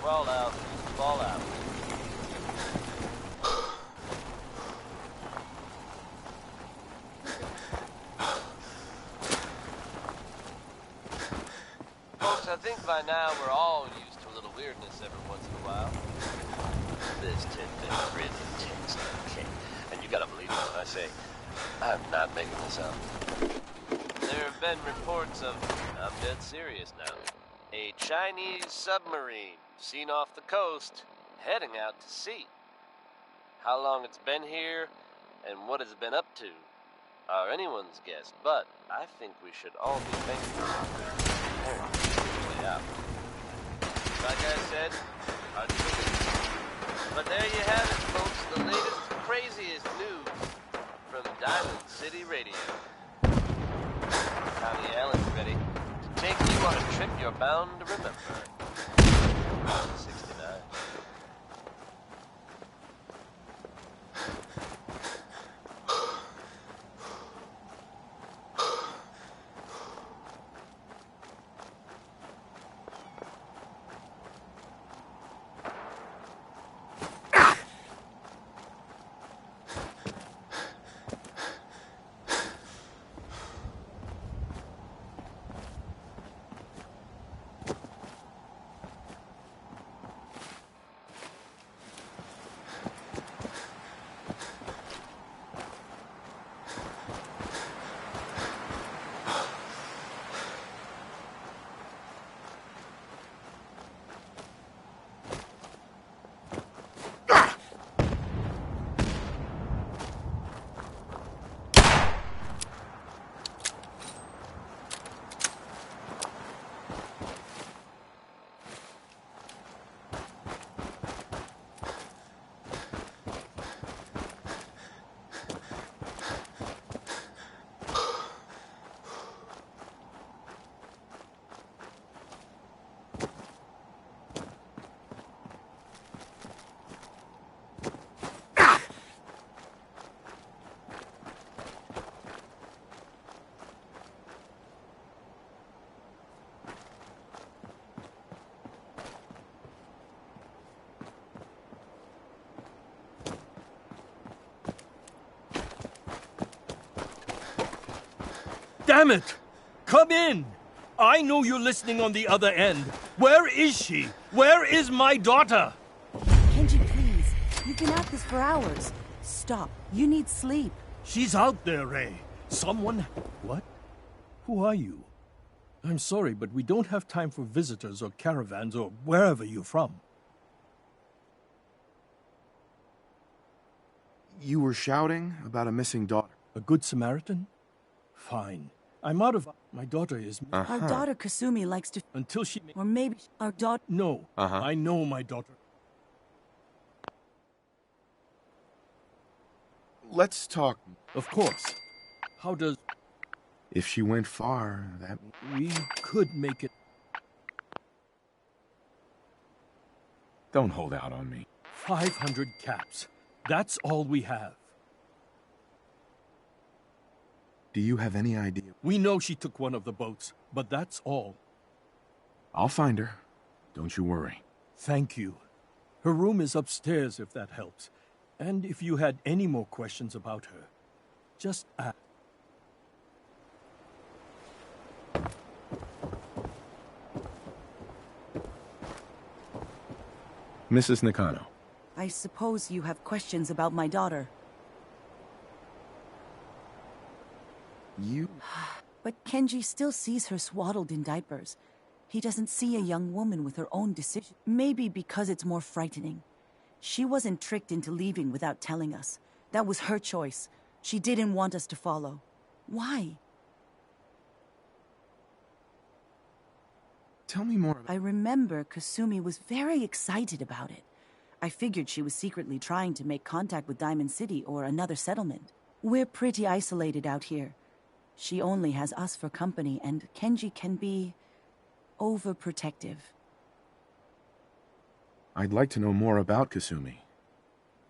Crawl out, fall out. Folks, I think by now we're all used to a little weirdness every once in a while. This tidbit really intense, okay? And you gotta believe me when I say, I'm not making this up. There have been reports of, I'm dead serious now, a Chinese submarine seen off the coast, heading out to sea. How long it's been here, and what it's been up to, are anyone's guess, but I think we should all be thankful for it. Yeah. Like I said, our truth. But there you have it, folks, the latest, craziest news from Diamond City Radio. Connie Allen's ready to take you on a trip you're bound to remember. 69. Damn it! Come in! I know you're listening on the other end. Where is she? Where is my daughter? Kenji, please. You've been at this for hours. Stop. You need sleep. She's out there, Ray. Someone... What? Who are you? I'm sorry, but we don't have time for visitors or caravans or wherever you're from. You were shouting about a missing daughter. A good Samaritan? Fine. I'm out of... My daughter is... Our daughter Kasumi likes to... Until she... Or maybe our daughter... No. I know my daughter. Let's talk. Of course. How does... If she went far, that... We could make it... Don't hold out on me. 500 caps. That's all we have. Do you have any idea? We know she took one of the boats, but that's all. I'll find her. Don't you worry. Thank you. Her room is upstairs, if that helps. And if you had any more questions about her, just ask. Mrs. Nakano. I suppose you have questions about my daughter. You... But Kenji still sees her swaddled in diapers. He doesn't see a young woman with her own decision. Maybe because it's more frightening. She wasn't tricked into leaving without telling us. That was her choice. She didn't want us to follow. Why? Tell me more about... I remember Kasumi was very excited about it. I figured she was secretly trying to make contact with Diamond City or another settlement. We're pretty isolated out here. She only has us for company, and Kenji can be... overprotective. I'd like to know more about Kasumi.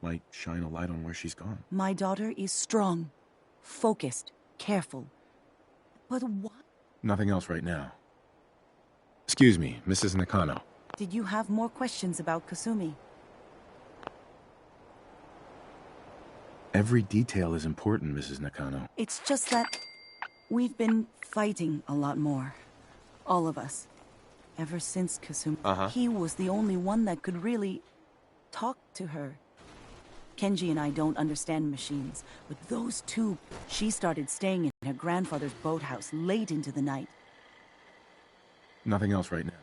Might shine a light on where she's gone. My daughter is strong, focused, careful. But what? Nothing else right now. Excuse me, Mrs. Nakano. Did you have more questions about Kasumi? Every detail is important, Mrs. Nakano. It's just that we've been fighting a lot more. All of us. Ever since Kasumi. He was the only one that could really talk to her. Kenji and I don't understand machines, but those two... She started staying in her grandfather's boathouse late into the night. Nothing else right now.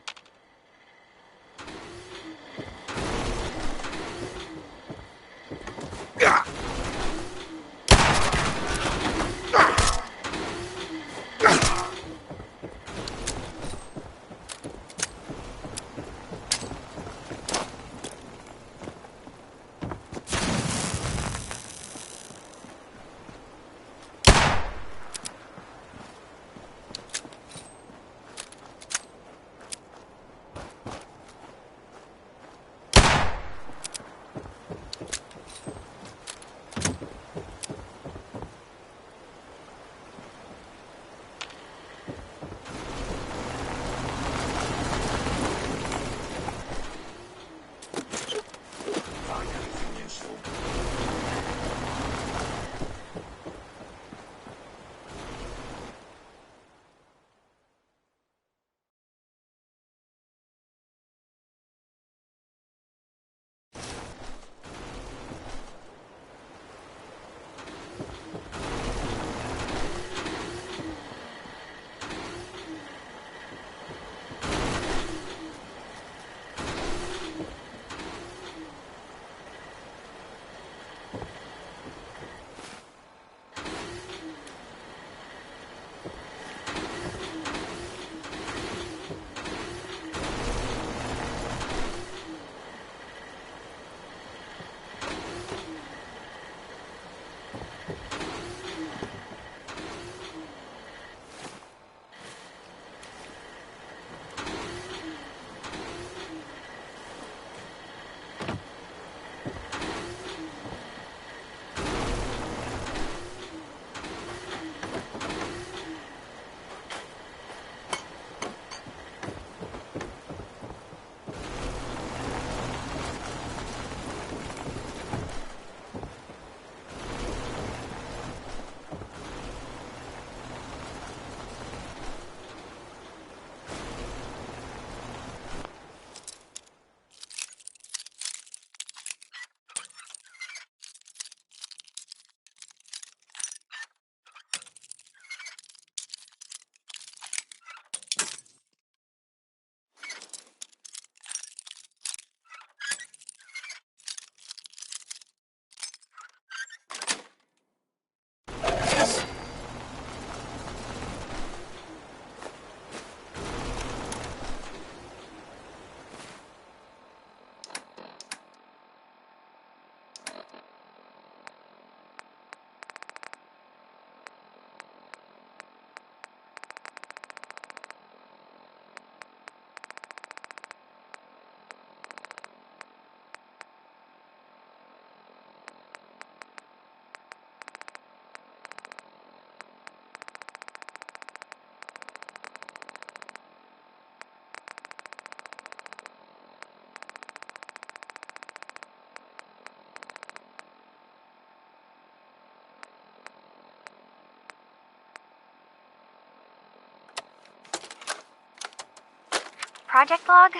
Project log?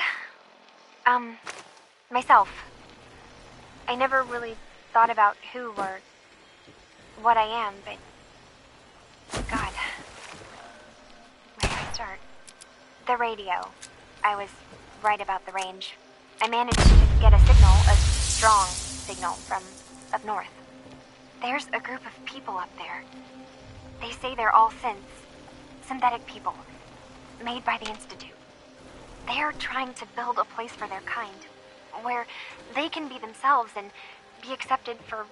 Myself. I never really thought about who or what I am, but... God. Where do I start? The radio. I was right about the range. I managed to get a signal, a strong signal, from up north. There's a group of people up there. They say they're all synthetic people, made by the Institute. They're trying to build a place for their kind, where they can be themselves and be accepted for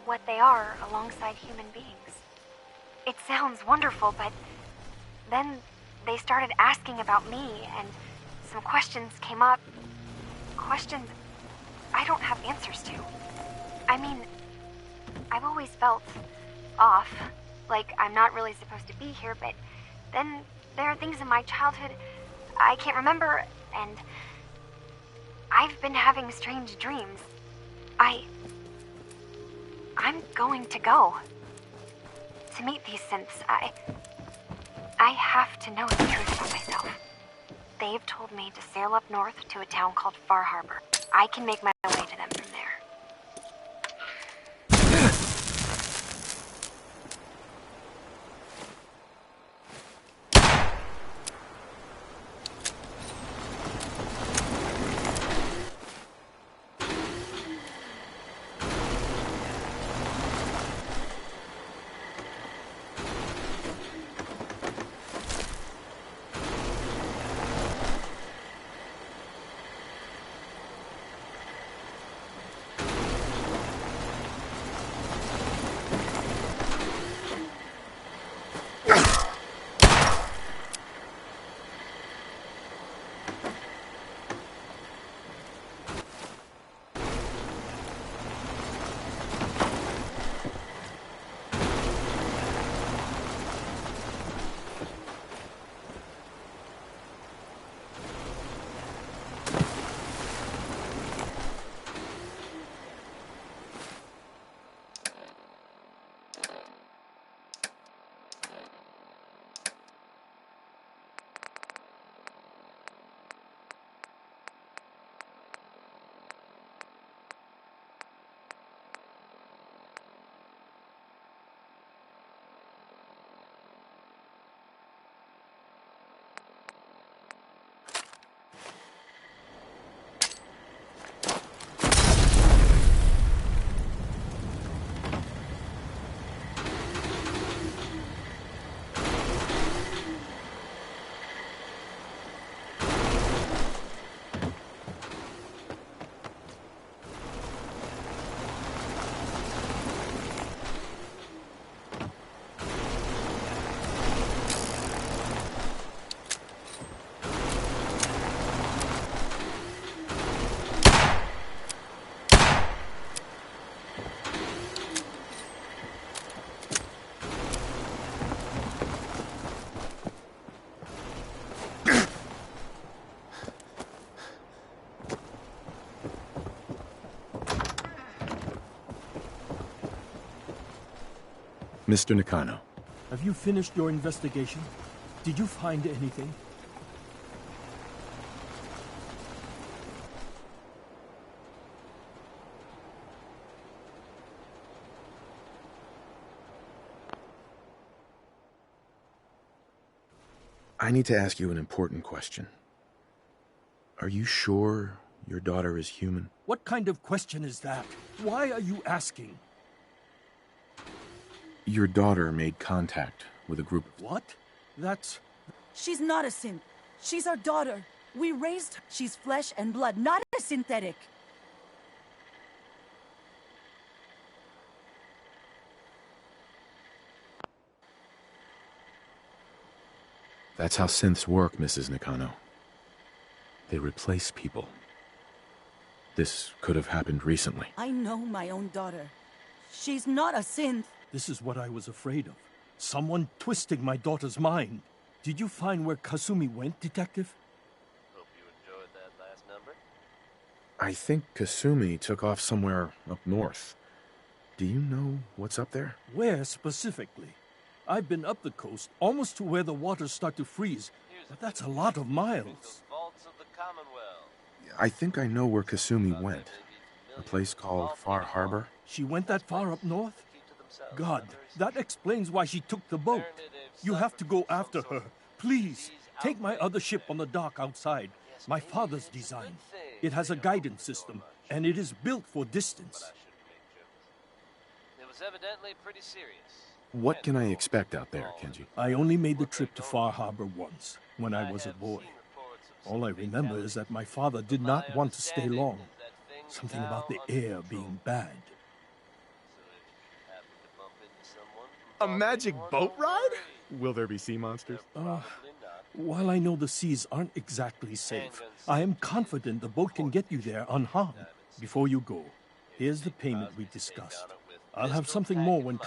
what they are alongside human beings. It sounds wonderful, but then they started asking about me, and some questions came up. Questions I don't have answers to. I mean, I've always felt off, like I'm not really supposed to be here, but then there are things in my childhood I can't remember, and I've been having strange dreams. I'm going to go. To meet these synths, I have to know the truth about myself. They've told me to sail up north to a town called Far Harbor. I can make my way to them from there. Mr. Nakano. Have you finished your investigation? Did you find anything? I need to ask you an important question. Are you sure your daughter is human? What kind of question is that? Why are you asking? Your daughter made contact with a group of... What? That's... She's not a synth. She's our daughter. We raised her. She's flesh and blood, not a synthetic. That's how synths work, Mrs. Nakano. They replace people. This could have happened recently. I know my own daughter. She's not a synth. This is what I was afraid of. Someone twisting my daughter's mind. Did you find where Kasumi went, Detective? Hope you enjoyed that last number. I think Kasumi took off somewhere up north. Do you know what's up there? Where specifically? I've been up the coast, almost to where the waters start to freeze, but that's a lot of miles. Vaults of the Commonwealth. I think I know where Kasumi went. A place called Far Harbor. She went that far up north? God, that explains why she took the boat. You have to go after her. Please, take my other ship on the dock outside. My father's design. It has a guidance system, and it is built for distance. It was evidently pretty serious. What can I expect out there, Kenji? I only made the trip to Far Harbor once, when I was a boy. All I remember is that my father did not want to stay long. Something about the air being bad. A magic boat ride? Will there be sea monsters? While I know the seas aren't exactly safe, I am confident the boat can get you there unharmed. Before you go, here's the payment we discussed. I'll have something more when...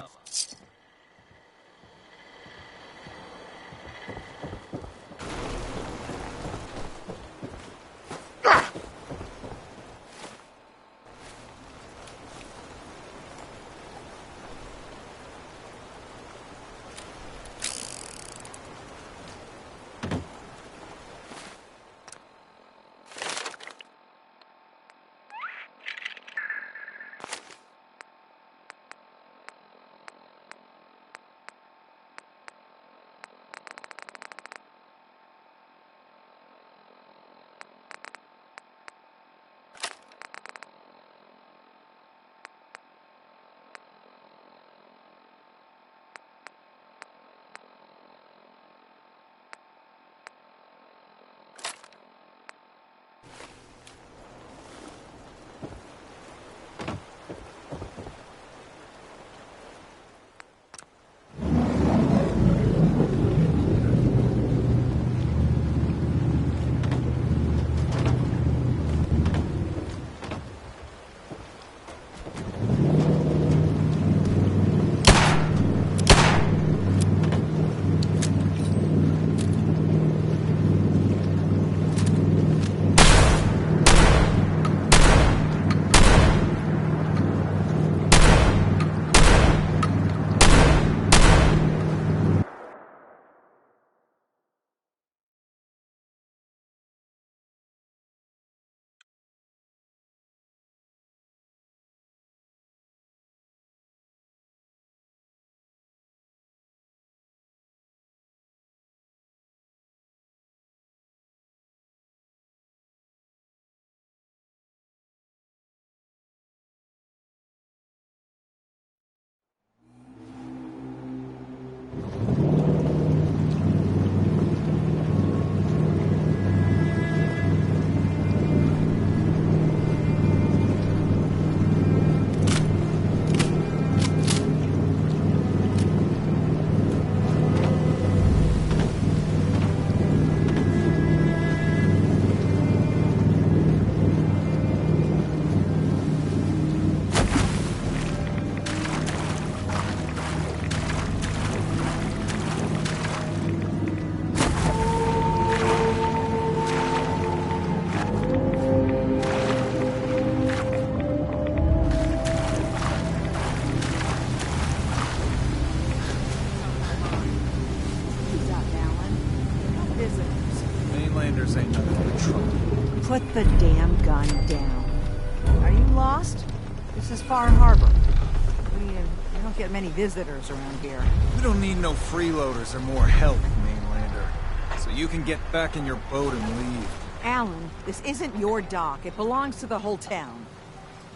Put the damn gun down. Are you lost? This is Far Harbor. We don't get many visitors around here. We don't need no freeloaders or more help, mainlander. So you can get back in your boat and leave. Alan, this isn't your dock. It belongs to the whole town.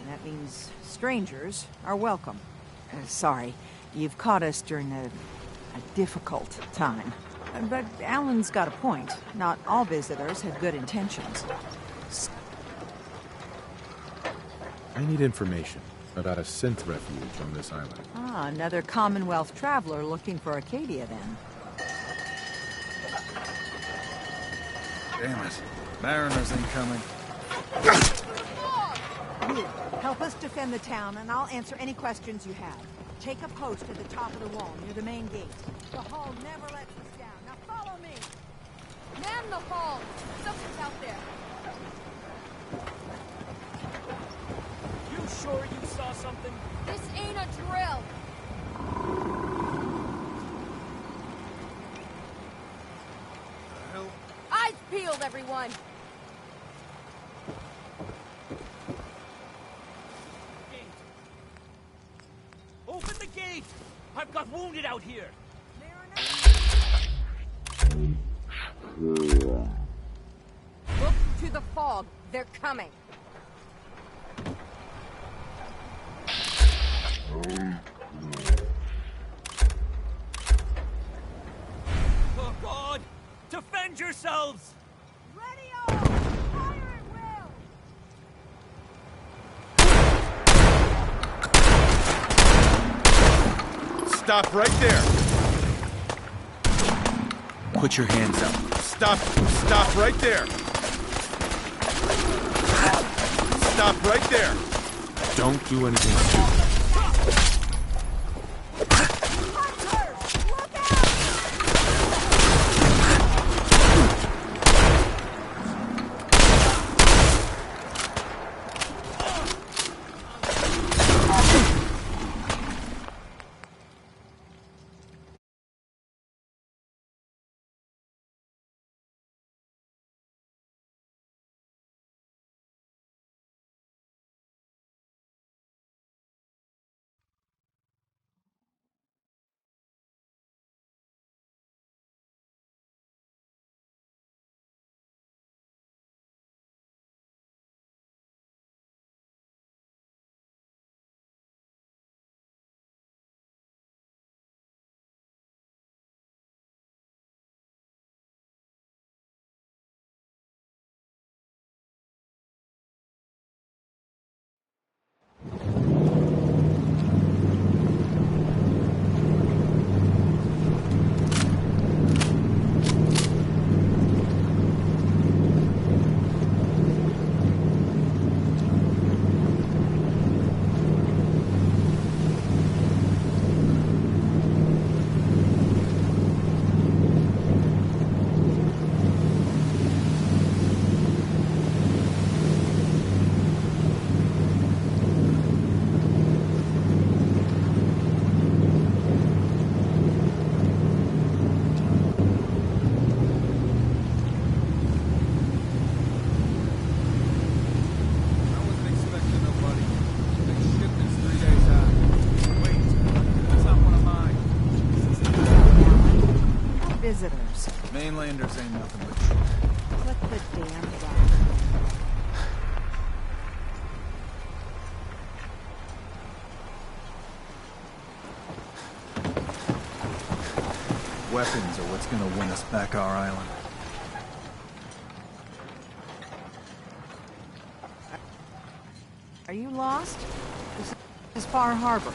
And that means strangers are welcome. Sorry, you've caught us during a difficult time. But Alan's got a point. Not all visitors have good intentions. I need information about a synth refuge on this island. Ah, another Commonwealth traveler looking for Acadia, then. Damn it. Mariners ain't coming. You, help us defend the town, and I'll answer any questions you have. Take a post at the top of the wall, near the main gate. The hall never lets us down. Now follow me! Man the hall! Something's out there. You sure you saw something? This ain't a drill. The hell? Eyes peeled, everyone. Open the gate! I've got wounded out here! Look to the fog. They're coming. Oh, God! Defend yourselves! Ready all! Fire at will! Stop right there! Put your hands up. Stop right there! Stop right there! Don't do anything stupid. Visitors. Mainlanders ain't nothing but trouble. Put the damn gun. Weapons are what's gonna win us back our island. Are you lost? This is Far Harbor.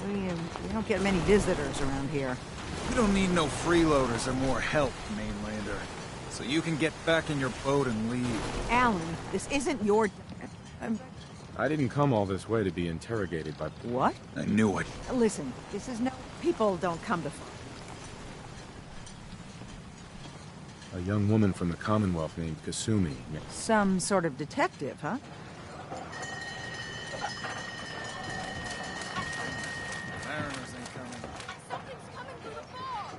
We don't get many visitors around here. We don't need no freeloaders or more help, Mainlander. So you can get back in your boat and leave. Alan, this isn't your... I didn't come all this way to be interrogated by... What? I knew it. Listen, this is no... People don't come to... A young woman from the Commonwealth named Kasumi. Some sort of detective, huh? Mariners ain't coming. Something's coming through the fog!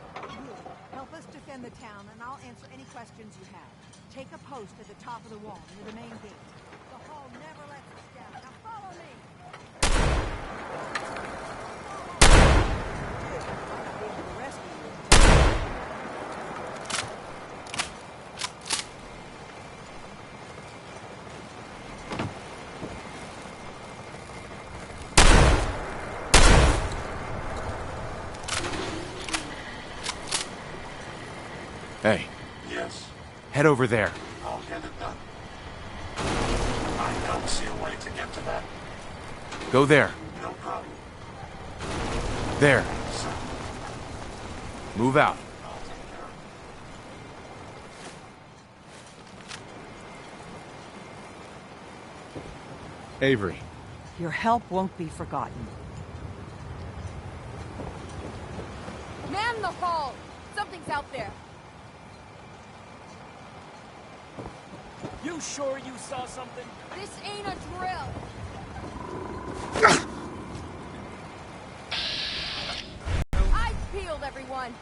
Help us defend the town, and I'll answer any questions you have. Take a post at the top of the wall, near the main gate. The hall never lets us down. Now follow me! I'll be able to rescue you. Hey. Yes, Head over there. I'll get it done. I don't see a way to get to that. Go there. No problem. There. So, Move out. I'll take care of it. Avery. Your help won't be forgotten. Man the hall! Something's out there. You sure you saw something? This ain't a drill. Eyes peeled, everyone.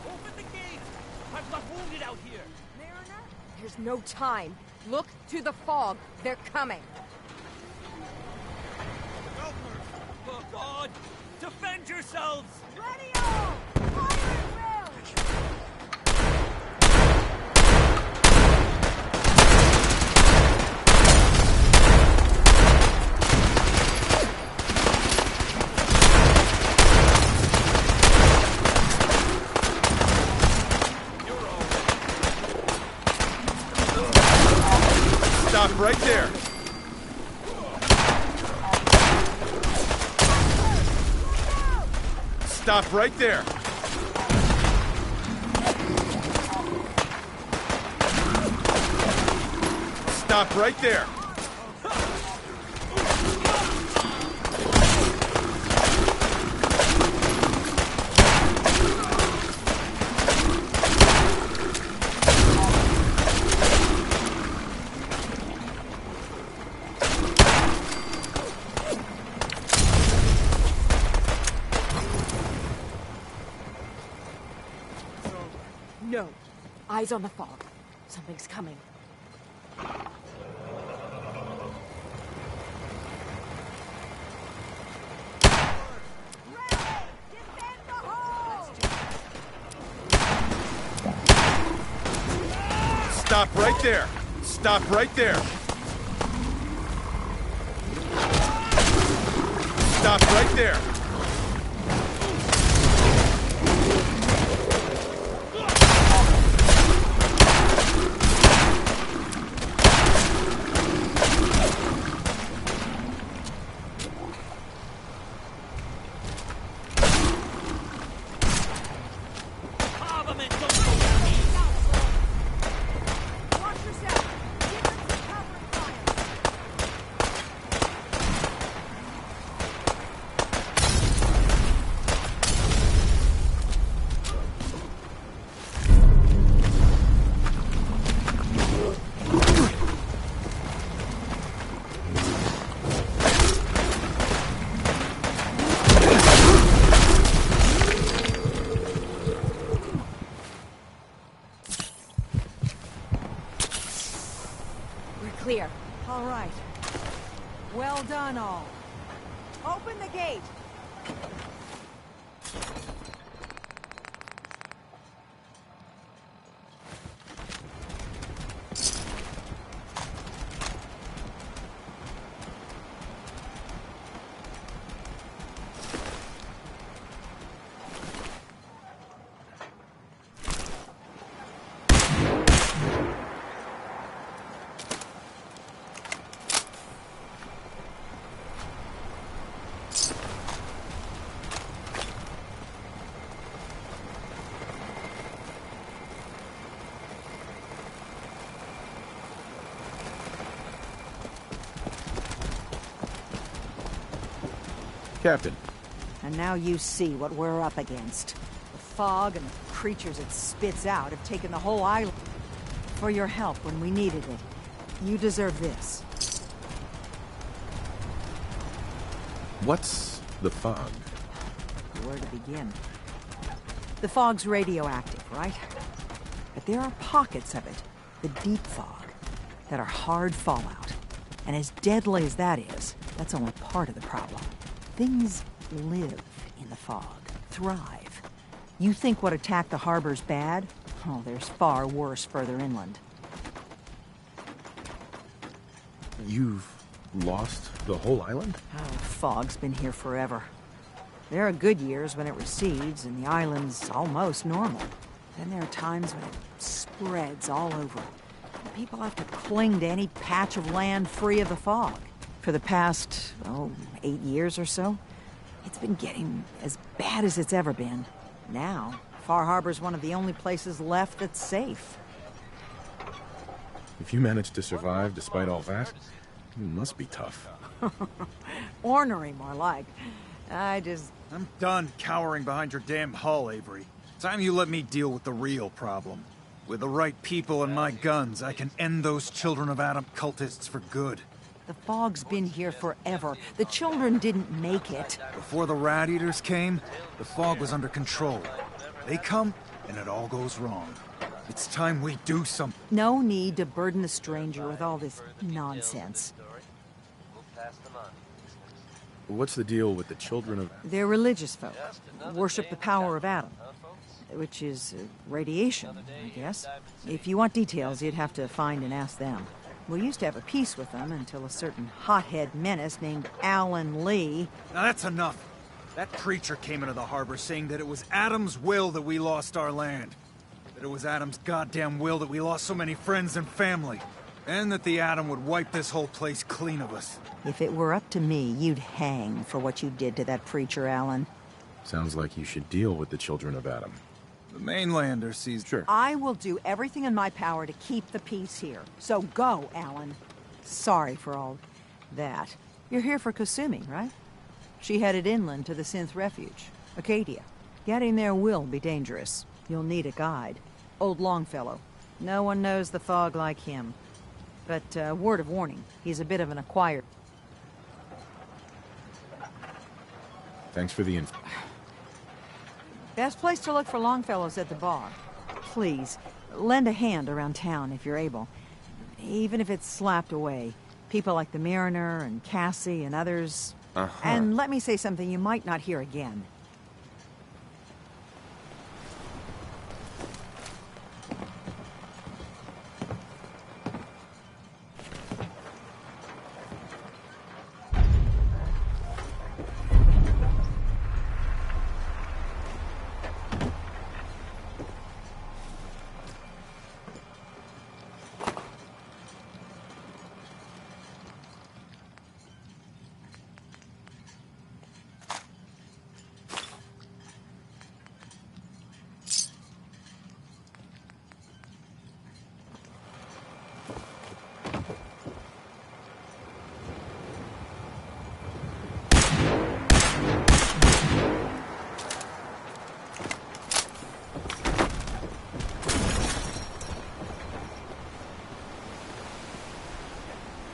Open the gate! I've got wounded out here! Mariner? There's no time. Look to the fog. They're coming. Oh, God! Defend yourselves! Ready all! Fire at will! Stop right there. Stop right there! Stop right there! No. Eyes on the fog. Something's coming. Stop right there! Stop right there! Stop right there! Clear. All right. Well done, all. Open the gate! Captain. And now you see what we're up against. The fog and the creatures it spits out have taken the whole island. For your help when we needed it. You deserve this. What's the fog? Where to begin? The fog's radioactive, right? But there are pockets of it, the deep fog, that are hard fallout. And as deadly as that is, that's only part of the problem. Things live in the fog, thrive. You think what attacked the harbor's bad? Oh, there's far worse further inland. You've lost the whole island? Oh, fog's been here forever. There are good years when it recedes and the island's almost normal. Then there are times when it spreads all over. And people have to cling to any patch of land free of the fog. For the past, 8 years or so, it's been getting as bad as it's ever been. Now, Far Harbor's one of the only places left that's safe. If you managed to survive despite all that, it must be tough. Ornery, more like. I'm done cowering behind your damn hull, Avery. Time you let me deal with the real problem. With the right people and my guns, I can end those Children of Atom cultists for good. The fog's been here forever. The children didn't make it. Before the Rat Eaters came, the fog was under control. They come, and it all goes wrong. It's time we do something. No need to burden the stranger with all this nonsense. What's the deal with the Children of... They're religious folk. Worship the power of Adam. Which is radiation, I guess. If you want details, you'd have to find and ask them. We used to have a peace with them until a certain hothead menace named Alan Lee... Now that's enough. That creature came into the harbor saying that it was Adam's will that we lost our land. That it was Adam's goddamn will that we lost so many friends and family. And that the Atom would wipe this whole place clean of us. If it were up to me, you'd hang for what you did to that preacher, Alan. Sounds like you should deal with the children of Adam. The mainlander sees... Sure. I will do everything in my power to keep the peace here. So go, Alan. Sorry for all that. You're here for Kasumi, right? She headed inland to the Synth Refuge, Acadia. Getting there will be dangerous. You'll need a guide. Old Longfellow. No one knows the fog like him. But, word of warning, he's a bit of an acquired... Thanks for the info. Best place to look for Longfellow's at the bar. Please, lend a hand around town if you're able. Even if it's slapped away. People like the Mariner and Cassie and others. And let me say something you might not hear again.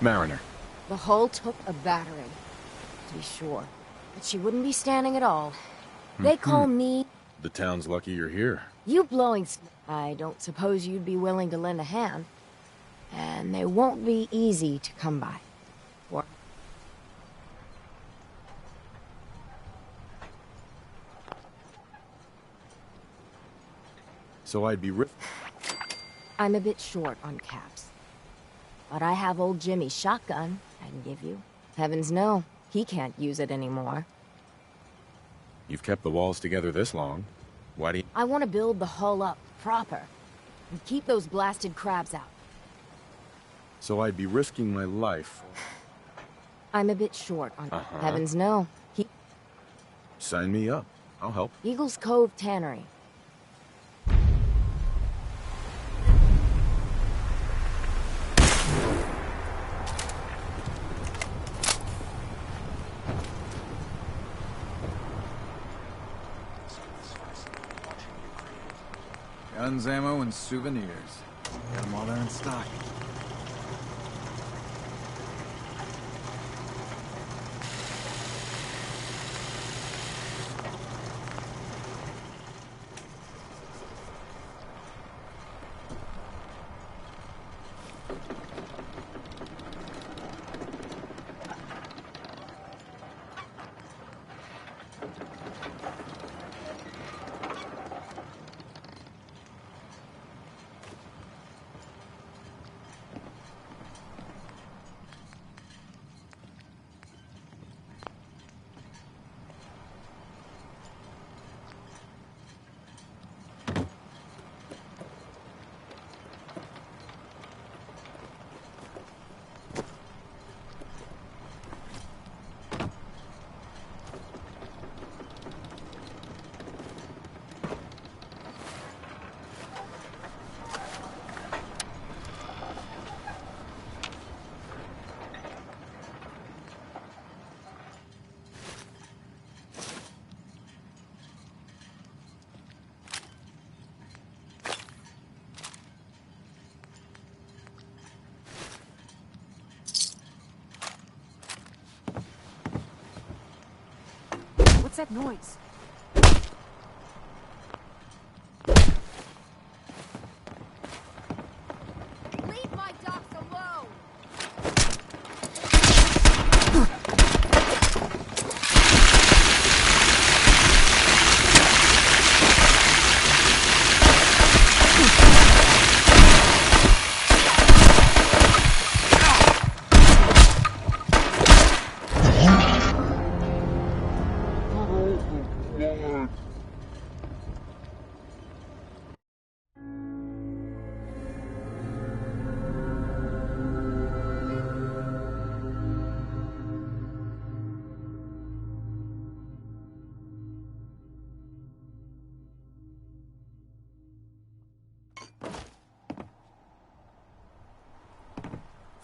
Mariner. The hull took a battering, to be sure. But she wouldn't be standing at all. They call me... The town's lucky you're here. You blowing... I don't suppose you'd be willing to lend a hand. And they won't be easy to come by. Or... So I'd be I'm a bit short on caps. But I have old Jimmy's shotgun I can give you. Heavens no, he can't use it anymore. You've kept the walls together this long. Why do you... I want to build the hull up, proper. And keep those blasted crabs out. So I'd be risking my life. I'm a bit short on... Heavens no, he... Sign me up. I'll help. Eagles Cove Tannery. Guns, ammo, and souvenirs. Got them all there in stock. What's that noise? Leave my docks alone!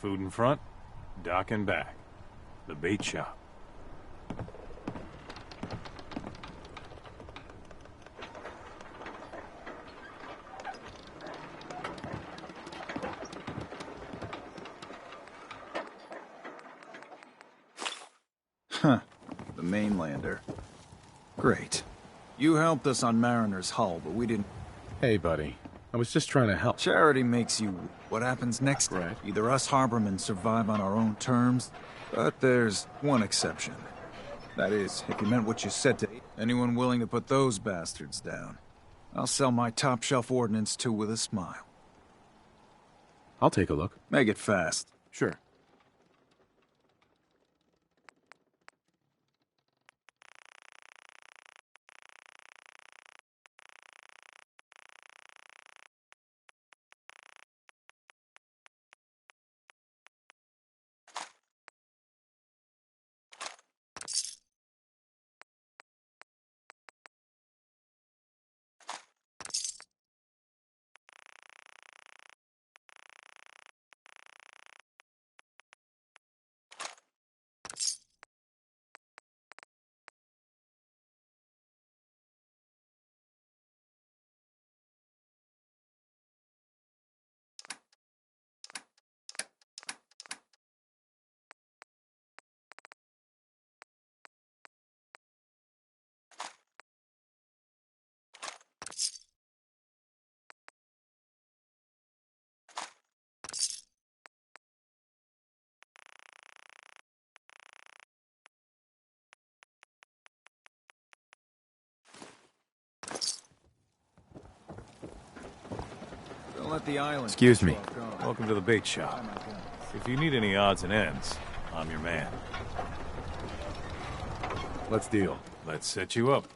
Food in front, dock in back. The bait shop. Huh. The mainlander. Great. You helped us on Mariner's hull, but we didn't... Hey, buddy. I was just trying to help. Charity makes you... What happens next? Right. Either us harbormen survive on our own terms, but there's one exception. That is, if you meant what you said to anyone willing to put those bastards down. I'll sell my top-shelf ordnance too with a smile. I'll take a look. Make it fast. Sure. Don't let the island... Excuse me. Welcome to the bait shop. If you need any odds and ends, I'm your man. Let's deal. Let's set you up.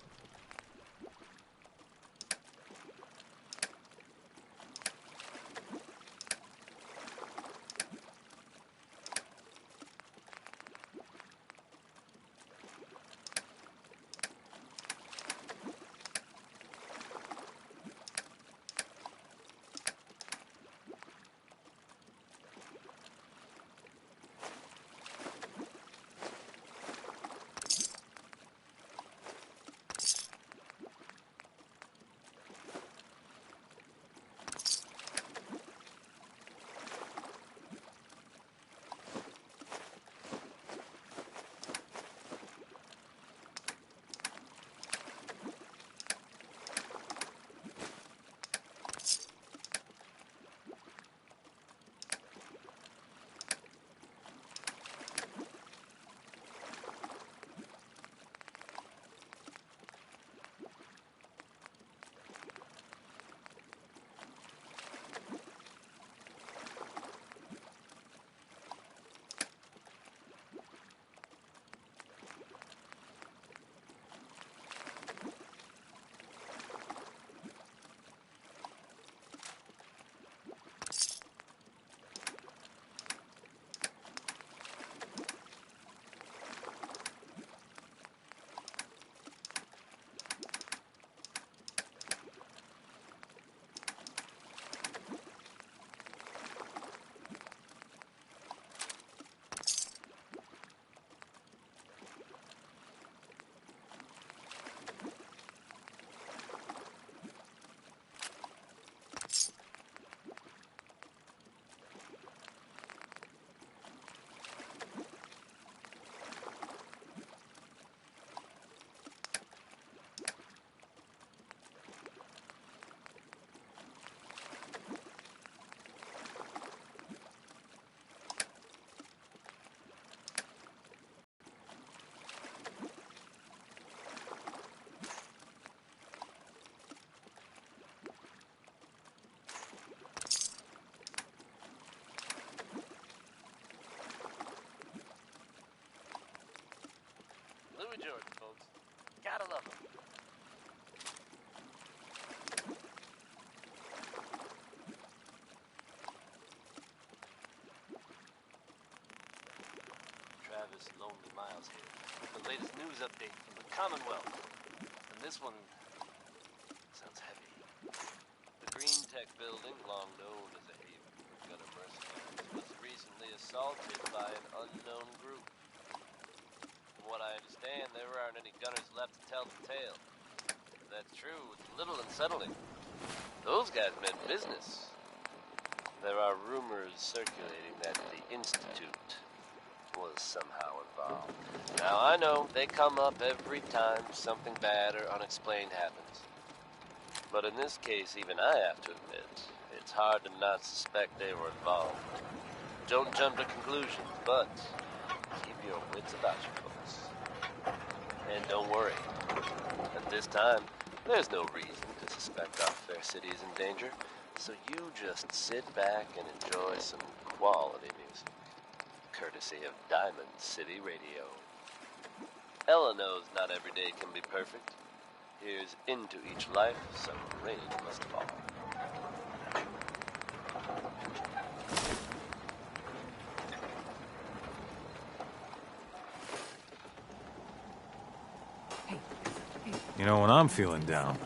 Louis Jordan, folks. Gotta love him. Travis Lonely Miles here with the latest news update from the Commonwealth. And this one sounds heavy. The Green Tech building, long known as a haven for gutter mercenaries, was recently assaulted by an unknown group. From what I understand, there aren't any gunners left to tell the tale. If that's true, it's a little unsettling. Those guys meant business. There are rumors circulating that the Institute was somehow involved. Now, I know they come up every time something bad or unexplained happens. But in this case, even I have to admit, it's hard to not suspect they were involved. Don't jump to conclusions, but keep your wits about you, folks. And don't worry. At this time, there's no reason to suspect our fair city is in danger, so you just sit back and enjoy some quality music, courtesy of Diamond City Radio. Ella knows not every day can be perfect. Here's into each life some rain must fall. You know, when I'm feeling down,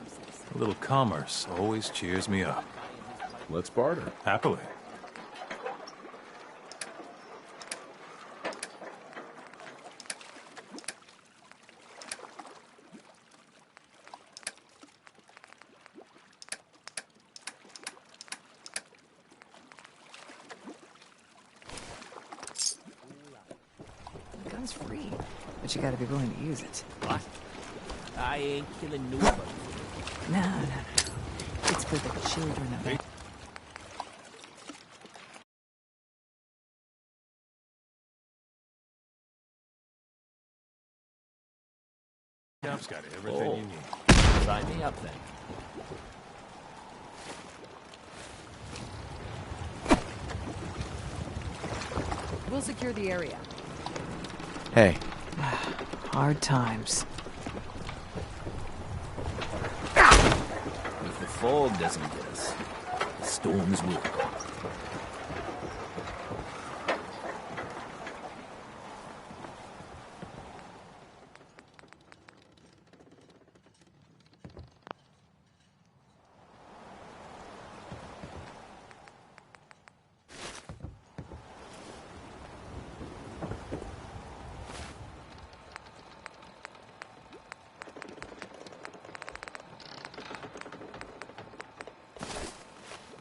a little commerce always cheers me up. Let's barter. Happily. The gun's free, but you gotta be willing to use it. What? I ain't killing nobody. No. It's for the children of it. Cap's got everything you need. Sign me up then. We'll secure the area. Hey. Hard times. If the fog doesn't get us, the storms will.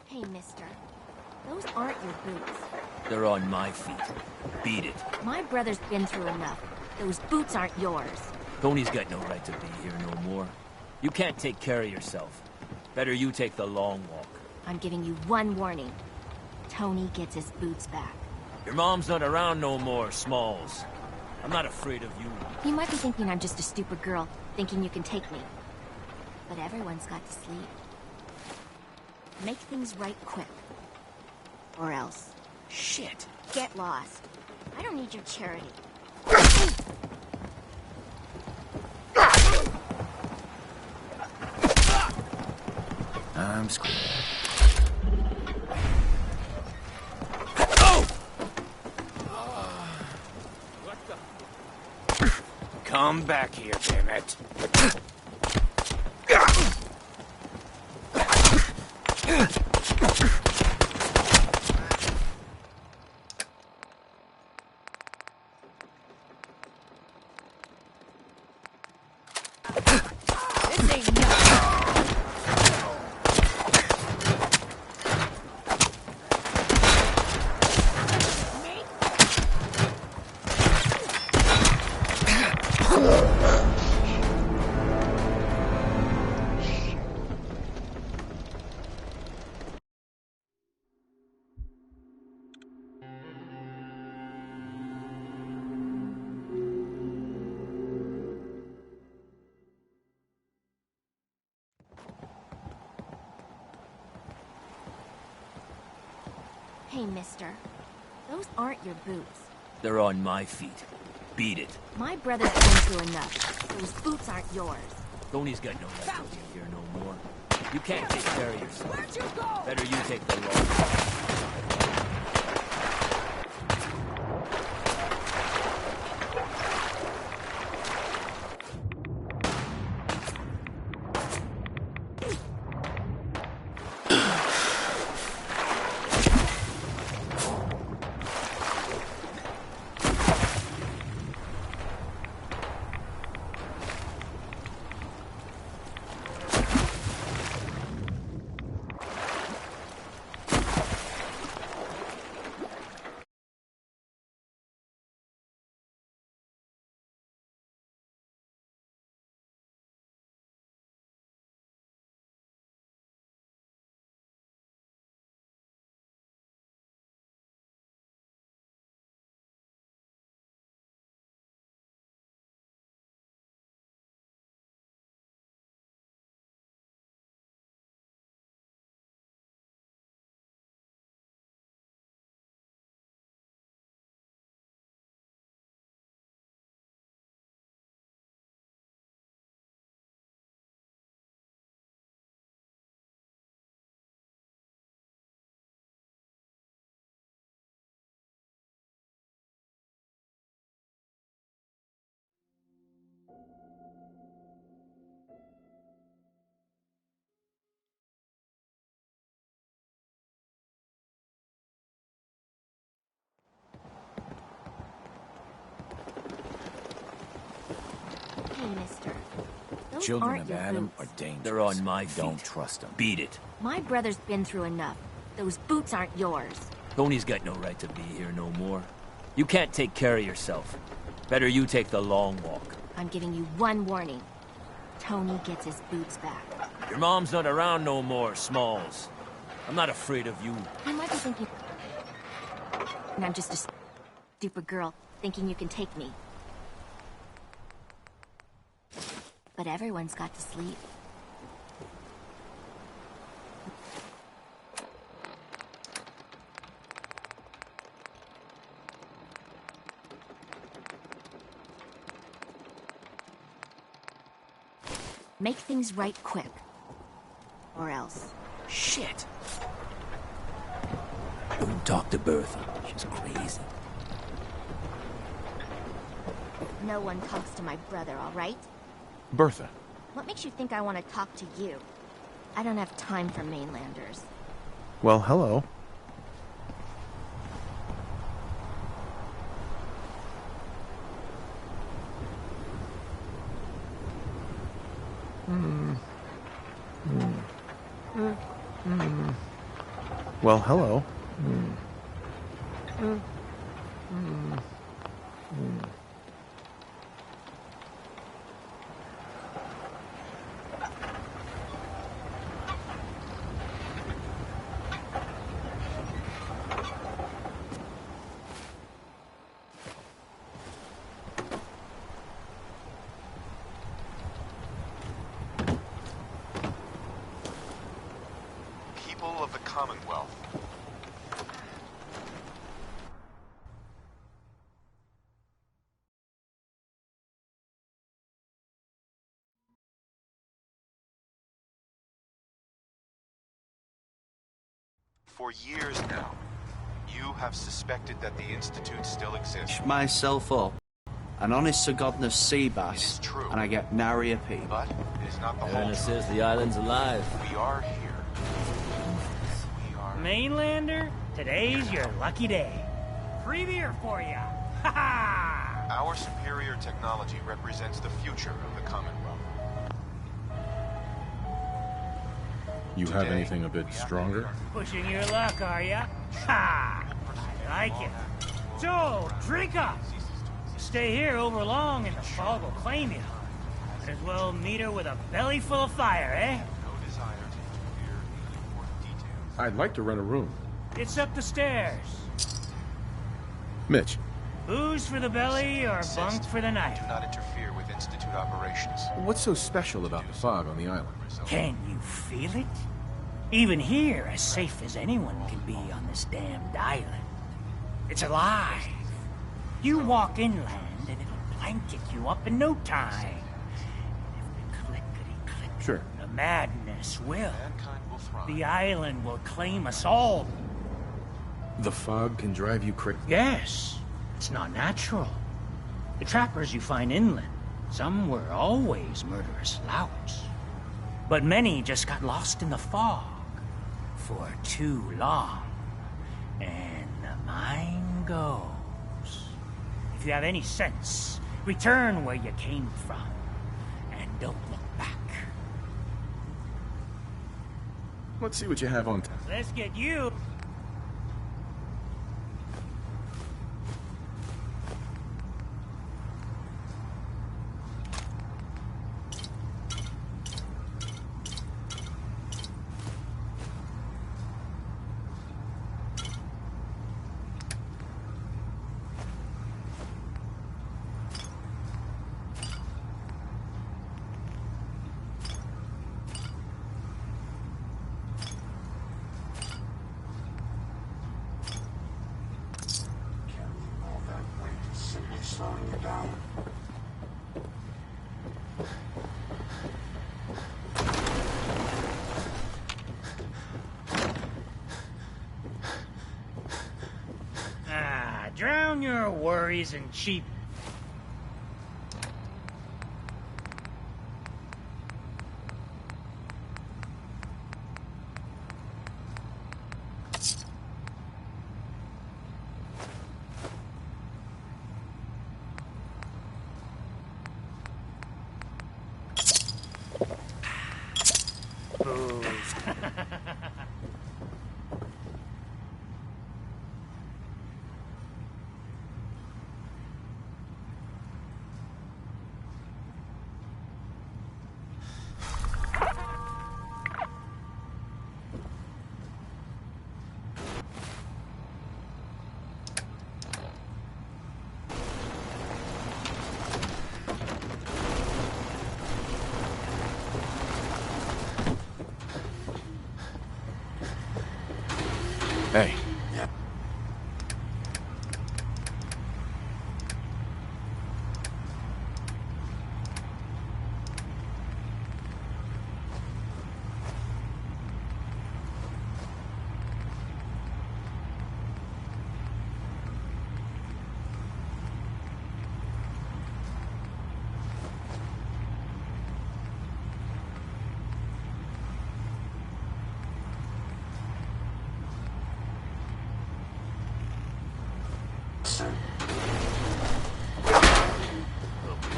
Hey, mister. Those aren't your boots. They're on my feet. Beat it. My brother's been through enough. Those boots aren't yours. Tony's got no right to be here no more. You can't take care of yourself. Better you take the long walk. I'm giving you one warning. Tony gets his boots back. Your mom's not around no more, Smalls. I'm not afraid of you. You might be thinking I'm just a stupid girl, thinking you can take me. But everyone's got to sleep. Make things right quick. Or else. Shit. Get lost. I don't need your charity. I'm screwed. Come back here, damn it. Hey, mister. Those aren't your boots. They're on my feet. Beat it. My brother's been through enough. Those boots aren't yours. Tony's got no right to be here no more. You can't take care of yourself. Where'd you go? Better you take the long walk. children aren't of your Adam boots? are dangerous. They're on my feet. Don't trust them. Beat it. My brother's been through enough. Those boots aren't yours. Tony's got no right to be here no more. You can't take care of yourself. Better you take the long walk. I'm giving you one warning. Tony gets his boots back. Your mom's not around no more, Smalls. I'm not afraid of you. You might be thinking... And I'm just a stupid girl, thinking you can take me. But everyone's got to sleep. Make things right quick. Or else. Shit. Don't talk to Bertha. She's crazy. No one talks to my brother, all right? Bertha. What makes you think I want to talk to you? I don't have time for mainlanders. Well, hello. Well, hello. People of the Commonwealth. For years now, you have suspected that the Institute still exists. Myself up. An honest to godness sea bass, and I get nary a peep. But it is not the whole Erna truth. says the island's alive. We are here. Mainlander, today's your lucky day. Free beer for ya. Ha ha! Our superior technology represents the future of the Commonwealth. You have anything a bit stronger? Pushing your luck, are ya? Ha! I like it. So, drink up. You stay here over long and the fog will claim you. Might as well meet her with a belly full of fire, eh? I'd like to rent a room. It's up the stairs. Mitch. Booze for the belly or bunk for the night? Do not interfere with Institute operations. What's so special about the fog on the island? Can you feel it? Even here, as safe as anyone can be on this damned island. It's alive. You walk inland and it'll blanket you up in no time. And if the clickety-click, Sure. the madness will. The island will claim us all. The fog can drive you crazy? Yes. It's not natural. The trappers you find inland, some were always murderous louts. But many just got lost in the fog for too long. And the mind goes. If you have any sense, return where you came from. And don't look back. Let's see what you have on tap. Let's get you... Slowing you down. Drown your worries in cheap... Booze. Hey.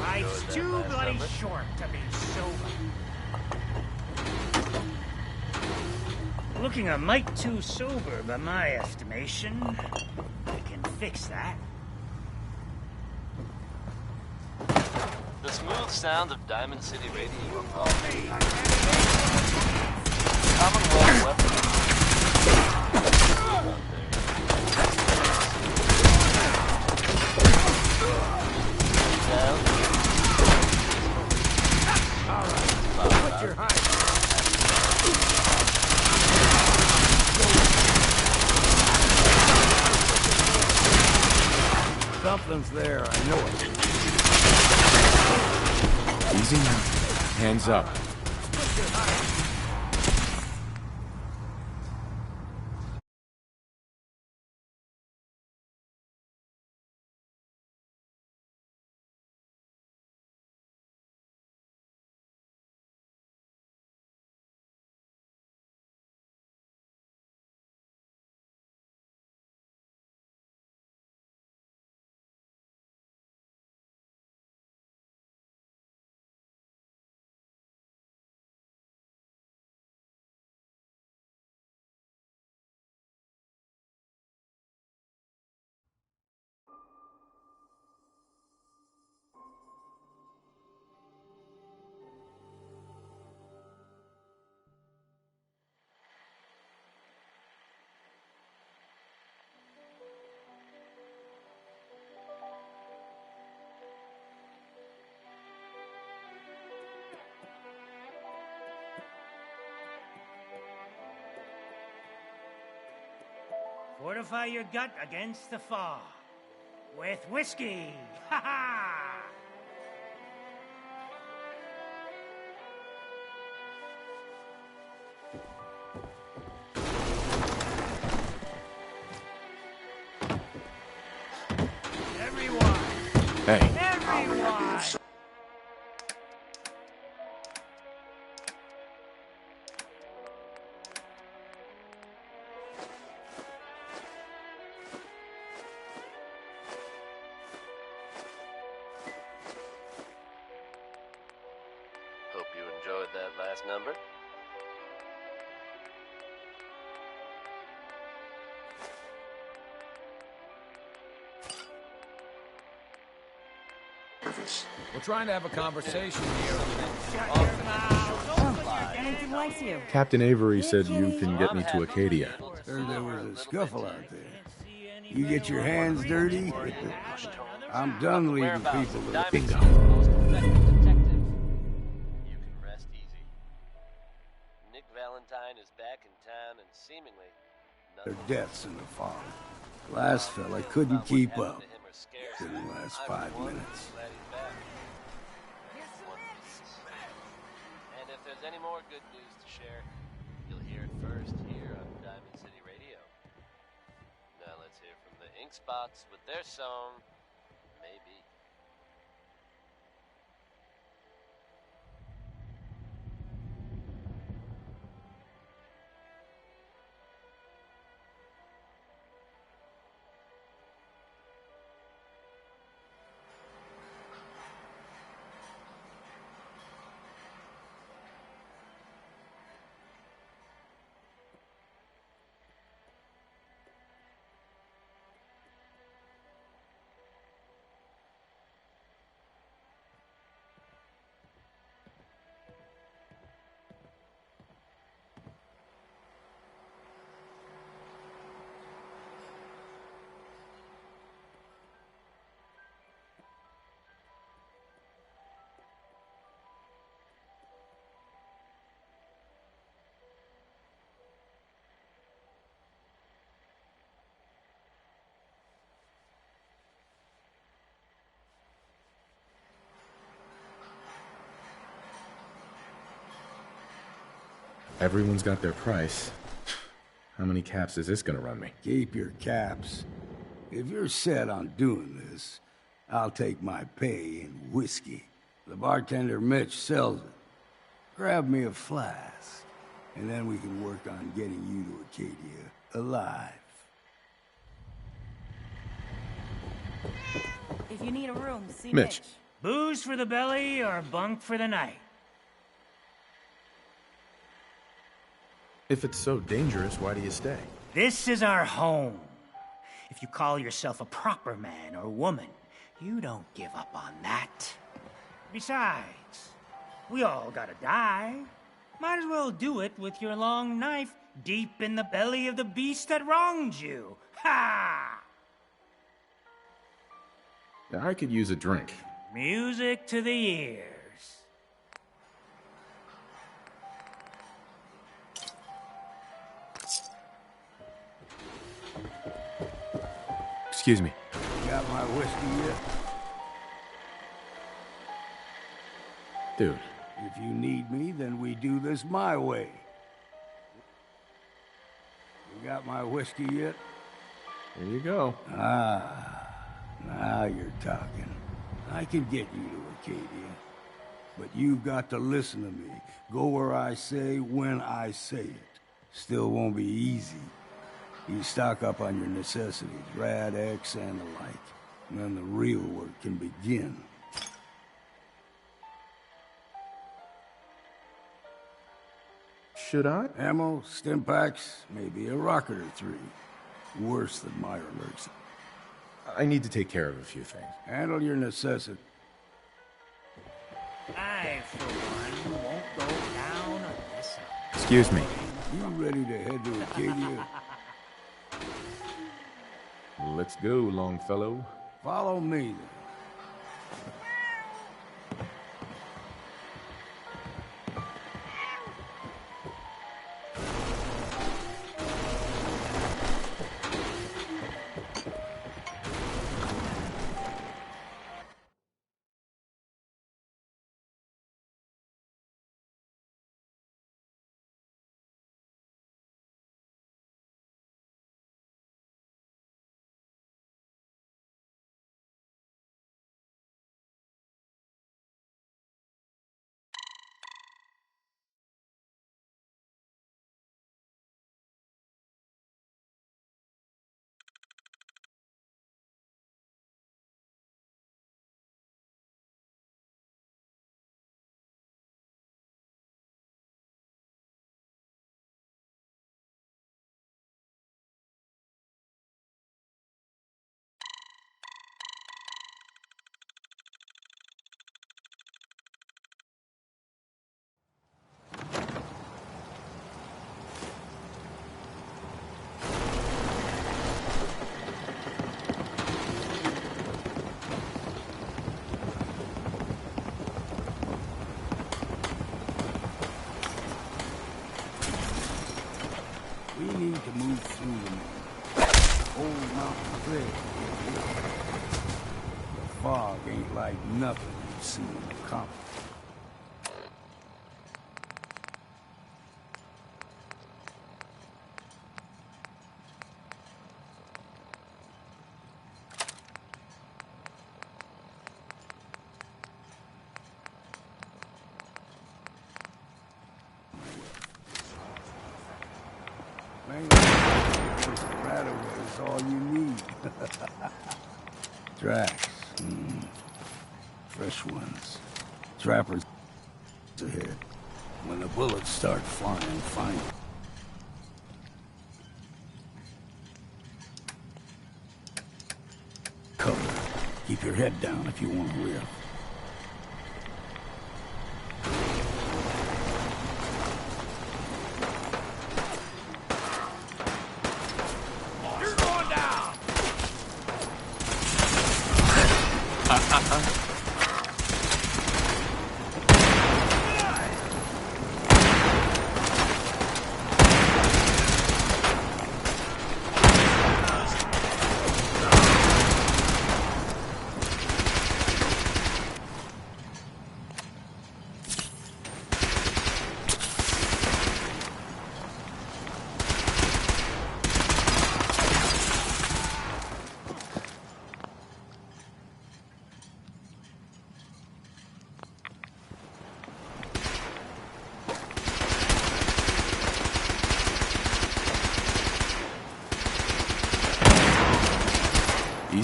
Life's too bloody short to be sober. Looking a mite too sober by my estimation. We can fix that. The smooth sound of Diamond City Radio. Commonwealth weapons. Put your high. Something's there, I know it. Easy now. Hands up. Fortify your gut against the fog. With whiskey. Ha ha! Everyone! Hey. Everyone! Hope you enjoyed that last number. We're trying to have a conversation here. Anything likes you. Captain Avery said you can get me to Acadia. Heard there was a scuffle out there. You get your hands dirty? I'm done leaving people to... Bingo. Nick Valentine is back in town and seemingly Their deaths in the fog. Last fella couldn't keep up. Didn't last 5 minutes. And if there's any more good news to share, you'll hear it first here on Diamond City Radio. Now let's hear from the Ink Spots with their song, Maybe. Everyone's got their price. How many caps is this gonna run me? Keep your caps. If you're set on doing this, I'll take my pay in whiskey. The bartender Mitch sells it. Grab me a flask, and then we can work on getting you to Acadia alive. If you need a room, see Mitch. Booze for the belly or bunk for the night? If it's so dangerous, why do you stay? This is our home. If you call yourself a proper man or woman, you don't give up on that. Besides, we all gotta die. Might as well do it with your long knife deep in the belly of the beast that wronged you. Ha! I could use a drink. Music to the ears. Excuse me. Got my whiskey yet? Dude. If you need me, then we do this my way. You got my whiskey yet? Here you go. Ah, now you're talking. I can get you to Acadia. But you've got to listen to me. Go where I say, when I say it. Still won't be easy. You stock up on your necessities, Rad-X and the like. And then the real work can begin. Should I? Ammo, stim packs, maybe a rocket or three. Worse than Meyer lurks. I need to take care of a few things. Handle your necessities. I, for one, won't go down unless I... Excuse me. You ready to head to Acadia? Let's go, Longfellow. Follow me, then. We need to move through the old mountain clear. The fog ain't like nothing you've seen in the comics. Radaway is all you need. Tracks. Fresh ones. Trappers ahead. When the bullets start flying, find it. Cover. Keep your head down if you want to live.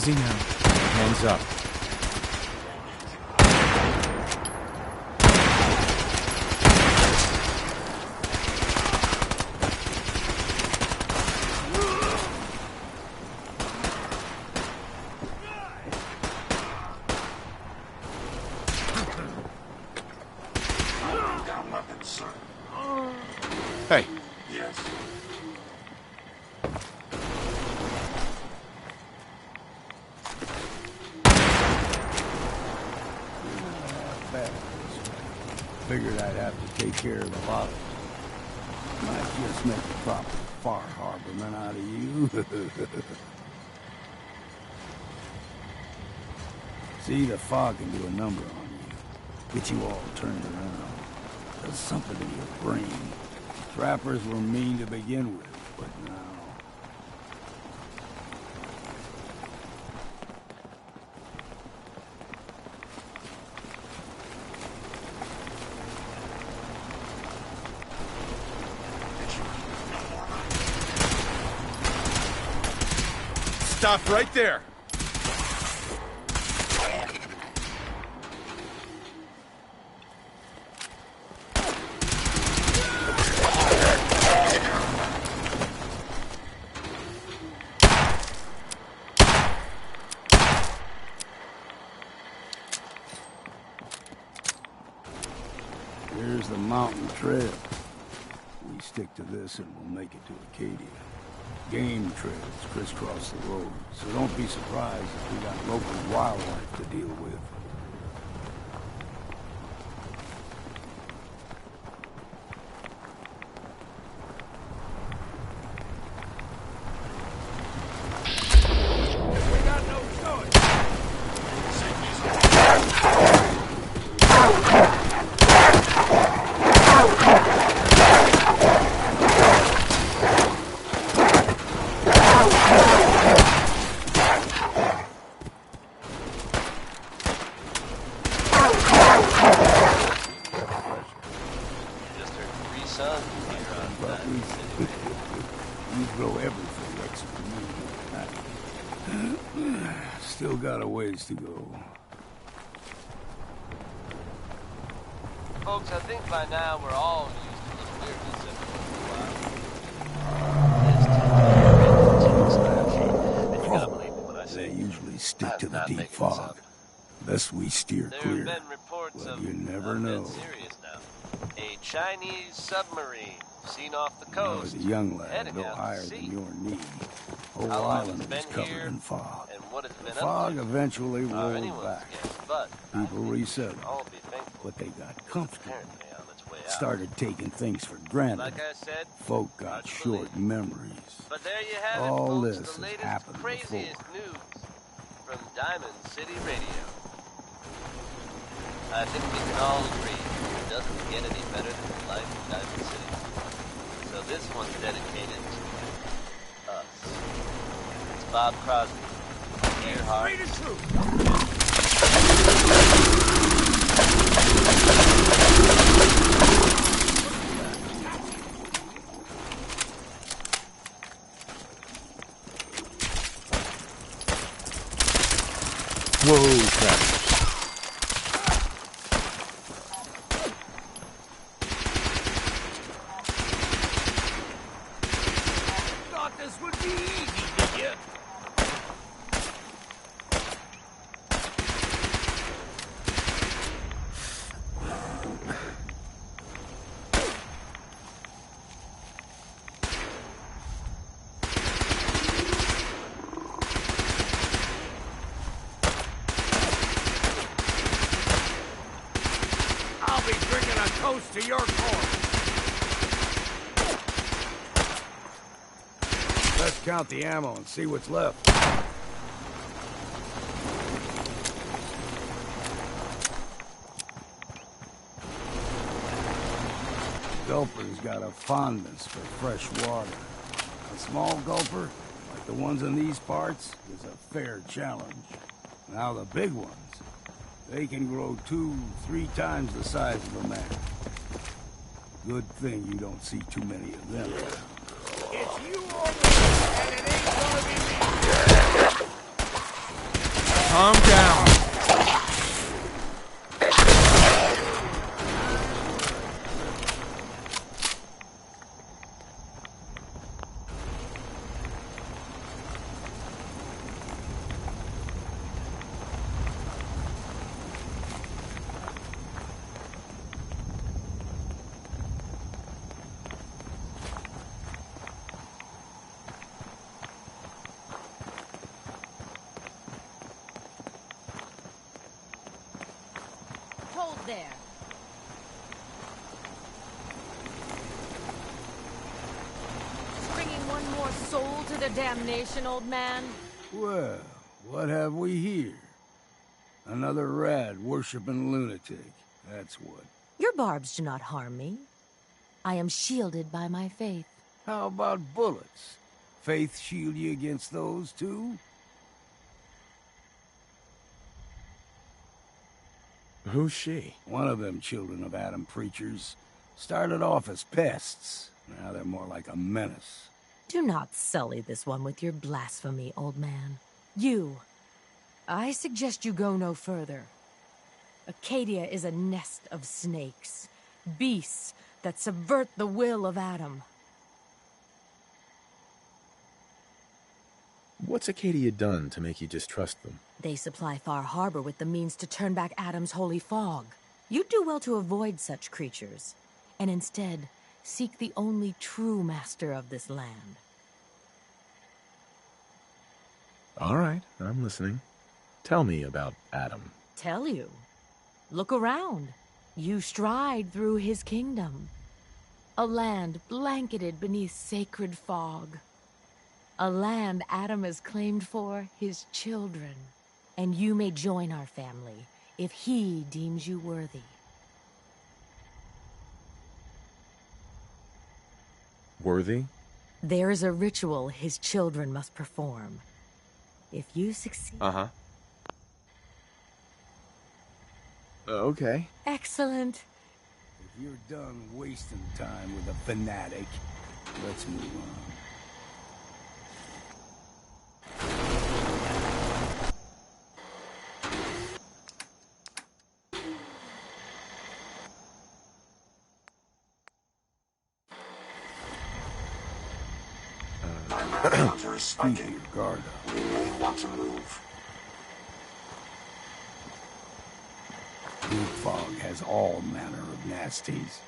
Easy now. Hands up. Hey. Yes. Figured I'd have to take care of the lot of them. Might just make a proper Far Harborman out of you. See, the fog can do a number on you. Get you all turned around. Does something in your brain. Trappers were mean to begin with, but now... Stop right there! Here's the mountain trail. We stick to this and we'll make it to Acadia. Game trails crisscross the road, so don't be surprised if we got local wildlife to deal with. You grow everything extra me. Still got a ways to go. Folks, I think by now we're all used to a little weirdness every once in a while. They usually stick to the deep fog. Best we steer clear. There have been reports Well, of you never know. serious now. A Chinese submarine seen off the I coast. was a young lad, heading no out to higher sea. than your knee. Whole How long island it's was been covered here, in fog. and what it's The been fog up to eventually are rolled anyone's back. guess, but People resettled, all be thankful. but they got comfortable. Apparently on its way out. Started taking things for granted. Like I said, Folk got short memories. but there you have All it, folks. this The has latest, happened craziest news from Diamond City Radio. I think we can all agree it doesn't get any better than the life of Diamond City. So this one's dedicated to us. It's Bob Crosby, Earhart. Whoa, crap. Thought this would be easy, did you? I'll be drinking a toast to your corpse. Let's count the ammo and see what's left. Gulper's got a fondness for fresh water. A small gulper, like the ones in these parts, is a fair challenge. Now the big ones, they can grow 2-3 times the size of a man. Good thing you don't see too many of them. It's you over there, and it ain't gonna be me. Calm down. Hold there. Bringing one more soul to the damnation, old man? Well, what have we here? Another rad worshipping lunatic. That's what. Your barbs do not harm me. I am shielded by my faith. How about bullets? Faith shield you against those, too? Who's she? One of them children of Adam preachers. Started off as pests. Now they're more like a menace. Do not sully this one with your blasphemy, old man. You. I suggest you go no further. Acadia is a nest of snakes. Beasts that subvert the will of Adam. What's Acadia done to make you distrust them? They supply Far Harbor with the means to turn back Adam's holy fog. You'd do well to avoid such creatures, and instead seek the only true master of this land. All right, I'm listening. Tell me about Adam. Tell you. Look around. You stride through his kingdom. A land blanketed beneath sacred fog. A land Adam has claimed for his children. And you may join our family if he deems you worthy. Worthy? There is a ritual his children must perform. If you succeed... Uh-huh. Okay. Excellent. If you're done wasting time with a fanatic, let's move on. Hunter is spiking. Keep your guard up. We may want to move. Deep fog has all manner of nasties.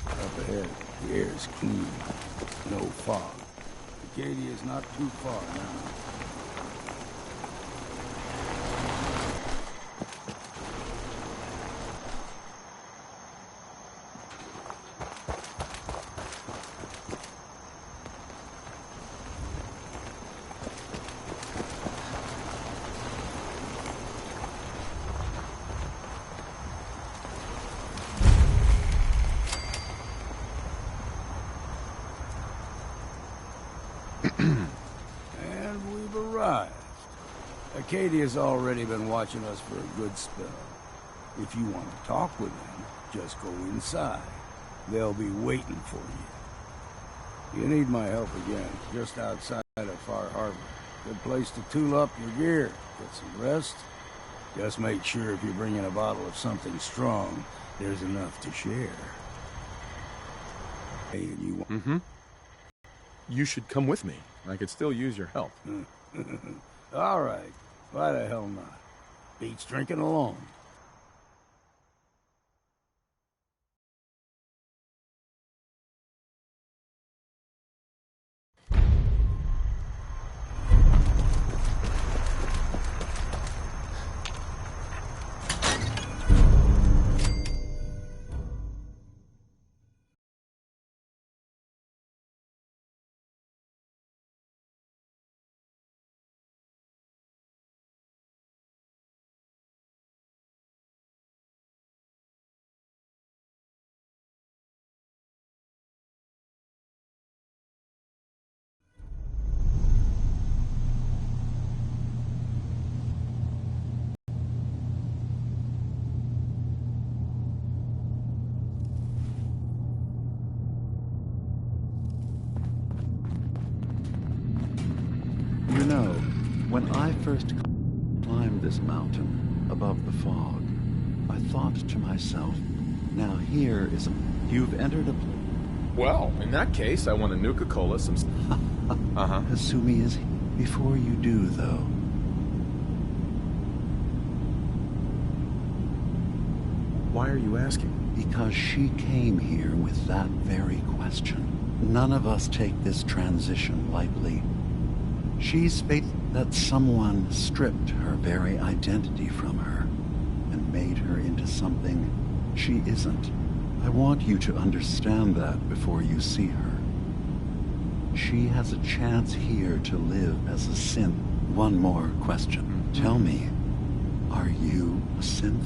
Up ahead, the air's clean. No fog. Acadia's not too far now. And we've arrived. Acadia's already been watching us for a good spell. If you want to talk with them, just go inside. They'll be waiting for you. You need my help again, just outside of Far Harbor. Good place to tool up your gear, get some rest. Just make sure if you're bringing a bottle of something strong, there's enough to share. Hey, you want... Mm-hmm. You should come with me. I could still use your help. All right. Why the hell not? Beats drinking alone. When I first climbed this mountain above the fog, I thought to myself, now here is a... You've entered a... Well, in that case, I want a Nuka-Cola, some... Kasumi is... Before you do, though... Why are you asking? Because she came here with that very question. None of us take this transition lightly. She's faith that someone stripped her very identity from her and made her into something she isn't. I want you to understand that before you see her. She has a chance here to live as a synth. One more question. Tell me, are you a synth?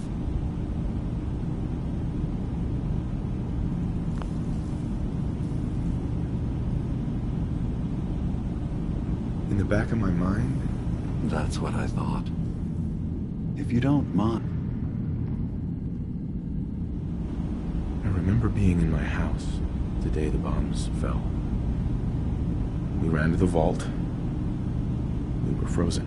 In the back of my mind? That's what I thought. If you don't mind... I remember being in my house the day the bombs fell. We ran to the vault. We were frozen.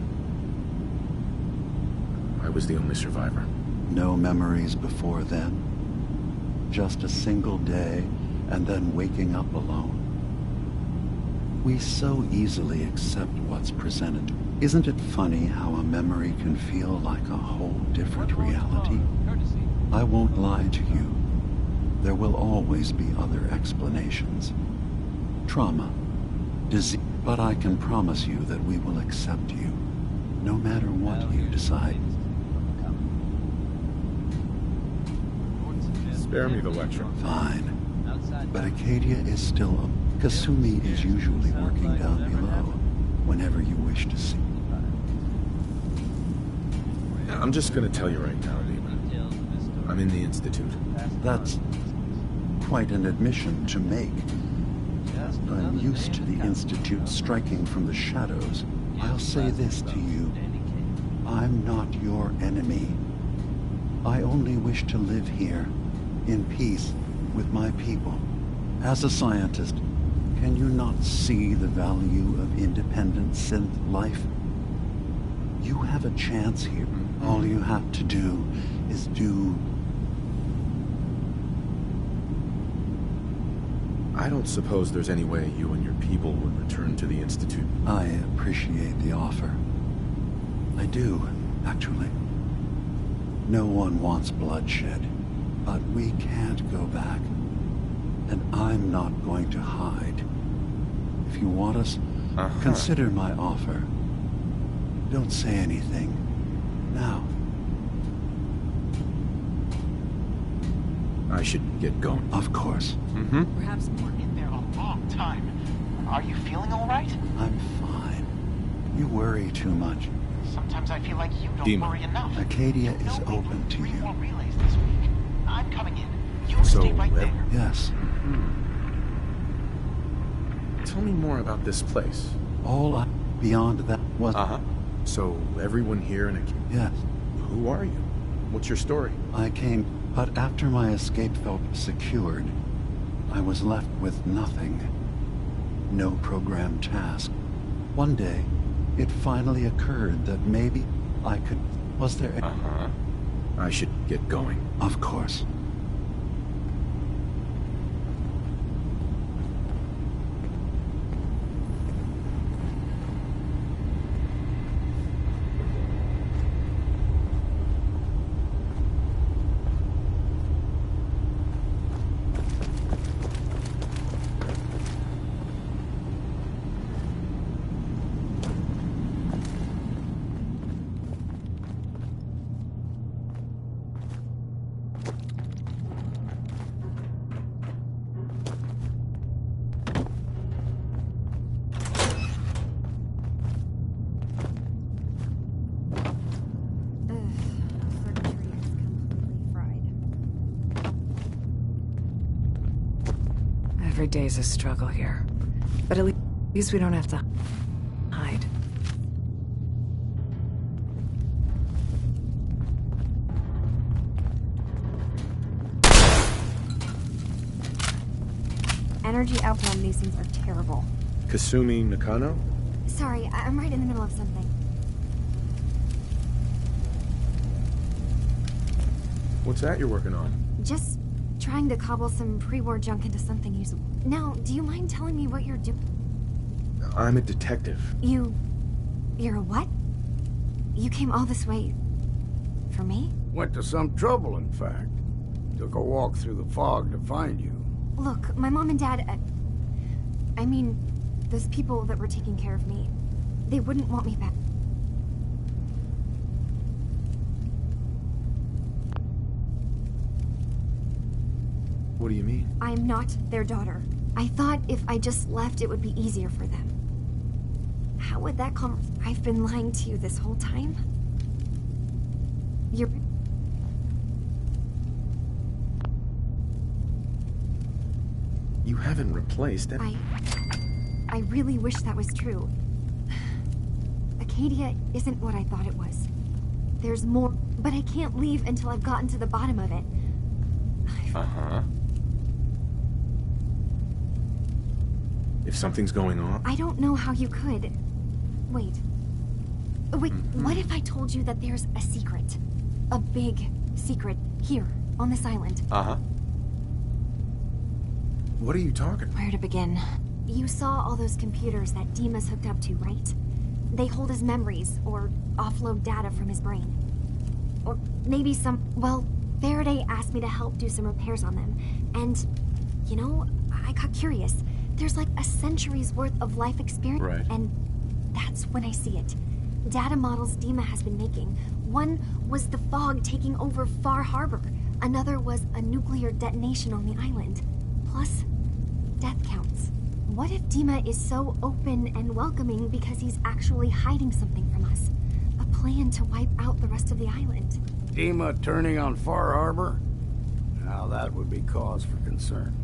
I was the only survivor. No memories before then? Just a single day, and then waking up alone? We so easily accept what's presented. Isn't it funny how a memory can feel like a whole different reality? I won't lie to you. There will always be other explanations. Trauma, disease, but I can promise you that we will accept you, no matter what you decide. Spare me the lecture. Fine. But Acadia is still up. Kasumi is usually working down below, whenever you wish to see. I'm just gonna tell you right now, Lima. I'm in the Institute. That's quite an admission to make. I'm used to the Institute striking from the shadows. I'll say this to you. I'm not your enemy. I only wish to live here, in peace, with my people. As a scientist, can you not see the value of independent synth life? You have a chance here. All you have to do is do... I don't suppose there's any way you and your people would return to the Institute. I appreciate the offer. I do, actually. No one wants bloodshed, but we can't go back. And I'm not going to hide. If you want us, consider my offer. Don't say anything. Now. I should get going. Of course. Perhaps we're in there a long time. Are you feeling all right? I'm fine. You worry too much. Sometimes I feel like you don't worry enough. Acadia is open to you. More relays this week. I'm coming in. You stay right there. Yes. Tell me more about this place. All beyond that was... So, everyone here in Acadia? Yes. Who are you? What's your story? I came, but after my escape felt secured, I was left with nothing. No programmed task. One day, it finally occurred that maybe I could... Was there... I should get going. Of course. Every day's a struggle here. But at least we don't have to hide. Energy output on these things are terrible. Kasumi Nakano? Sorry, I'm right in the middle of something. What's that you're working on? Just trying to cobble some pre-war junk into something usable. Now, do you mind telling me what you're doing? I'm a detective. You're a what? You came all this way... for me? Went to some trouble, in fact. Took a walk through the fog to find you. Look, my mom and dad... I mean, those people that were taking care of me, they wouldn't want me back. What do you mean? I'm not their daughter. I thought if I just left, it would be easier for them. How would that come? I've been lying to you this whole time? You're... You haven't replaced any... I really wish that was true. Acadia isn't what I thought it was. There's more, but I can't leave until I've gotten to the bottom of it. Uh-huh. If something's going on... I don't know how you could. Wait. What if I told you that there's a secret? A big secret here, on this island. Uh-huh. What are you talking about? Where to begin? You saw all those computers that Dima's hooked up to, right? They hold his memories, or offload data from his brain. Or maybe well, Faraday asked me to help do some repairs on them. And, you know, I got curious. There's like a century's worth of life experience. Right. And that's when I see it. Data models Dima has been making. One was the fog taking over Far Harbor. Another was a nuclear detonation on the island. Plus, death counts. What if Dima is so open and welcoming because he's actually hiding something from us? A plan to wipe out the rest of the island. Dima turning on Far Harbor? Now that would be cause for concern.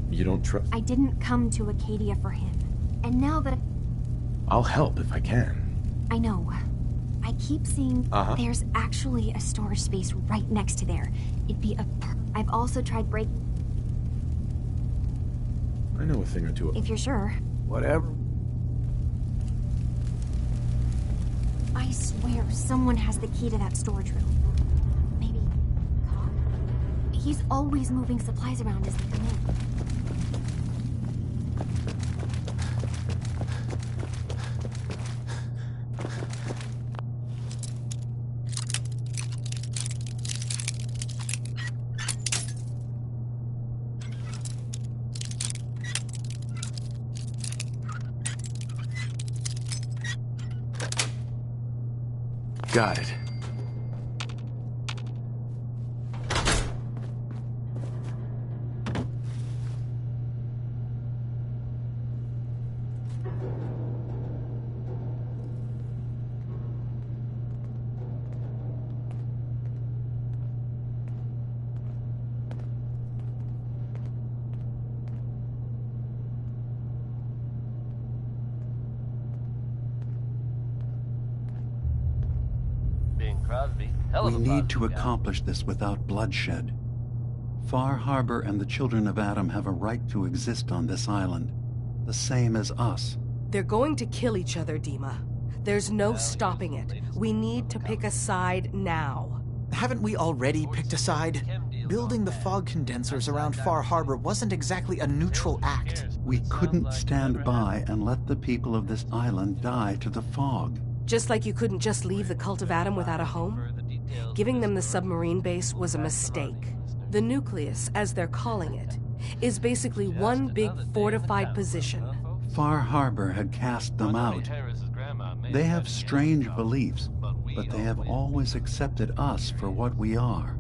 You don't trust... I didn't come to Acadia for him. And now that... I'll help if I can. I know. I keep seeing there's actually a storage space right next to there. It'd be I've also tried break... I know a thing or two. If you're sure. Whatever. I swear someone has the key to that storage room. Maybe... He's always moving supplies around as they come in. Got it. We need to accomplish this without bloodshed. Far Harbor and the Children of Adam have a right to exist on this island, the same as us. They're going to kill each other, Dima. There's no stopping it. We need to pick a side now. Haven't we already picked a side? Building the fog condensers around Far Harbor wasn't exactly a neutral act. We couldn't stand by and let the people of this island die to the fog. Just like you couldn't just leave the Cult of Adam without a home? Giving them the submarine base was a mistake. The nucleus, as they're calling it, is basically one big fortified position. Far Harbor had cast them out. They have strange beliefs, but they have always accepted us for what we are.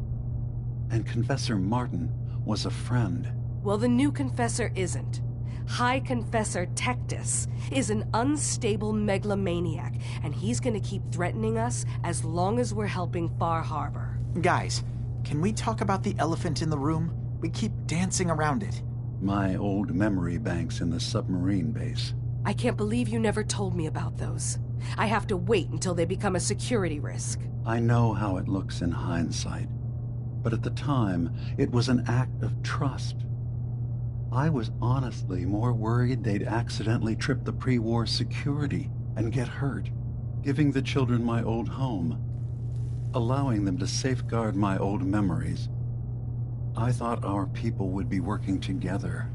And Confessor Martin was a friend. Well, the new Confessor isn't. High Confessor Tectus is an unstable megalomaniac, and he's gonna keep threatening us as long as we're helping Far Harbor. Guys, can we talk about the elephant in the room? We keep dancing around it. My old memory banks in the submarine base. I can't believe you never told me about those. I have to wait until they become a security risk. I know how it looks in hindsight, but at the time, it was an act of trust. I was honestly more worried they'd accidentally trip the pre-war security and get hurt. giving the children my old home, allowing them to safeguard my old memories. I thought our people would be working together.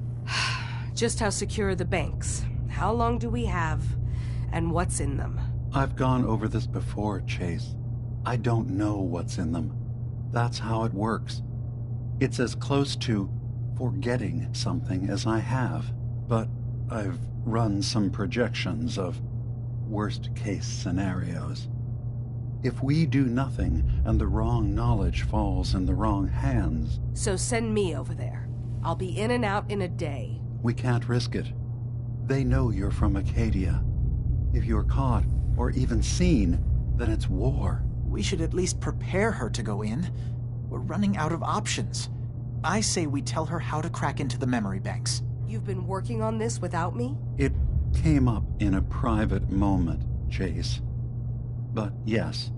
Just how secure are the banks? How long do we have? And what's in them? I've gone over this before, Chase. I don't know what's in them. That's how it works. It's as close to forgetting something as I have. But I've run some projections of worst-case scenarios. If we do nothing and the wrong knowledge falls in the wrong hands... So send me over there. I'll be in and out in a day. We can't risk it. They know you're from Acadia. If you're caught, or even seen, then it's war. We should at least prepare her to go in. We're running out of options. I say we tell her how to crack into the memory banks. You've been working on this without me? It came up in a private moment, Chase. But yes,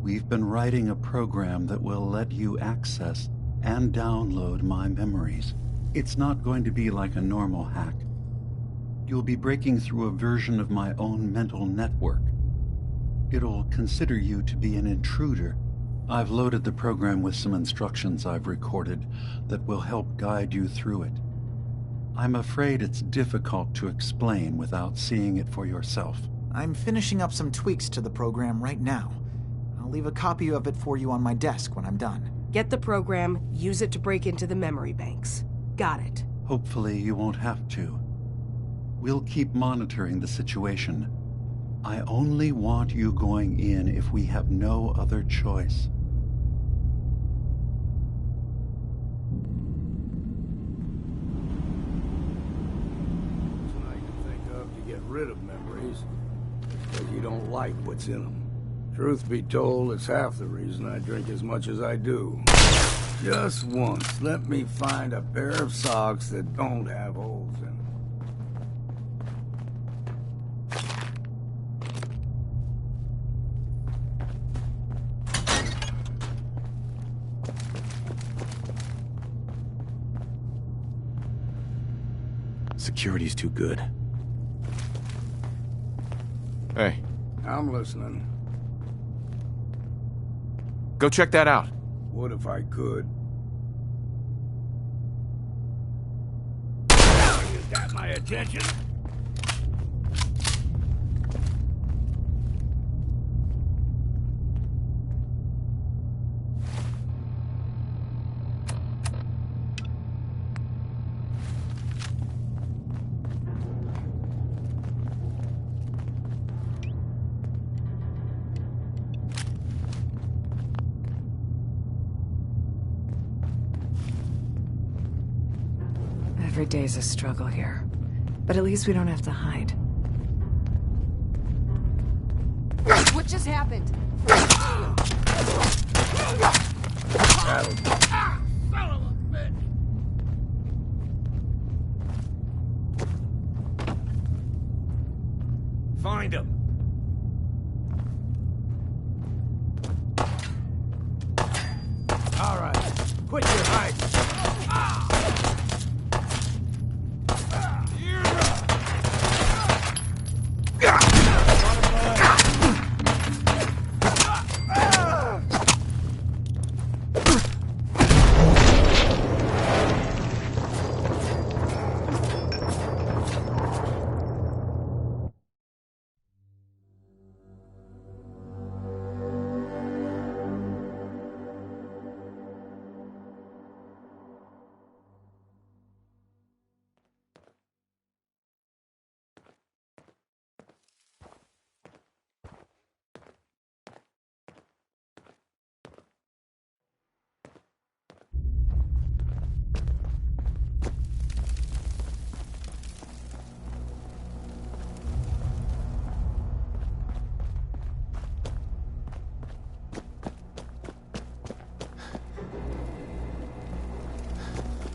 we've been writing a program that will let you access and download my memories. It's not going to be like a normal hack. You'll be breaking through a version of my own mental network. It'll consider you to be an intruder. I've loaded the program with some instructions I've recorded that will help guide you through it. I'm afraid it's difficult to explain without seeing it for yourself. I'm finishing up some tweaks to the program right now. I'll leave a copy of it for you on my desk when I'm done. Get the program, use it to break into the memory banks. Got it. Hopefully you won't have to. We'll keep monitoring the situation. I only want you going in if we have no other choice. Something I can think of to get rid of memories. Because you don't like what's in them. Truth be told, it's half the reason I drink as much as I do. Just once, let me find a pair of socks that don't have holes in them. Security's too good. Hey. I'm listening. Go check that out. What if I could? You got my attention. Every day's a struggle here. But at least we don't have to hide. What just happened? Find him. All right, quit your hiding.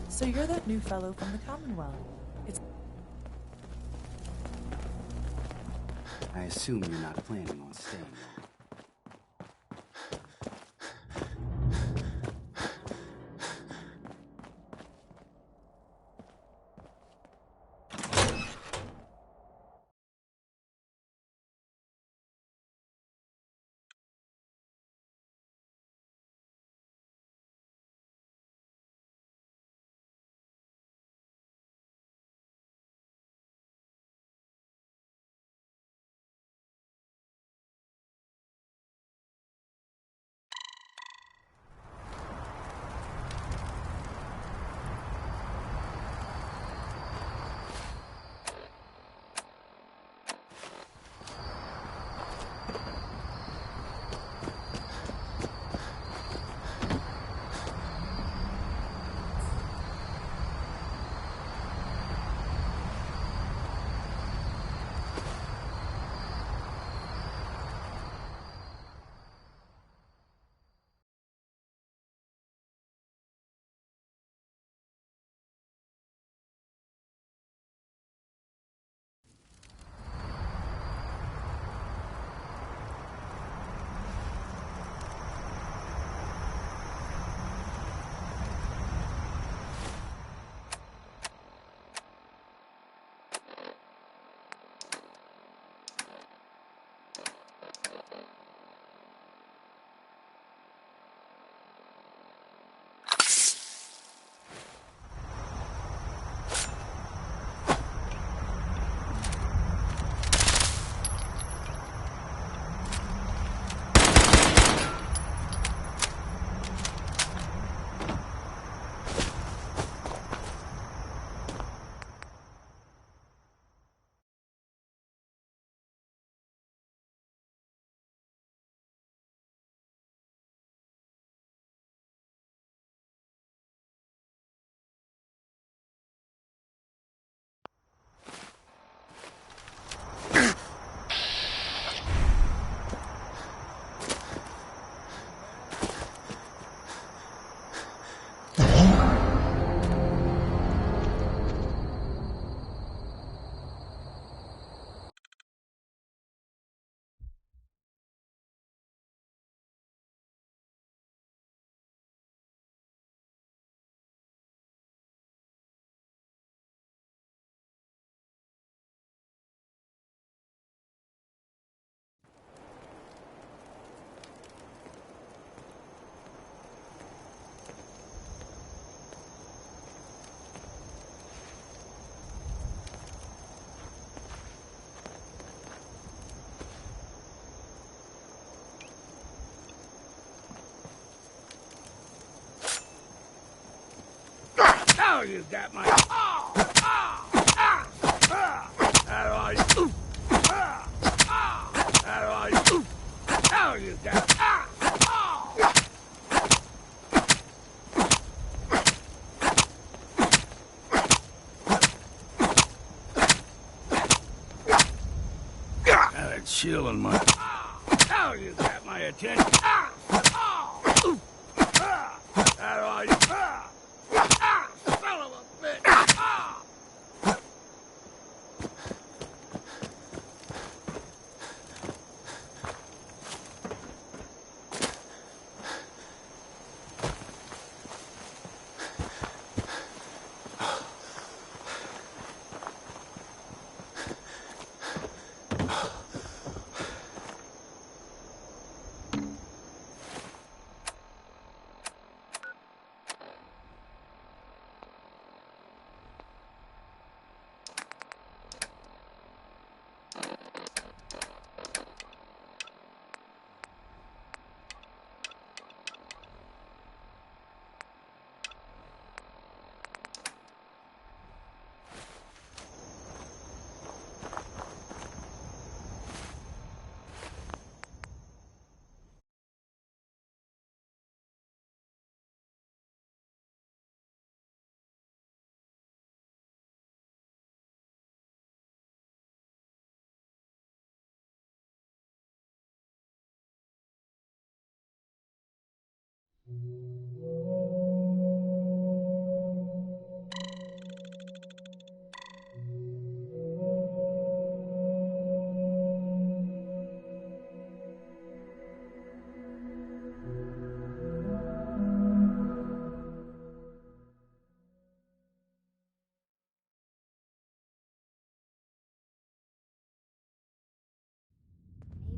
So you're that new fellow from the Commonwealth. It's... I assume you're not planning on staying long. Now you got my... How do I... Now you got... Got a chill in my... Now you got my attention. How do I... Son of a bitch!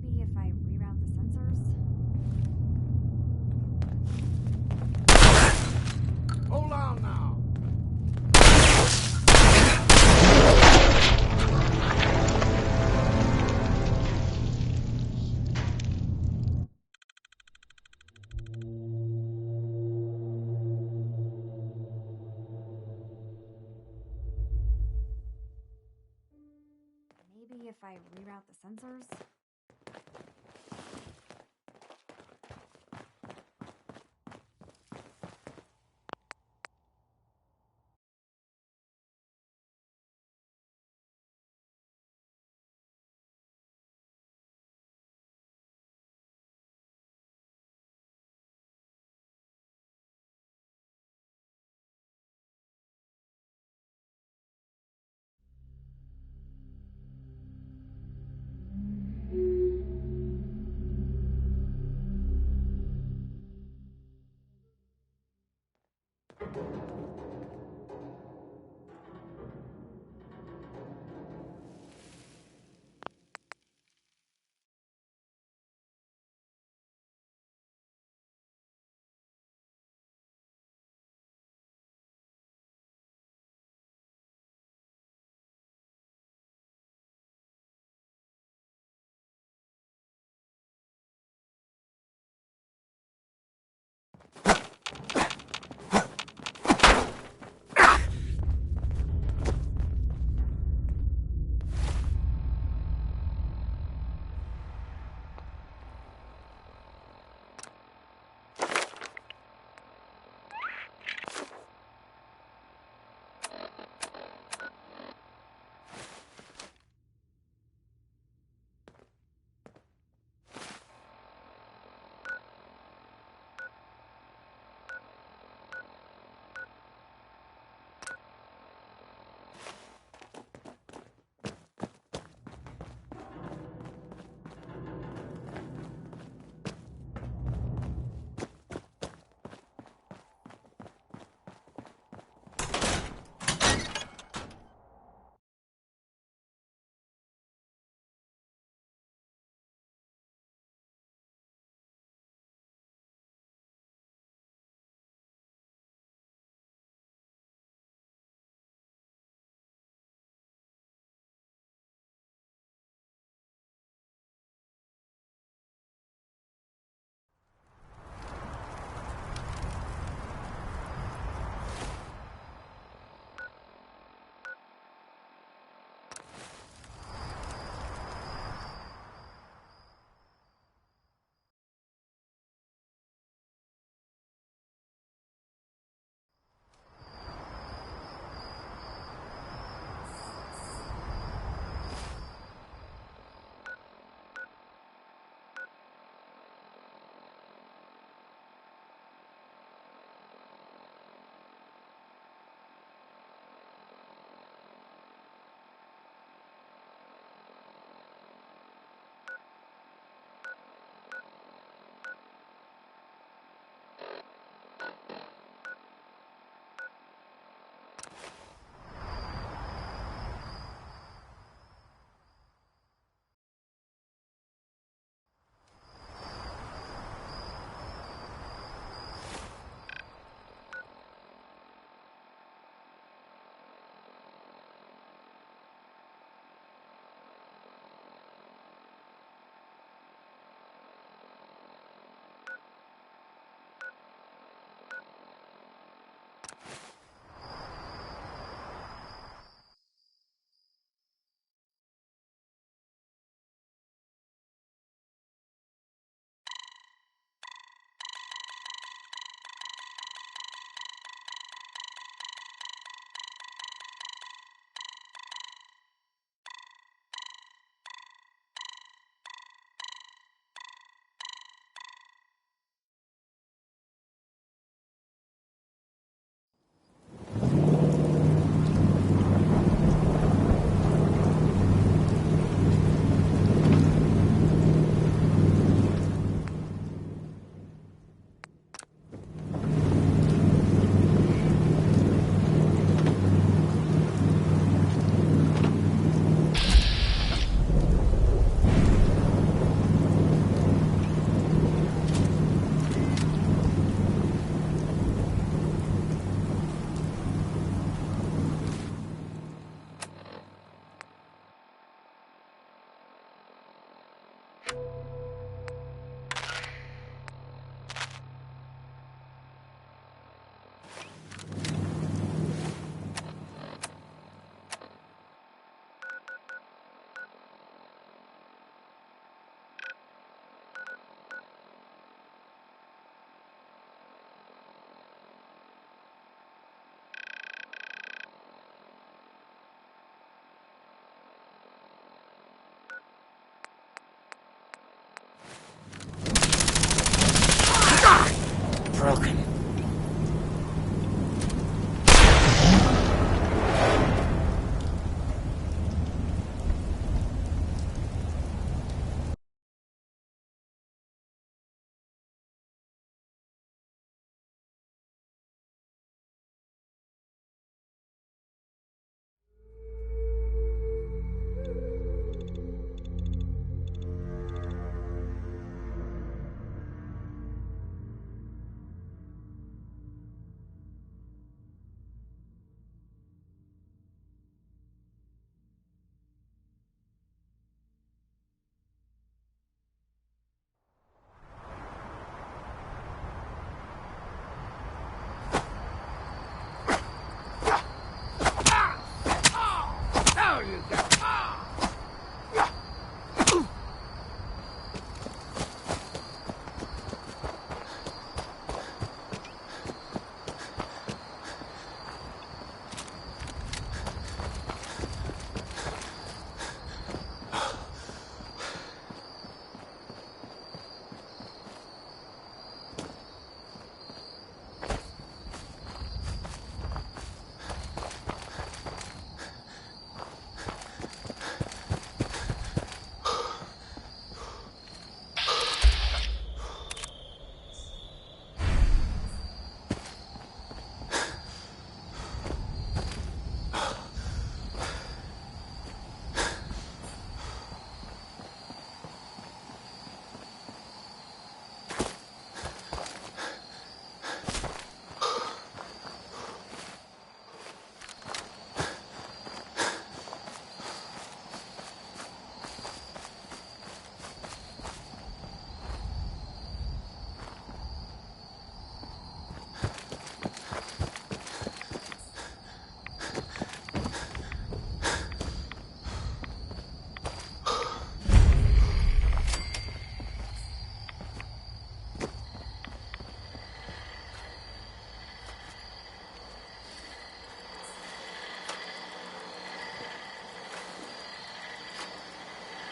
Maybe if I reroute the sensors? Hold on now. Maybe if I reroute the sensors? broken.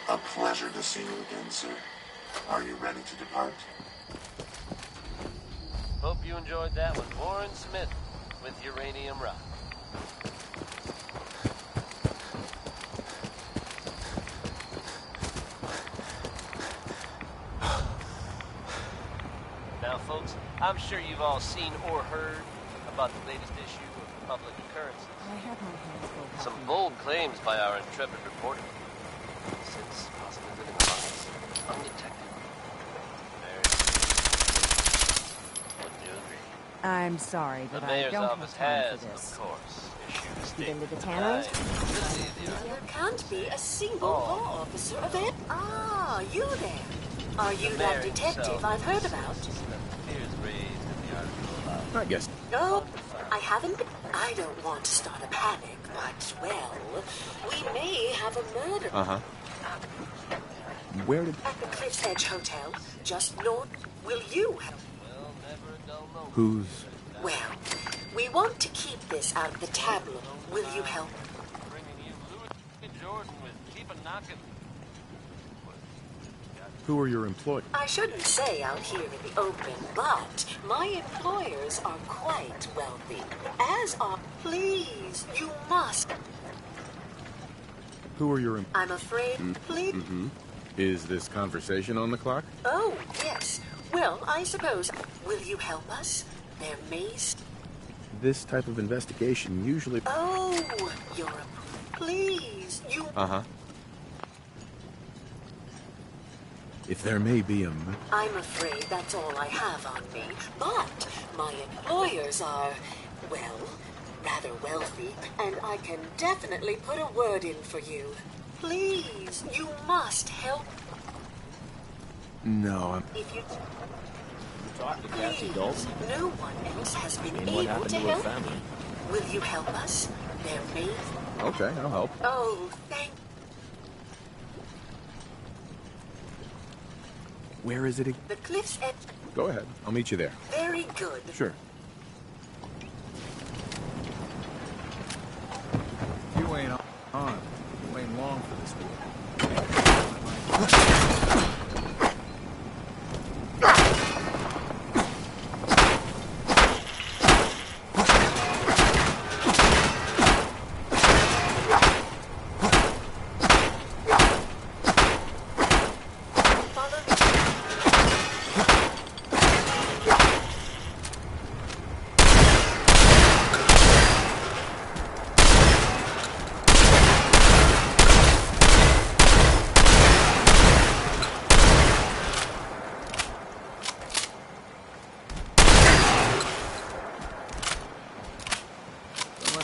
A pleasure to see you again, sir. Are you ready to depart? Hope you enjoyed that one. Warren Smith with Uranium Rock. Now, folks, I'm sure you've all seen or heard about the latest issue of Public Occurrences. I have my hands full. Some bold claims by our intrepid reporter. Since possibly living lives undetected. Wouldn't you agree? I'm sorry, but The I mayor's don't office have time has, for this. of course, issued a Been statement. to the tanneries? There can't be a single law officer available. Ah, you there. Are you that detective I've heard about? Fears raised in the article about... I guess. No, I haven't been. I don't want to start a panic, but, well, we may have a murder. Uh-huh. Where did... At the Cliff's Edge Hotel, just north. Will you help? Who's... Well, we want to keep this out of the tabloid. Will you help? Jordan with Keep a Knockin'. Who are your employees? I shouldn't say out here in the open, but my employers are quite wealthy. As are... Please, you must... Who are your... I'm afraid... Please... Mm-hmm. Is this conversation on the clock? Oh, yes. Well, I suppose... Will you help us? There may... This type of investigation usually... Oh, you're a... Please, you... Uh-huh. If there may be a... I'm afraid that's all I have on me. But my employers are, well, rather wealthy, and I can definitely put a word in for you. Please, you must help. No, I'm... If you... Talk to Cassie Dalton. No one else has been And what able happened to to her help. family? Will you help us? There may... Okay, I'll help. Oh, thank... Where is it? The Cliff's Edge... Go ahead. I'll meet you there. Very good. Sure. You ain't on. You ain't long for this war.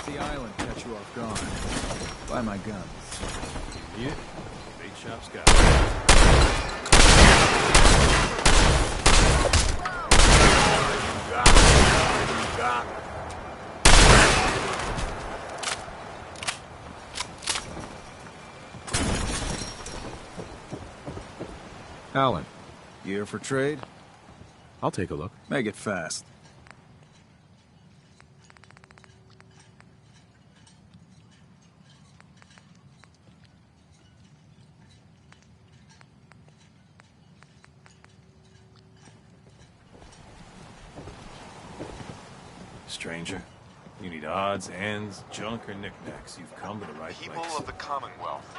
the island catch you off guard, buy my guns. Need it? Bait shop's got it. Alan, you here for trade? I'll take a look. Make it fast. Stranger, you need odds, ends, junk, or knickknacks. You've come to the right People place. of the Commonwealth.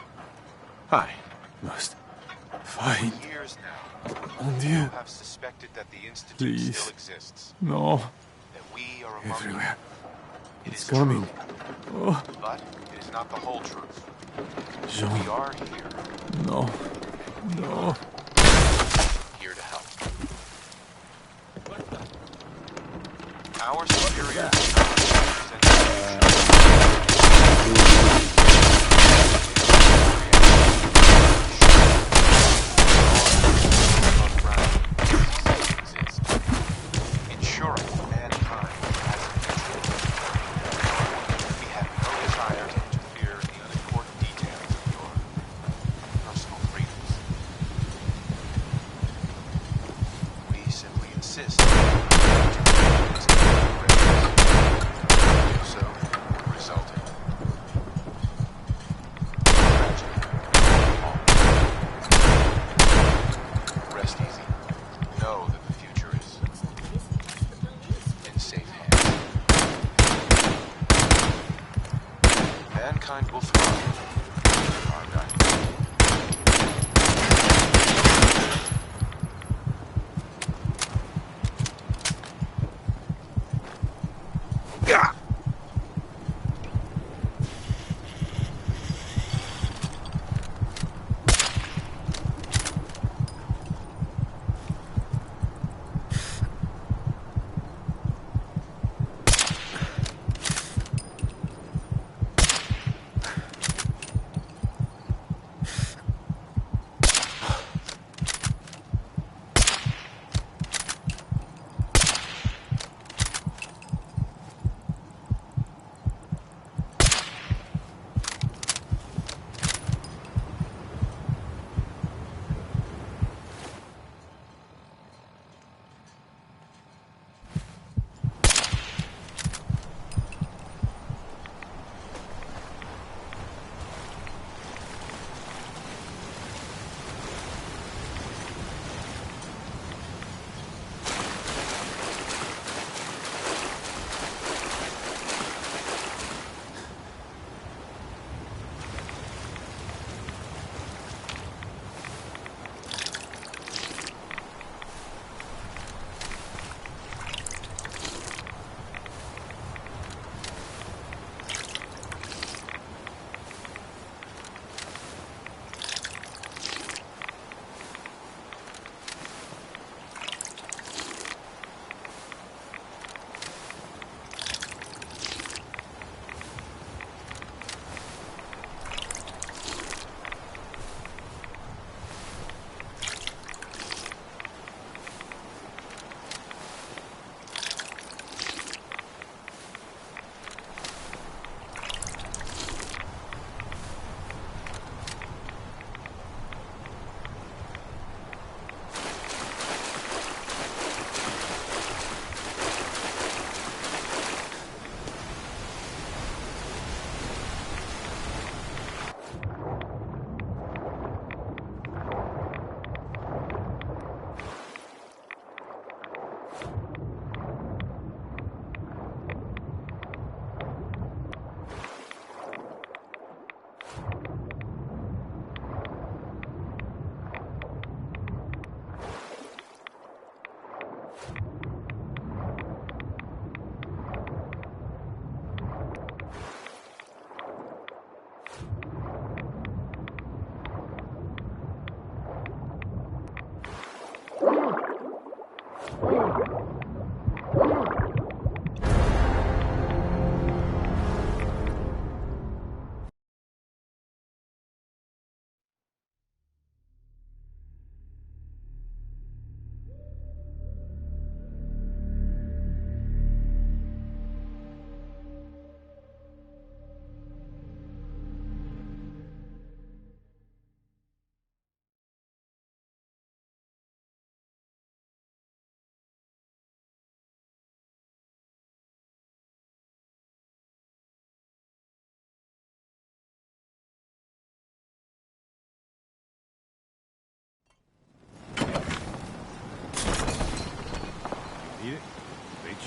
Hi. Must fight. For years now, And you you. have suspected that the Institute Please. still exists. No. That we are among Everywhere. you. It It's is coming. true. Oh. But it is not the whole truth. Jean. We are here. No. No. Here to help. Our superiors ensuring mankind has a future. We have no desire to interfere in the unimportant details of your personal freedoms. We simply insist so resulting. Rest easy. Know that the future is in safe hands. Mankind will thrive. Our guidance.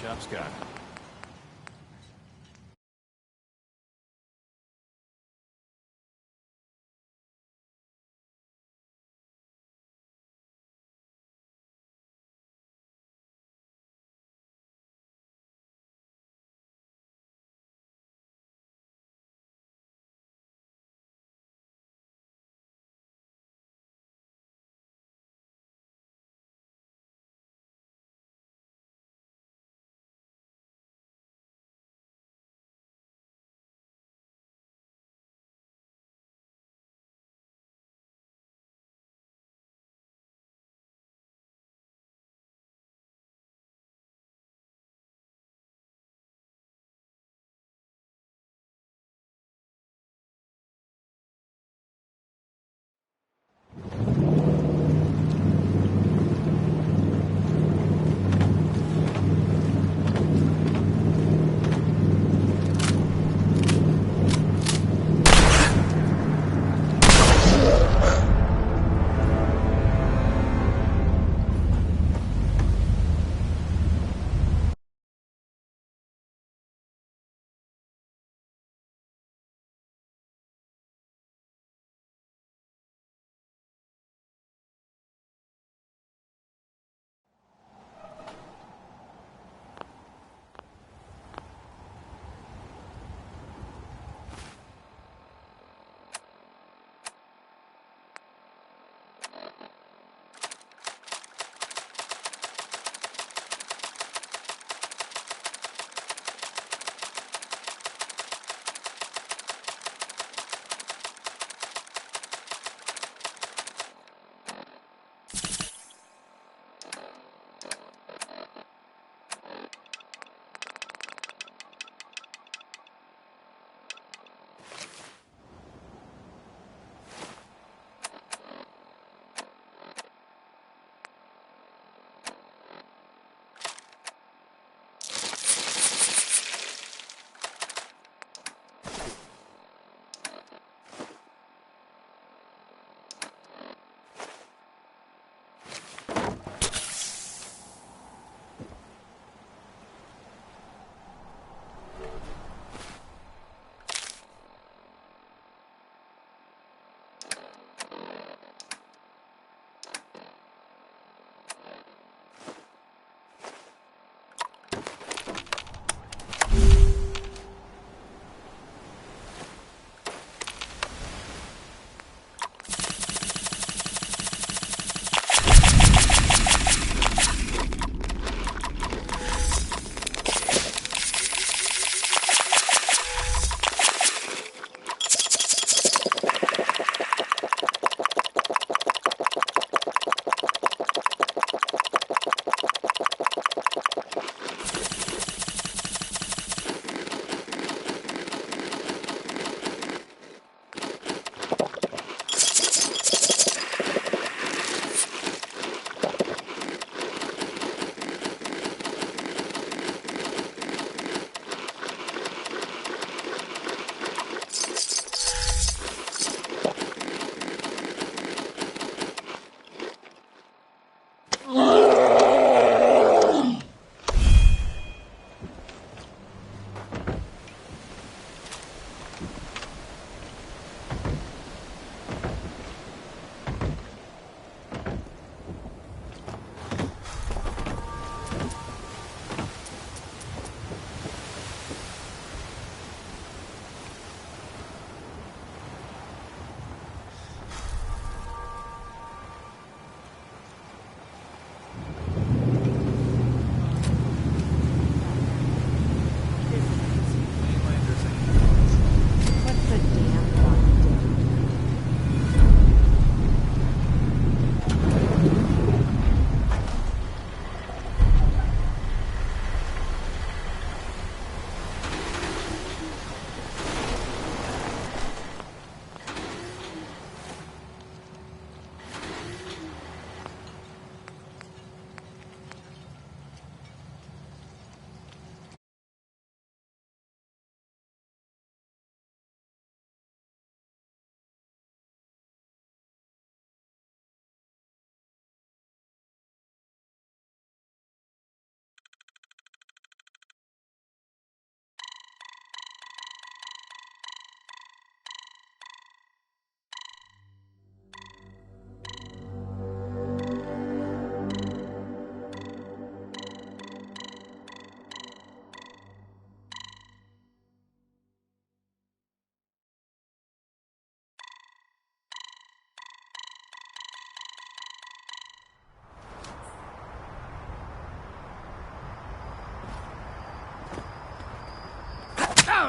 Shop's got it.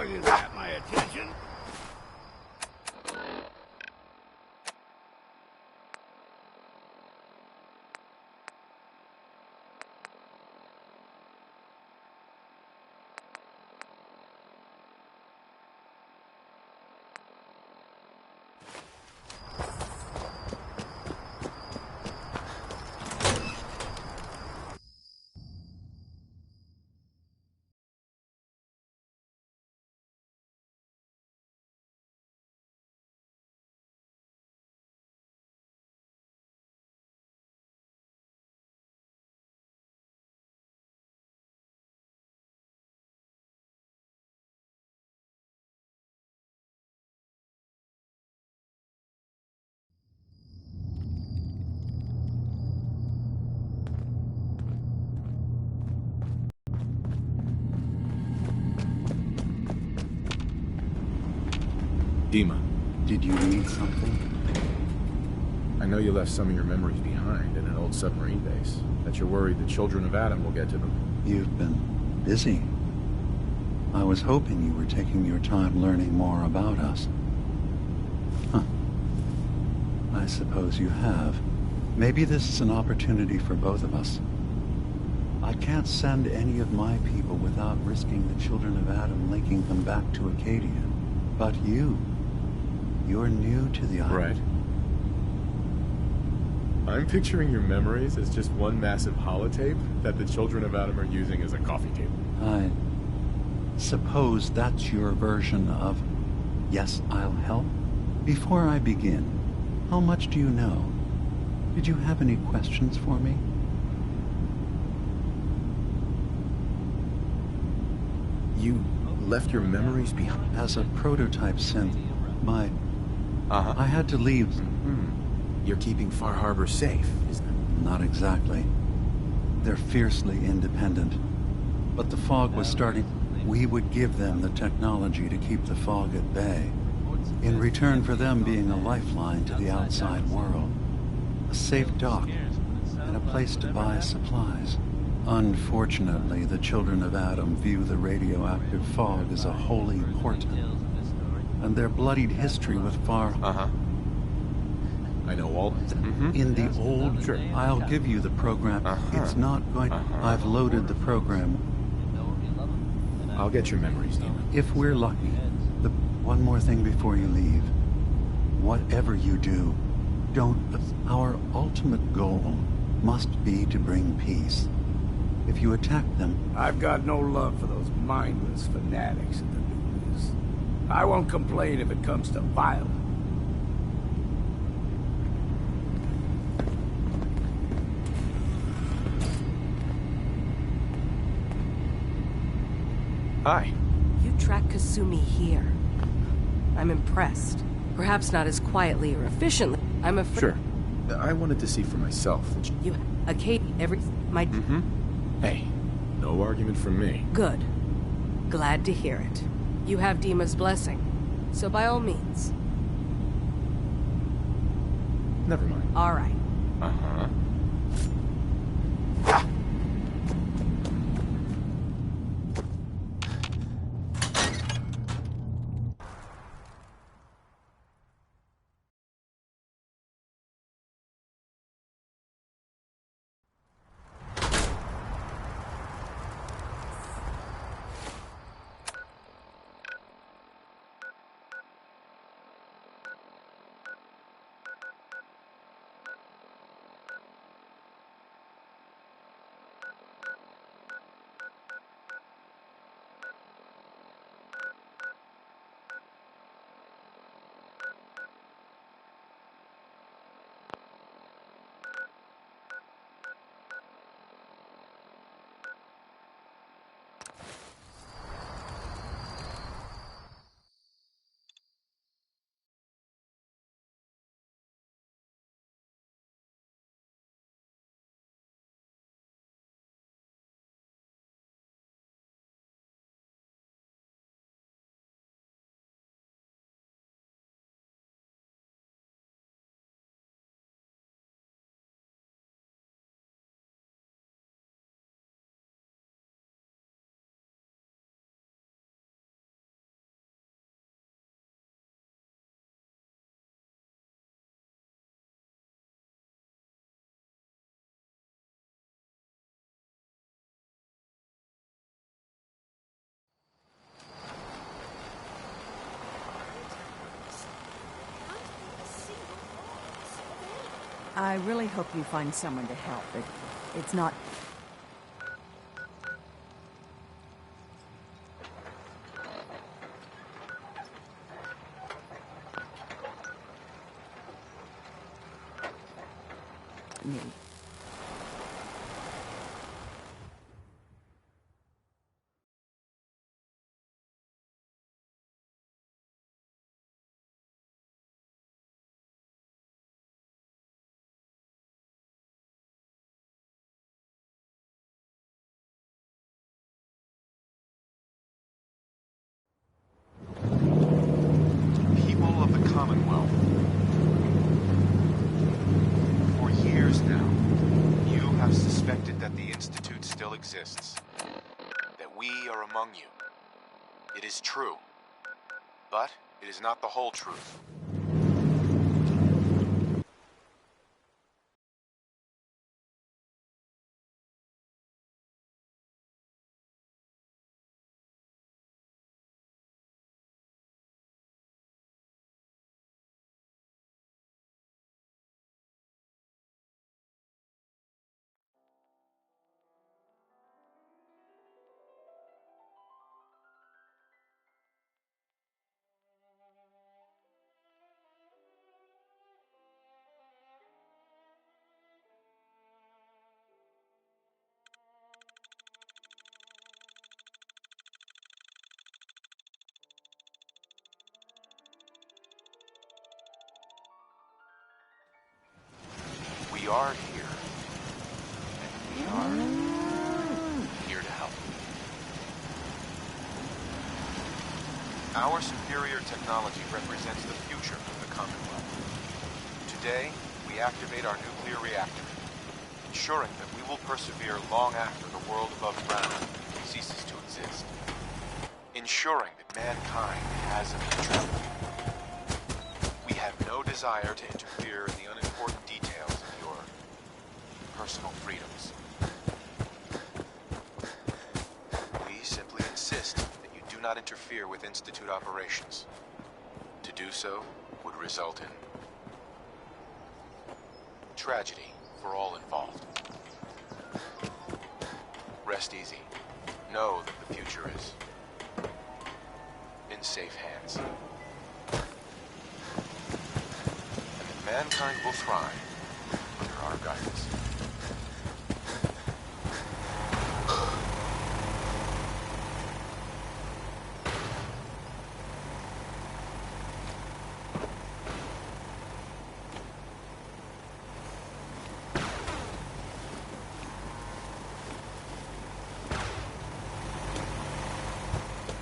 Now you got my attention. Dima. Did you need something? I know you left some of your memories behind in an old submarine base. That you're worried the children of Adam will get to them. You've been busy. I was hoping you were taking your time learning more about us. Huh. I suppose you have. Maybe this is an opportunity for both of us. I can't send any of my people without risking the children of Adam linking them back to Acadia. But you're new to the island. Right. I'm picturing your memories as just one massive holotape that the children of Adam are using as a coffee table. I suppose that's your version of, yes, I'll help? Before I begin, how much do you know? Did you have any questions for me? You left your memories behind? As a prototype synth, I had to leave. You're keeping Far Harbor safe, isn't it? Not exactly. They're fiercely independent. But the fog was starting. We would give them the technology to keep the fog at bay, in return for them being a lifeline to the outside world. A safe dock, and a place to buy supplies. Unfortunately, the children of Adam view the radioactive fog as a holy portent, and their bloodied history with Far... I know all... In the old... Sure. I'll give you the program. It's not going... I've loaded the program. I'll get your memories, Dima. If we're lucky. One more thing before you leave. Whatever you do, don't... Our ultimate goal must be to bring peace. If you attack them... I've got no love for those mindless fanatics at the Nucleus. I won't complain if it comes to violence. Hi. You tracked Kasumi here. I'm impressed. Perhaps not as quietly or efficiently. I'm afraid... Sure. I wanted to see for myself. You... Kate, my... Hey, no argument from me. Good. Glad to hear it. You have Dima's blessing. So by all means. Never mind. All right. I really hope you find someone to help. It's not... me. People of the Commonwealth. For years now, you have suspected that the Institute still exists. That we are among you. It is true. But it is not the whole truth. We are here. And we are here to help. Our superior technology represents the future of the Commonwealth. Today, we activate our nuclear reactor, ensuring that we will persevere long after the world above ground ceases to exist. Ensuring that mankind has a future. We have no desire to interfere in the unimportant details of your personal freedoms. We simply insist that you do not interfere with Institute operations. To do so would result in tragedy for all involved. Rest easy. Know that the future is in safe hands. And that mankind will thrive under our guidance.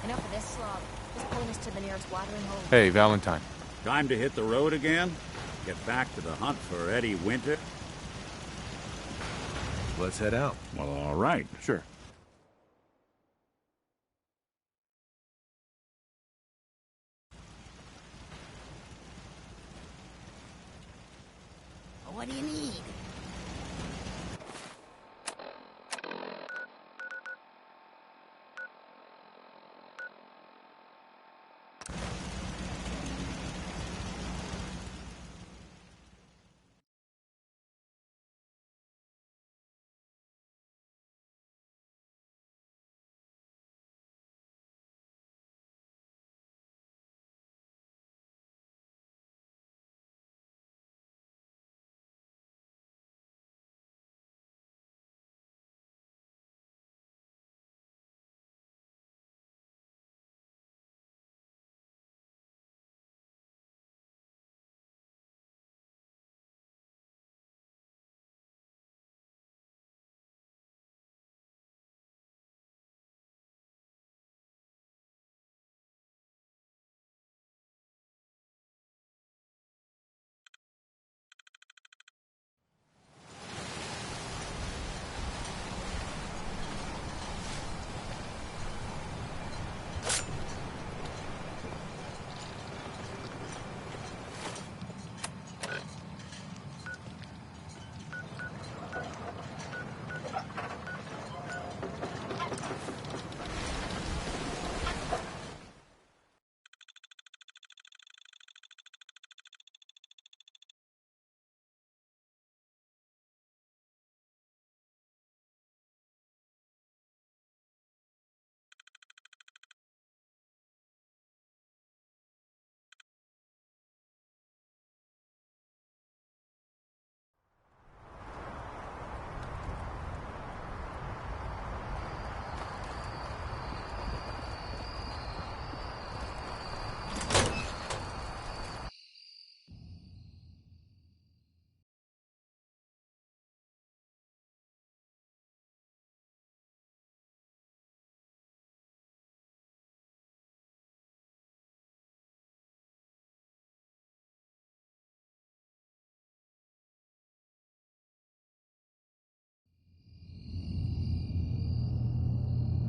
Enough of this slog. Just pulling us to the nearest watering hole. Hey, Valentine. Time to hit the road again? Get back to the hunt for Eddie Winter? Let's head out. Well, all right. Sure. What do you need?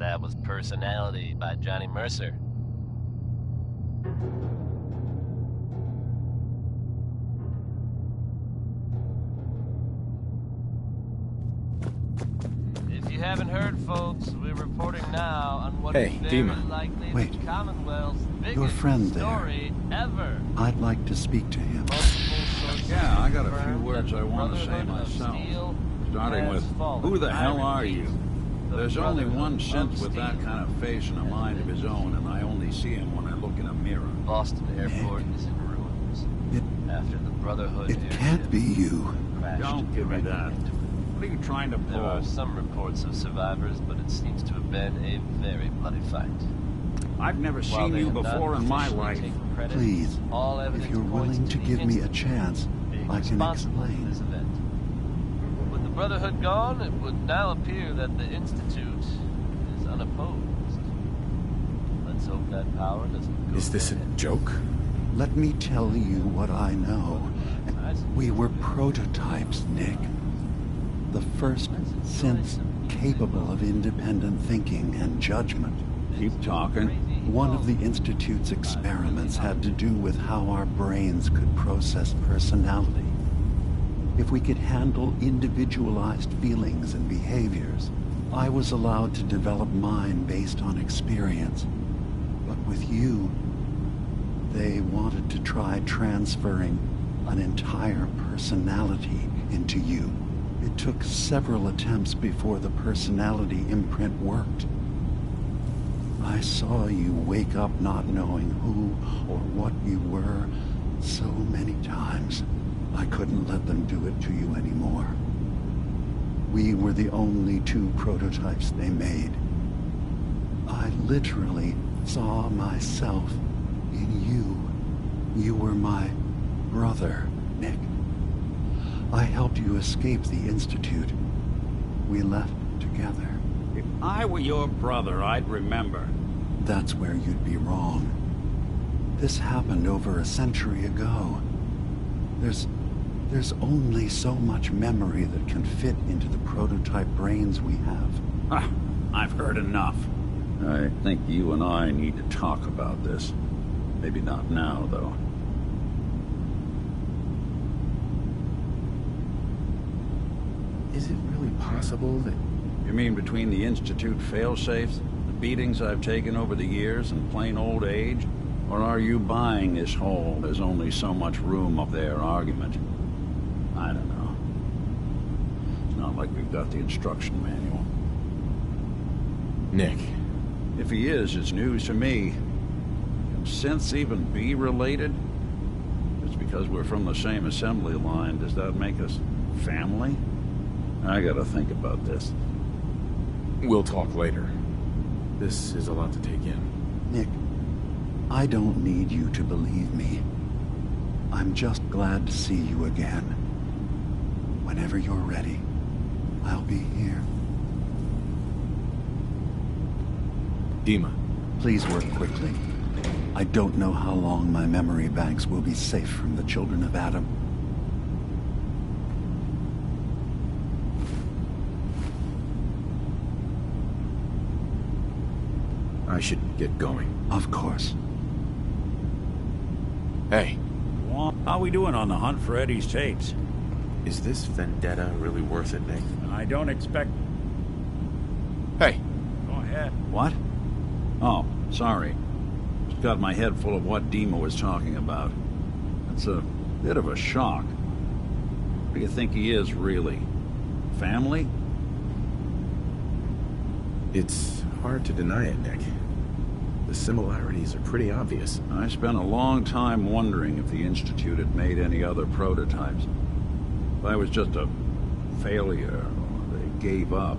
That was Personality by Johnny Mercer. If you haven't heard, folks, we're reporting now on what is very likely Wait. the Commonwealth's biggest Your friend there. story ever. I'd like to speak to him. Yeah, I got a few words I want to say myself. Starting with, who the hell are you? There's only one synth with that kind of face and a mind of his own, and I only see him when I look in a mirror. Boston Airport is in ruins. After the Brotherhood It can't be you. Don't give me that. What are you trying to pull? There are some reports of survivors, but it seems to have been a very bloody fight. I've never seen you before in my life. Please, if you're willing to give me a chance, I can explain. This event. With the Brotherhood gone, it would now appear that the Institute is unopposed. Let's hope that power doesn't go. Is this a joke? Let me tell you what I know. We were prototypes, Nick. The first synths capable of independent thinking and judgment. Keep talking. One of the Institute's experiments had to do with how our brains could process personality. If we could handle individualized feelings and behaviors, I was allowed to develop mine based on experience. But with you, they wanted to try transferring an entire personality into you. It took several attempts before the personality imprint worked. I saw you wake up not knowing who or what you were so many times. I couldn't let them do it to you anymore. We were the only two prototypes they made. I literally saw myself in you. You were my brother, Nick. I helped you escape the Institute. We left together. If I were your brother, I'd remember. That's where you'd be wrong. This happened over a century ago. There's only so much memory that can fit into the prototype brains we have. I've heard enough. I think you and I need to talk about this. Maybe not now, though. Is it really possible that... You mean between the Institute failsafes, the beatings I've taken over the years, and plain old age? Or are you buying this whole "there's only so much room up there" argument? I don't know. It's not like we've got the instruction manual. Nick. If he is, it's news to me. Can synths even be related? Just because we're from the same assembly line, does that make us family? I gotta think about this. We'll talk later. This is a lot to take in. Nick, I don't need you to believe me. I'm just glad to see you again. Whenever you're ready, I'll be here. Dima. Please work quickly. I don't know how long my memory banks will be safe from the children of Adam. I should get going. Of course. Hey. How we doing on the hunt for Eddie's tapes? Is this vendetta really worth it, Nick? I don't expect... Hey. Go ahead. What? Oh, sorry. Just got my head full of what Dima was talking about. It's a bit of a shock. What do you think he is, really? Family? It's hard to deny it, Nick. The similarities are pretty obvious. I spent a long time wondering if the Institute had made any other prototypes. If I was just a failure, or they gave up,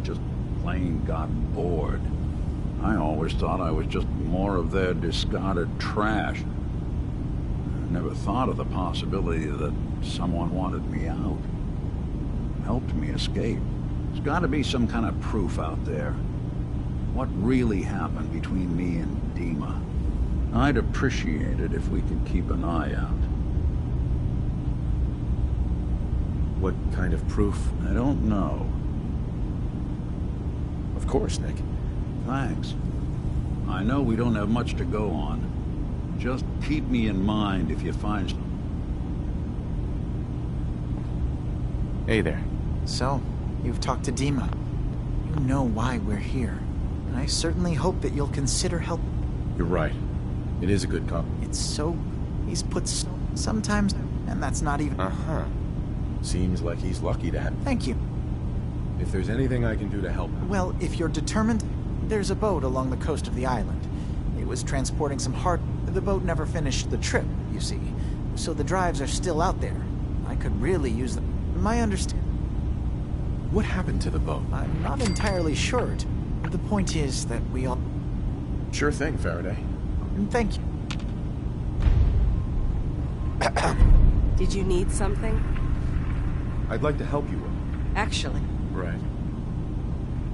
just plain got bored. I always thought I was just more of their discarded trash. I never thought of the possibility that someone wanted me out, helped me escape. There's got to be some kind of proof out there. What really happened between me and Dima? I'd appreciate it if we could keep an eye out. What kind of proof? I don't know. A Of course, Nick. Thanks. I know we don't have much to go on. Just keep me in mind if you find... Hey there. So, you've talked to Dima. You know why we're here. And I certainly hope that you'll consider help. You're right. It is a good cop. It's so... He's put so... Sometimes... And that's not even... Uh-huh. Seems like he's lucky to have... Thank you. If there's anything I can do to help... Well, if you're determined, there's a boat along the coast of the island. It was transporting some hard... The boat never finished the trip, you see. So the drives are still out there. I could really use them. My understanding... What happened to the boat? I'm not entirely sure. The point is that we all... Sure thing, Faraday. Thank you. Did you need something? I'd like to help you. Actually. Right.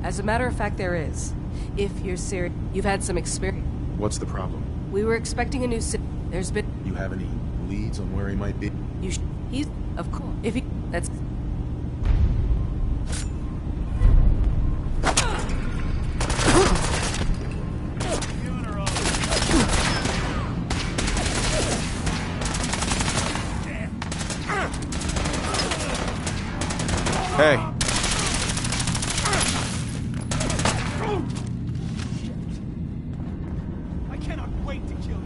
As a matter of fact, there is. If you're serious, you've had some experience. What's the problem? We were expecting a new There's been... You have any leads on where he might be? He's... Of course. If he... That's... Hey. I cannot wait to kill you.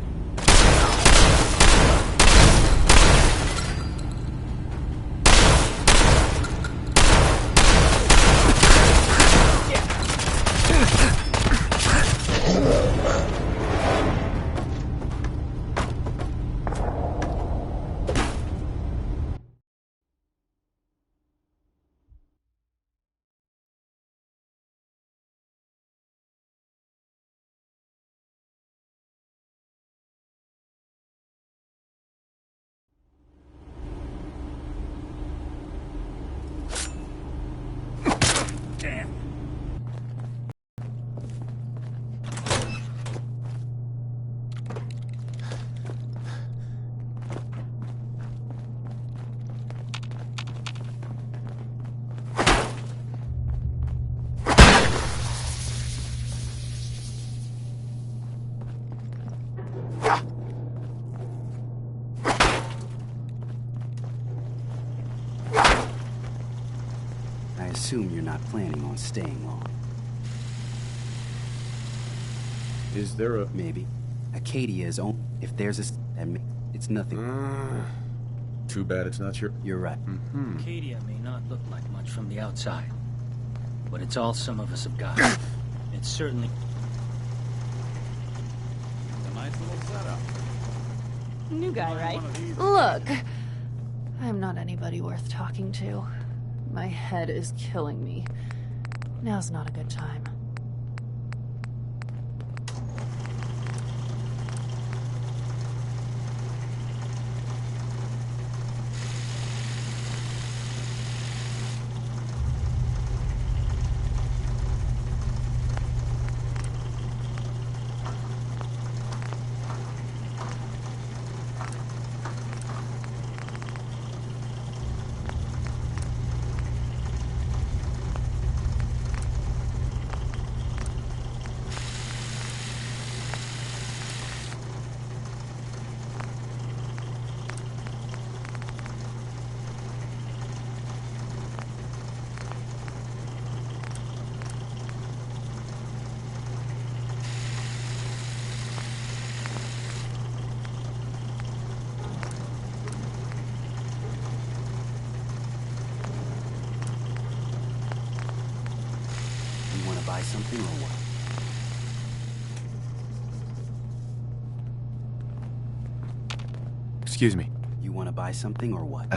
I assume you're not planning on staying long. Is there a... Maybe. Acadia is on... If there's a... It's nothing. Too bad it's not your... You're right. Acadia may not look like much from the outside, but it's all some of us have got. It's certainly... A nice little setup. New guy, right? Look, I'm not anybody worth talking to. My head is killing me. Now's not a good time. Buy something or what? Excuse me. You want to buy something or what?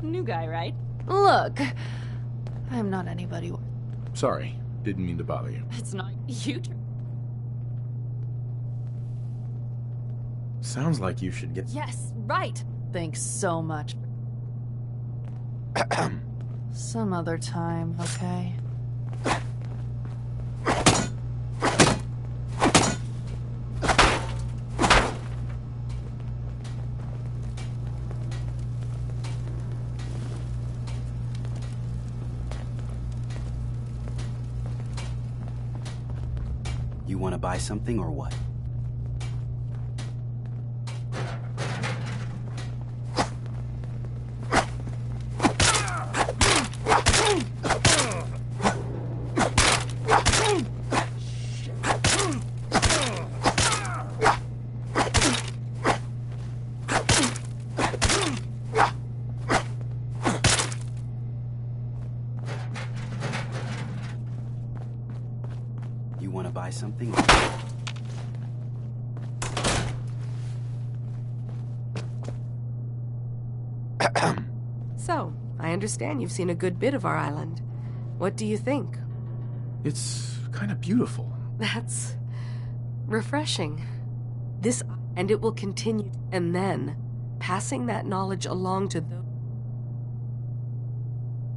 New guy, right? Look, I'm not anybody. Sorry. Didn't mean to bother you. It's not you. Sounds like you should get... Yes, right. Thanks so much. Some other time, okay? You want to buy something or what? You want to buy something? So, I understand you've seen a good bit of our island. What do you think? It's kind of beautiful. That's refreshing. And it will continue. And then, passing that knowledge along to those...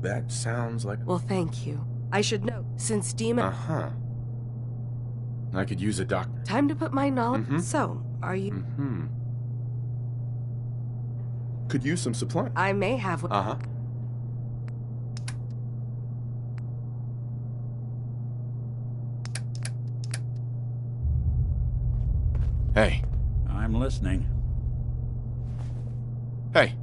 That sounds like... Well, thank you. I should know, since Demon... Uh-huh. I could use a doctor. Time to put my knowledge... So, are you... Could use some supply. I may have... Uh-huh. Hey. I'm listening. Hey.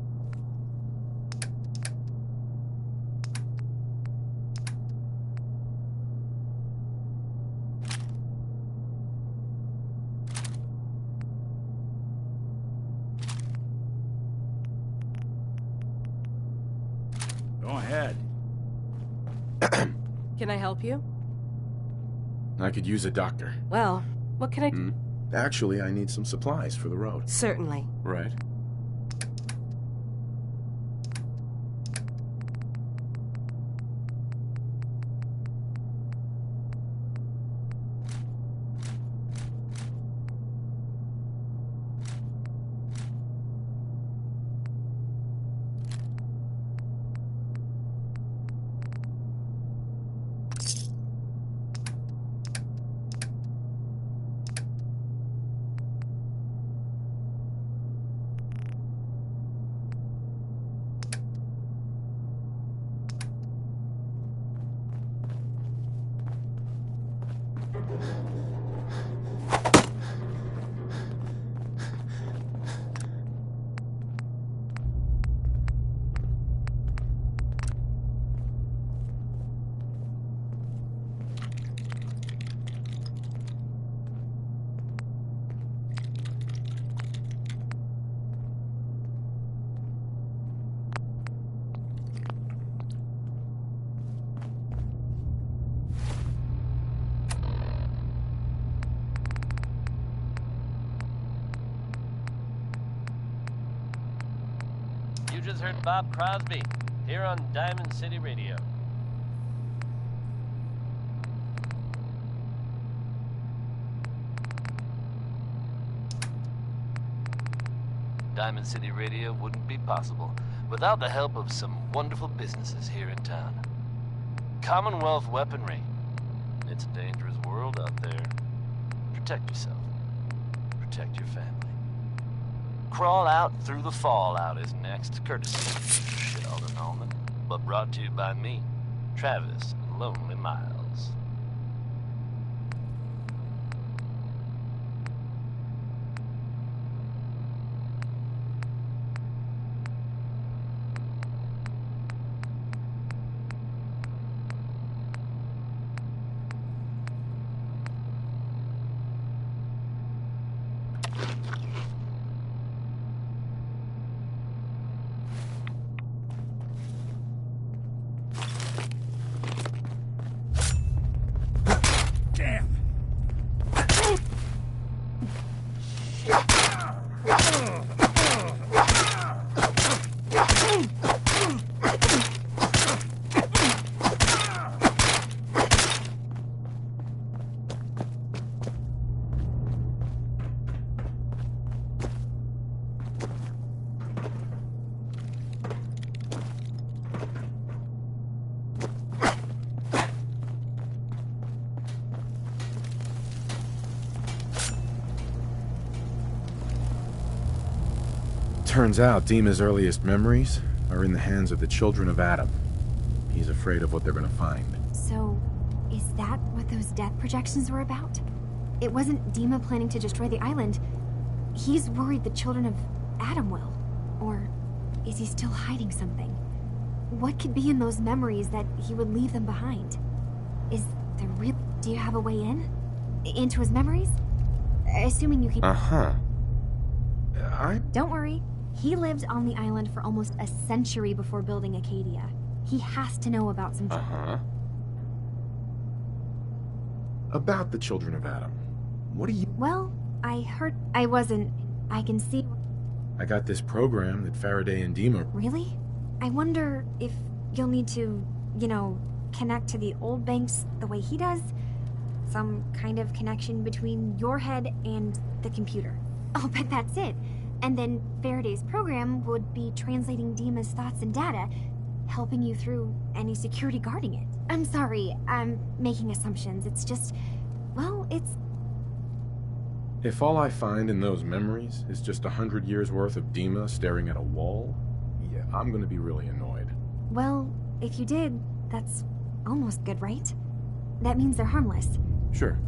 Go ahead. Can I help you? I could use a doctor. Well, what can I... Actually, I need some supplies for the road. Certainly. Right. You just heard Bob Crosby here on Diamond City Radio. Diamond City Radio wouldn't be possible without the help of some wonderful businesses here in town. Commonwealth Weaponry. It's a dangerous world out there. Protect yourself. Protect your family. Crawl Out Through the Fallout is next, courtesy of Sheldon Allman, but brought to you by me, Travis Lonely Miles. Turns out Dima's earliest memories are in the hands of the children of Adam. He's afraid of what they're gonna find. So, is that what those death projections were about? it wasn't Dima planning to destroy the island. He's worried the children of Adam will. Or is he still hiding something? What could be in those memories that he would leave them behind? Is there real... Do you have a way in? Into his memories? Assuming you keep... Don't worry. He lived on the island for almost a century before building Acadia. He has to know about some... About the children of Adam. What do you... Well, I heard... I can see... I got this program that Faraday and Dima... Really? I wonder if you'll need to, connect to the old banks the way he does? Some kind of connection between your head and the computer. Oh, but that's it. And then Faraday's program would be translating Dima's thoughts and data, helping you through any security guarding it. I'm sorry, I'm making assumptions. It's just, it's... If all I find in those memories is just 100 years worth of Dima staring at a wall, yeah, I'm gonna be really annoyed. Well, if you did, that's almost good, right? That means they're harmless. Sure.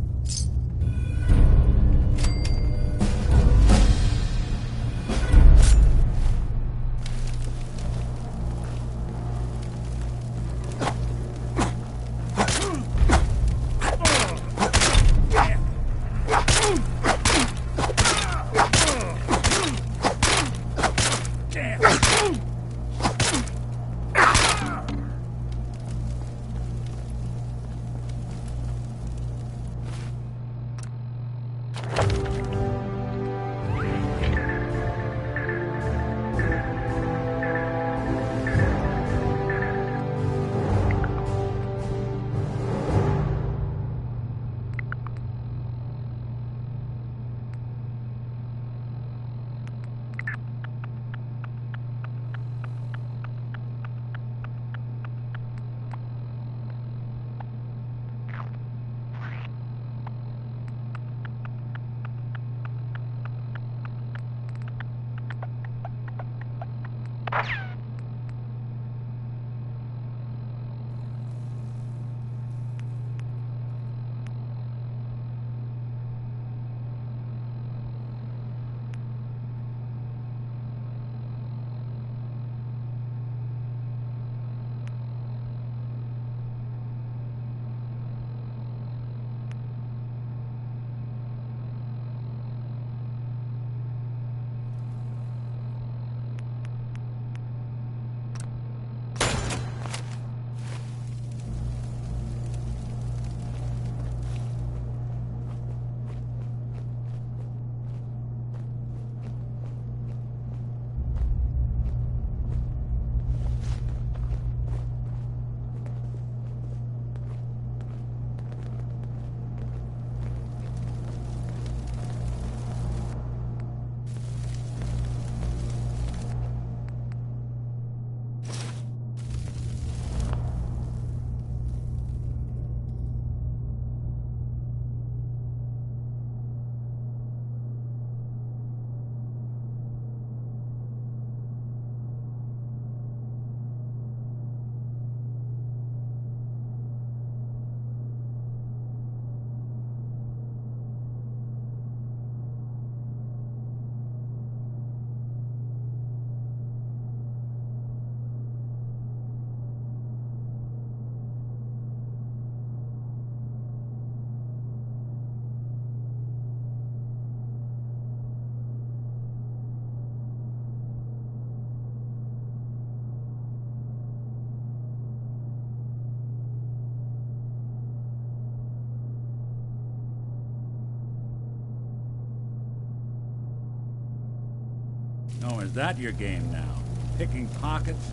Oh, is that your game now? Picking pockets?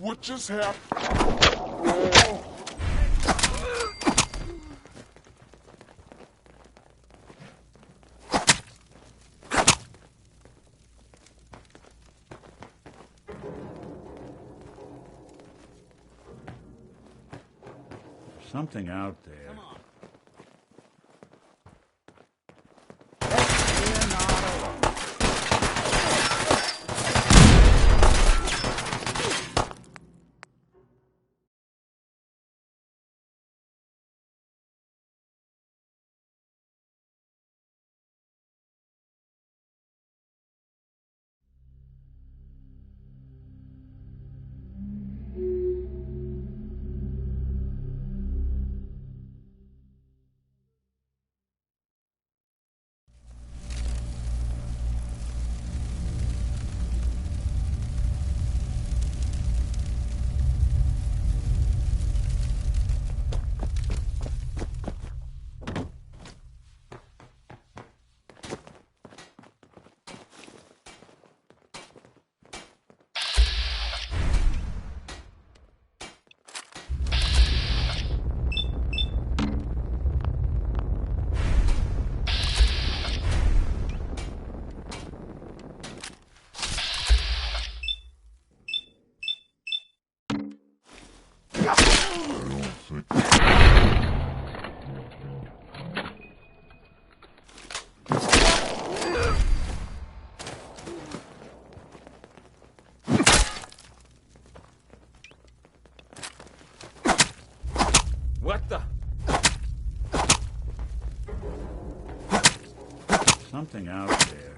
What just happened? Something out there. What the? Something out there.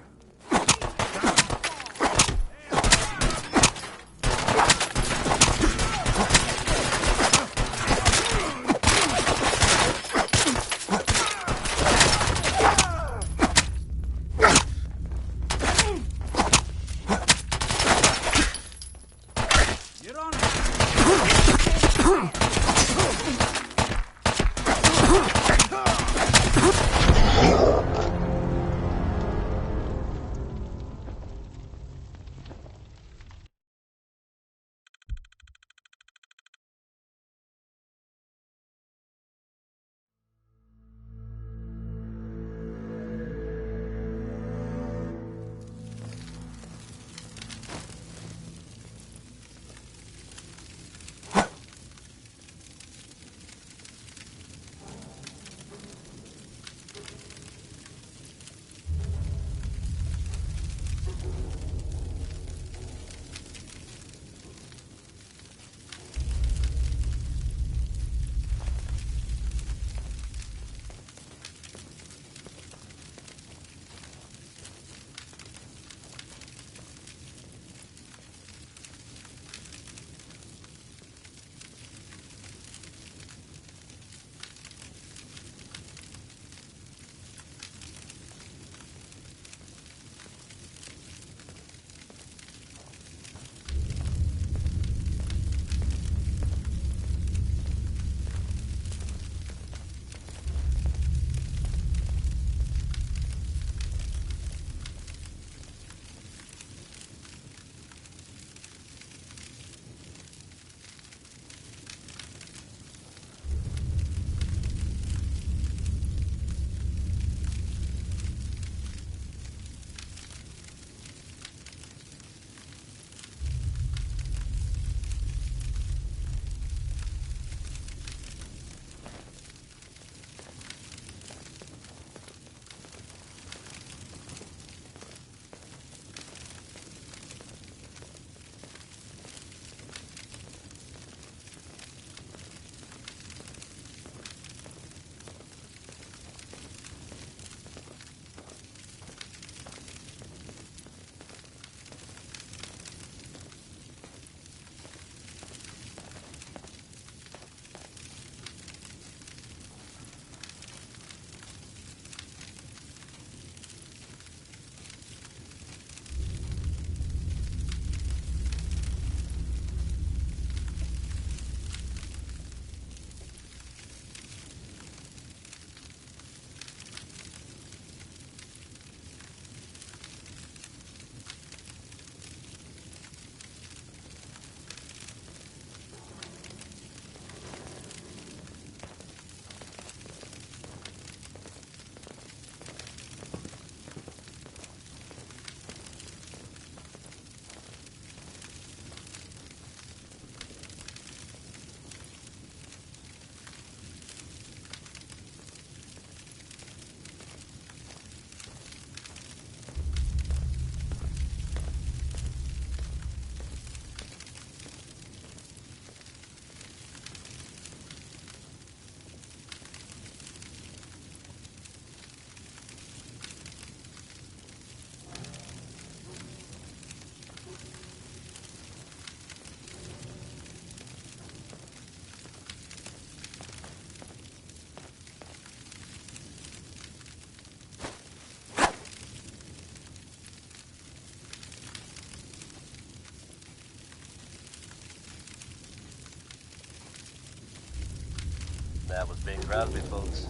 That was Bing Crosby, folks.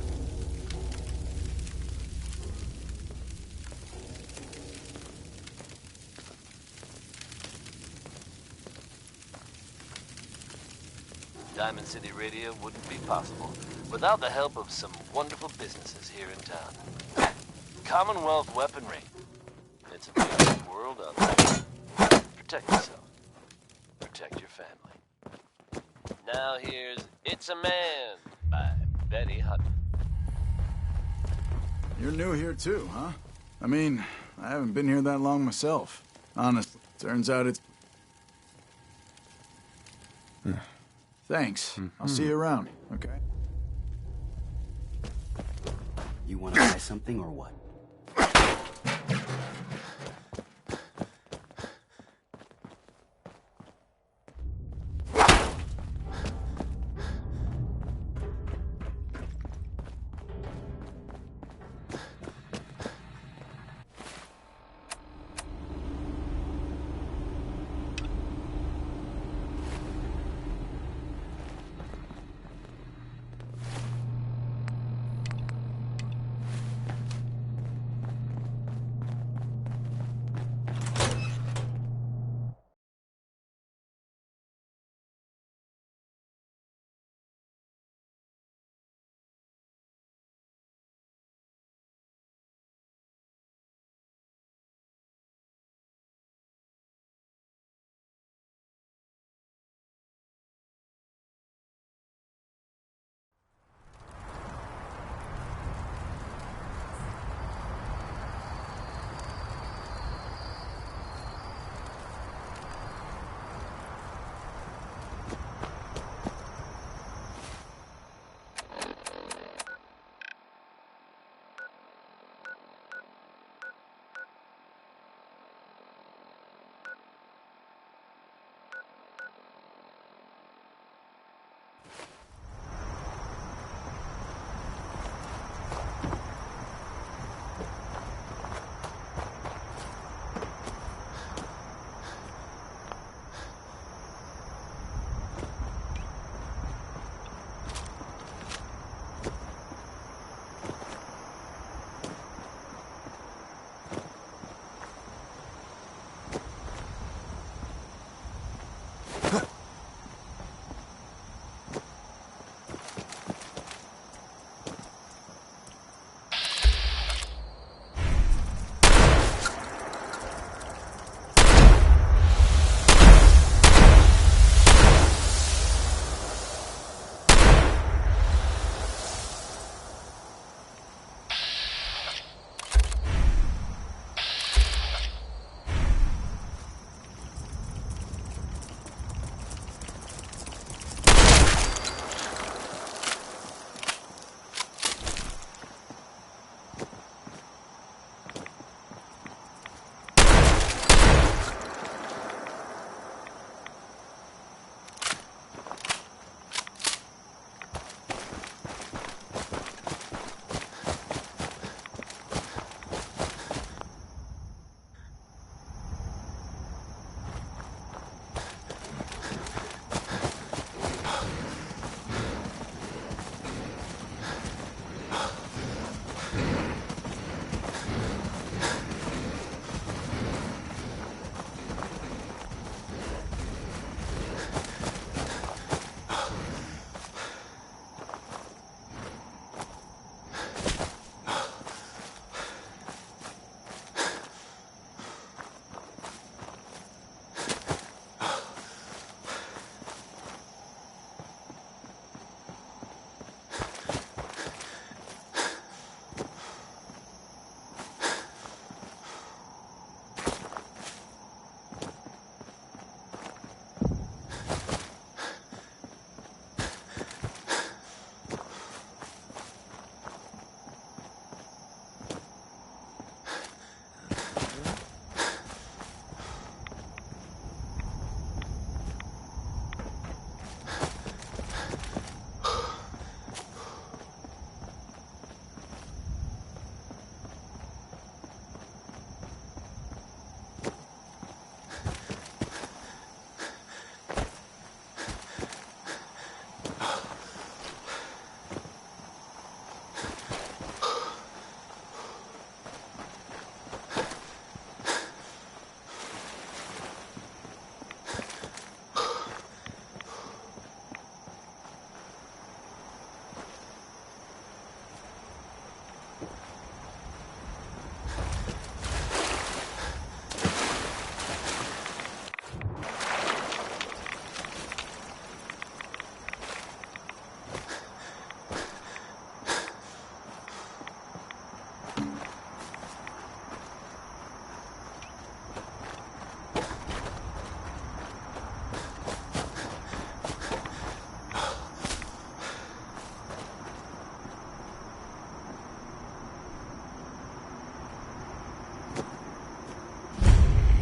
Diamond City Radio wouldn't be possible without the help of some wonderful businesses here in town. Commonwealth Weaponry. It's a big world out there. Protect yourself. Protect your family. Now here's It's a Man by Betty Hutton. You're new here too, huh? I mean, I haven't been here that long myself. Honestly, turns out it's... Thanks. I'll see you around, okay? You want to buy something or what?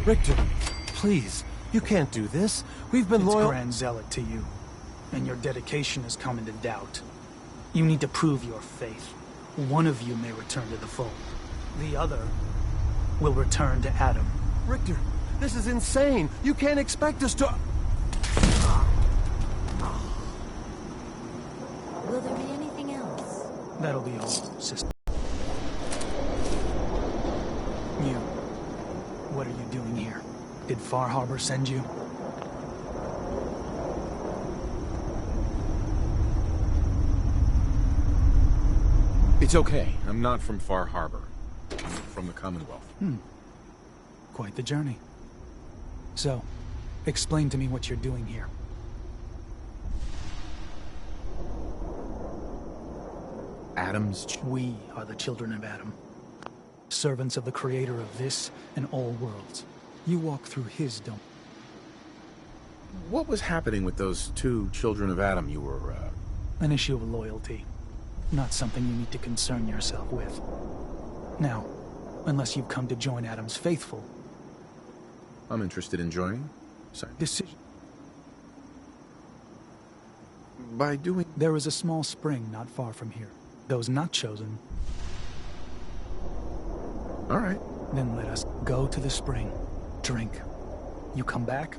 Richter, please, you can't do this. We've been loyal— It's Grand Zealot to you, and your dedication has come into doubt. You need to prove your faith. One of you may return to the fold. The other will return to Adam. Richter, this is insane. You can't expect us to— Will there be anything else? That'll be all, sister. You. What are you doing here? Did Far Harbor send you? It's okay. I'm not from Far Harbor. I'm from the Commonwealth. Quite the journey. So, explain to me what you're doing here. We are the children of Adam. Servants of the creator of this and all worlds. You walk through his dome. What was happening with those two children of Adam you were, An issue of loyalty. Not something you need to concern yourself with. Now, unless you've come to join Adam's faithful. I'm interested in joining. Sorry. Decision. By doing... There is a small spring not far from here. Those not chosen. All right. Then let us go to the spring. Drink. You come back?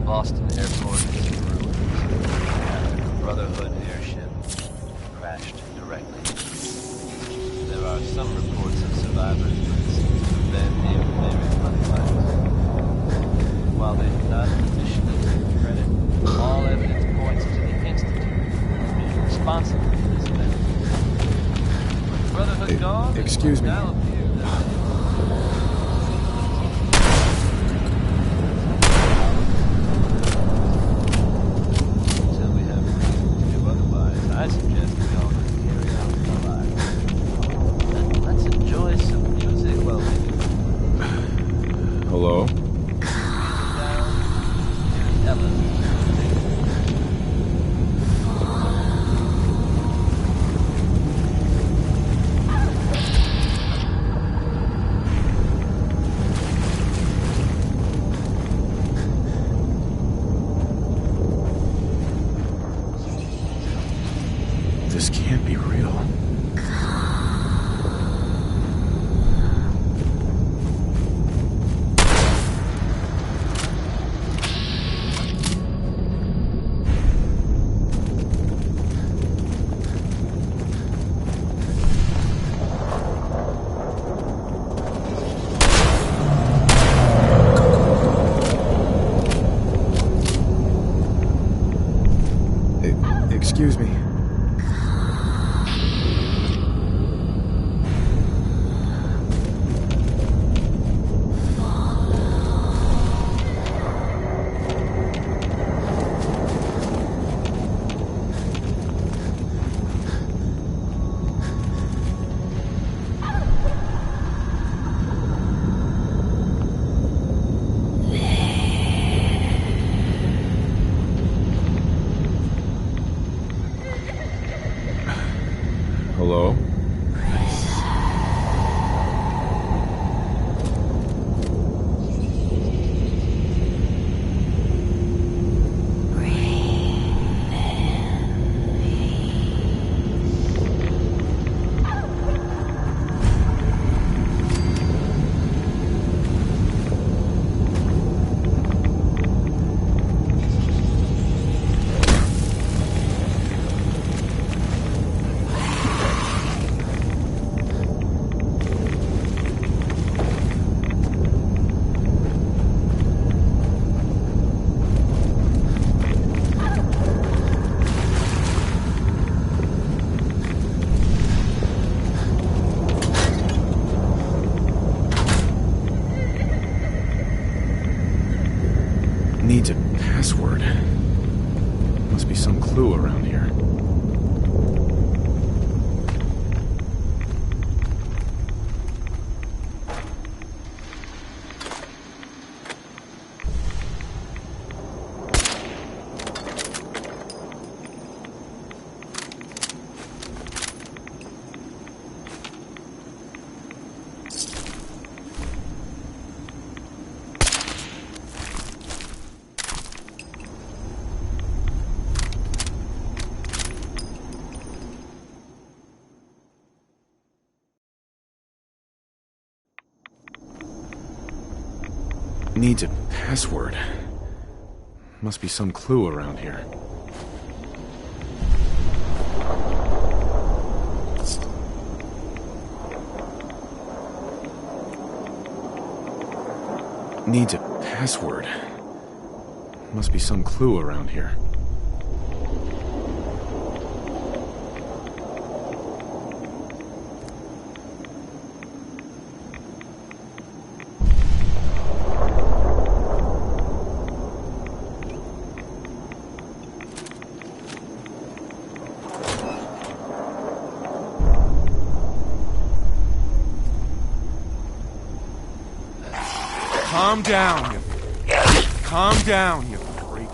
Boston Airport is in ruins. The Brotherhood airship crashed directly. There are some reports of survivors, but it seems to have been near very unlikely. While they do not officially take credit, all evidence points to the Institute being responsible for this event. With the Brotherhood gone, excuse me. Now appear that I suggest we all carry on our lives. Let's enjoy some music while we do it. Hello? This can't be real. Excuse me. be some clue around here. Needs a password. Must be some clue around here. Needs a password. Must be some clue around here. Calm down, you... Calm down, you freak.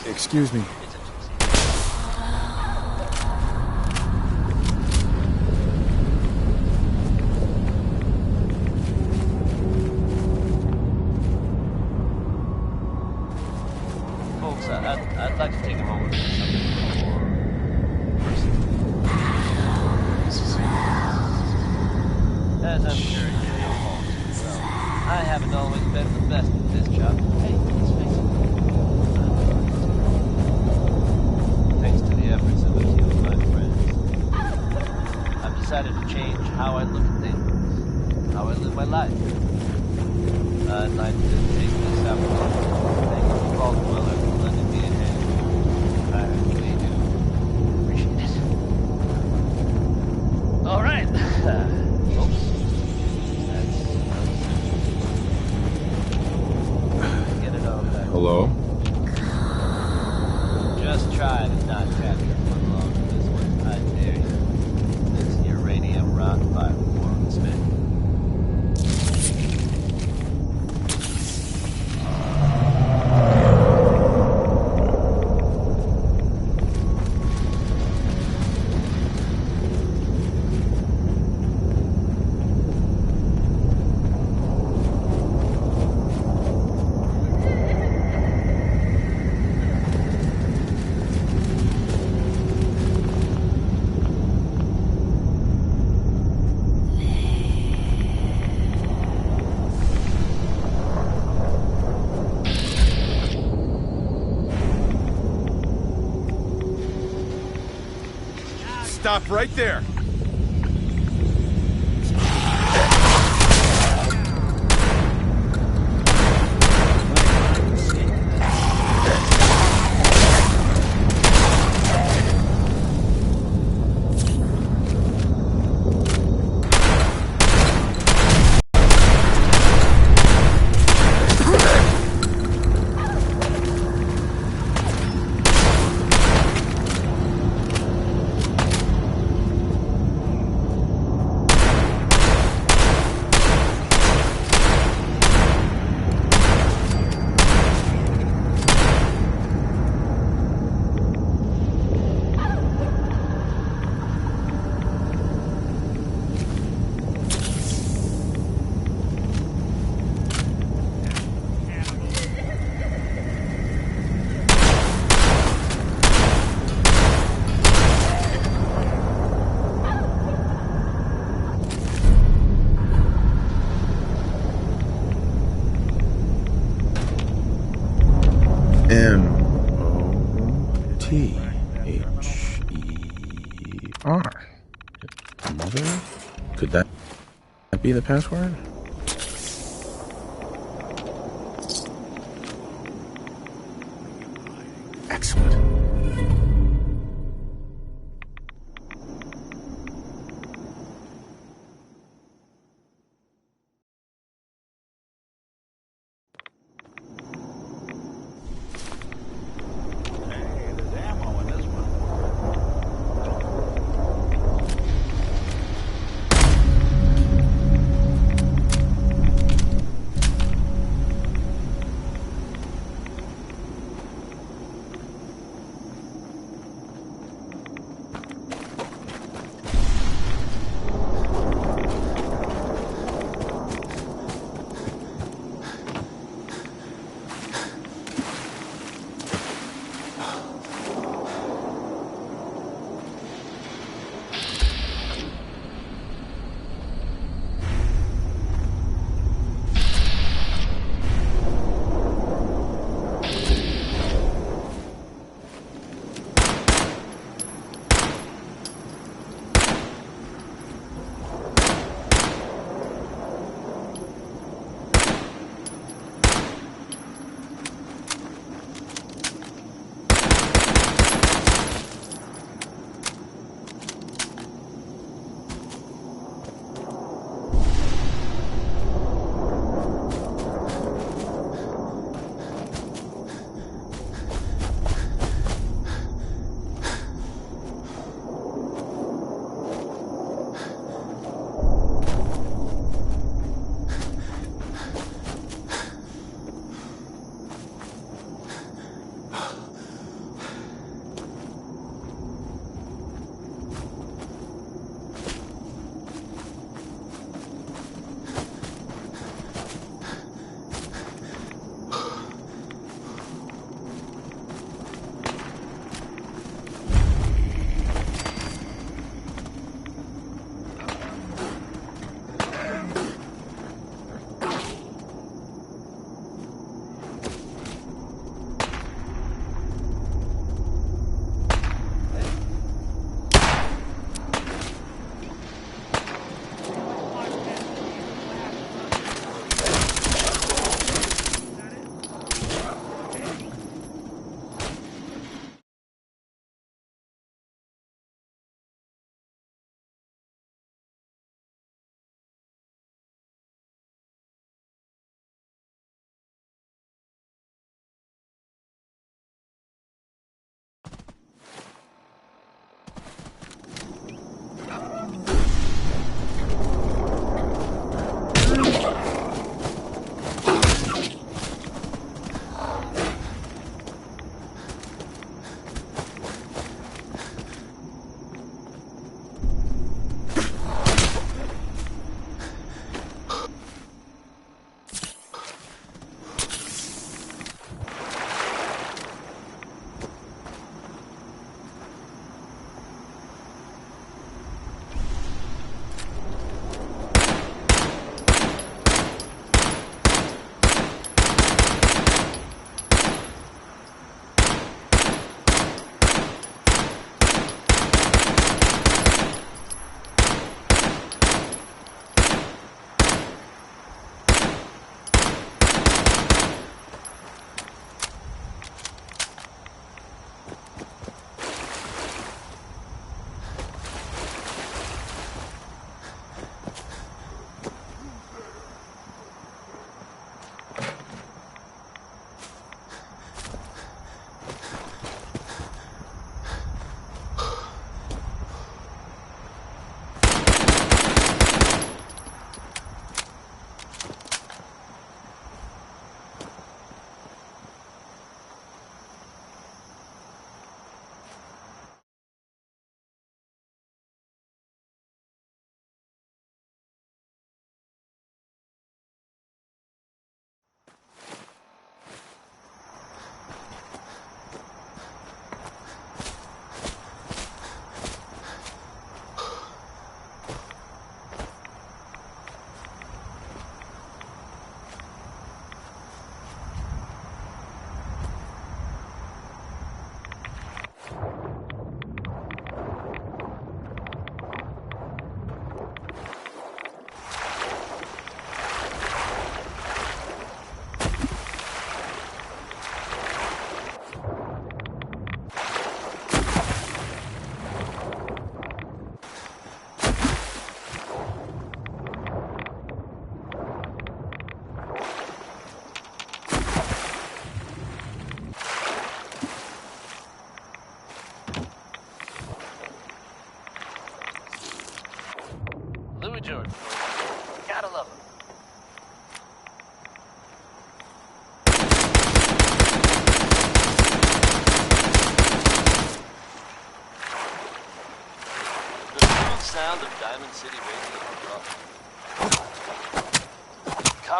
Excuse me. Folks, I'd like to take a moment for something more personal. As I'm sure you know all too well, I haven't always been the best at this job. Hey, let's face it. Thanks to the efforts of a few of my friends, I've decided to change how I look at things, how I live my life. I'd like to take this opportunity to thank you, Vault Dweller, for lending me a hand. I really do appreciate it. All right. Oops. Get it all back. Hello? Just try to not capture one long this one. I dare you. This uranium rock by Warren Smith. Stop right there. be the password? Excellent.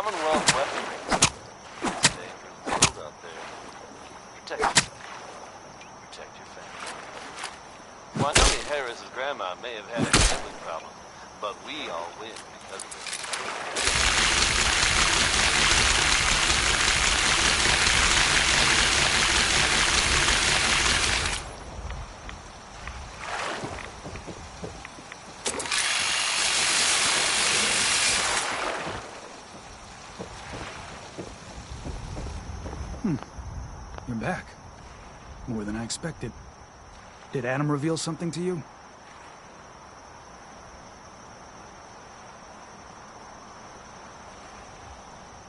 Commonwealth weaponry. It's a dangerous world out there. Protect yourself. Protect your family. Well, I know that Harris's grandma may have had a gambling problem, but we all win because of it. You're back. More than I expected. Did Adam reveal something to you?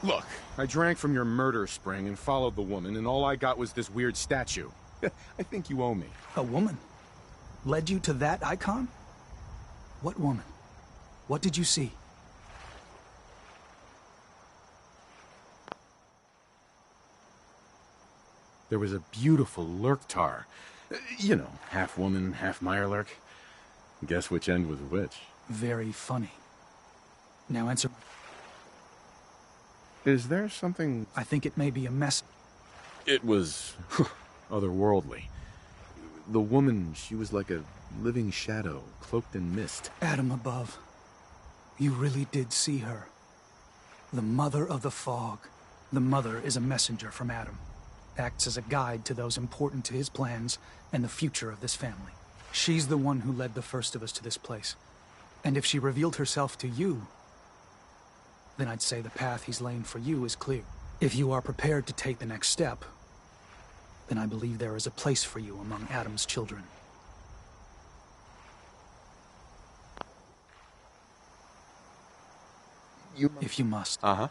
Look, I drank from your murder spring and followed the woman, and all I got was this weird statue. I think you owe me. A woman? Led you to that icon? What woman? What did you see? There was a beautiful Lurktar. You know, half woman, half Mirelurk. Guess which end was which? Very funny. Now answer. Is there something... I think it may be a mess. It was otherworldly. The woman, she was like a living shadow, cloaked in mist. Adam above. You really did see her. The Mother of the Fog. The Mother is a messenger from Adam. Acts as a guide to those important to his plans and the future of this family. She's the one who led the first of us to this place. And if she revealed herself to you, then I'd say the path he's laying for you is clear. If you are prepared to take the next step, then I believe there is a place for you among Adam's children. If you must. Uh-huh.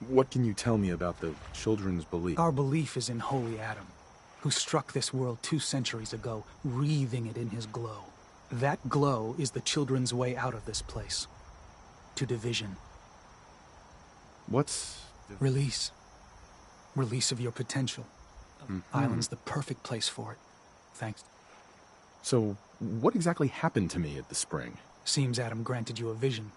What can you tell me about the children's belief? Our belief is in Holy Adam, who struck this world 2 centuries ago, wreathing it in his glow. That glow is the children's way out of this place. To division. What's... Release. Release of your potential. Island's the perfect place for it. Thanks. So, what exactly happened to me at the spring? Seems Adam granted you a vision.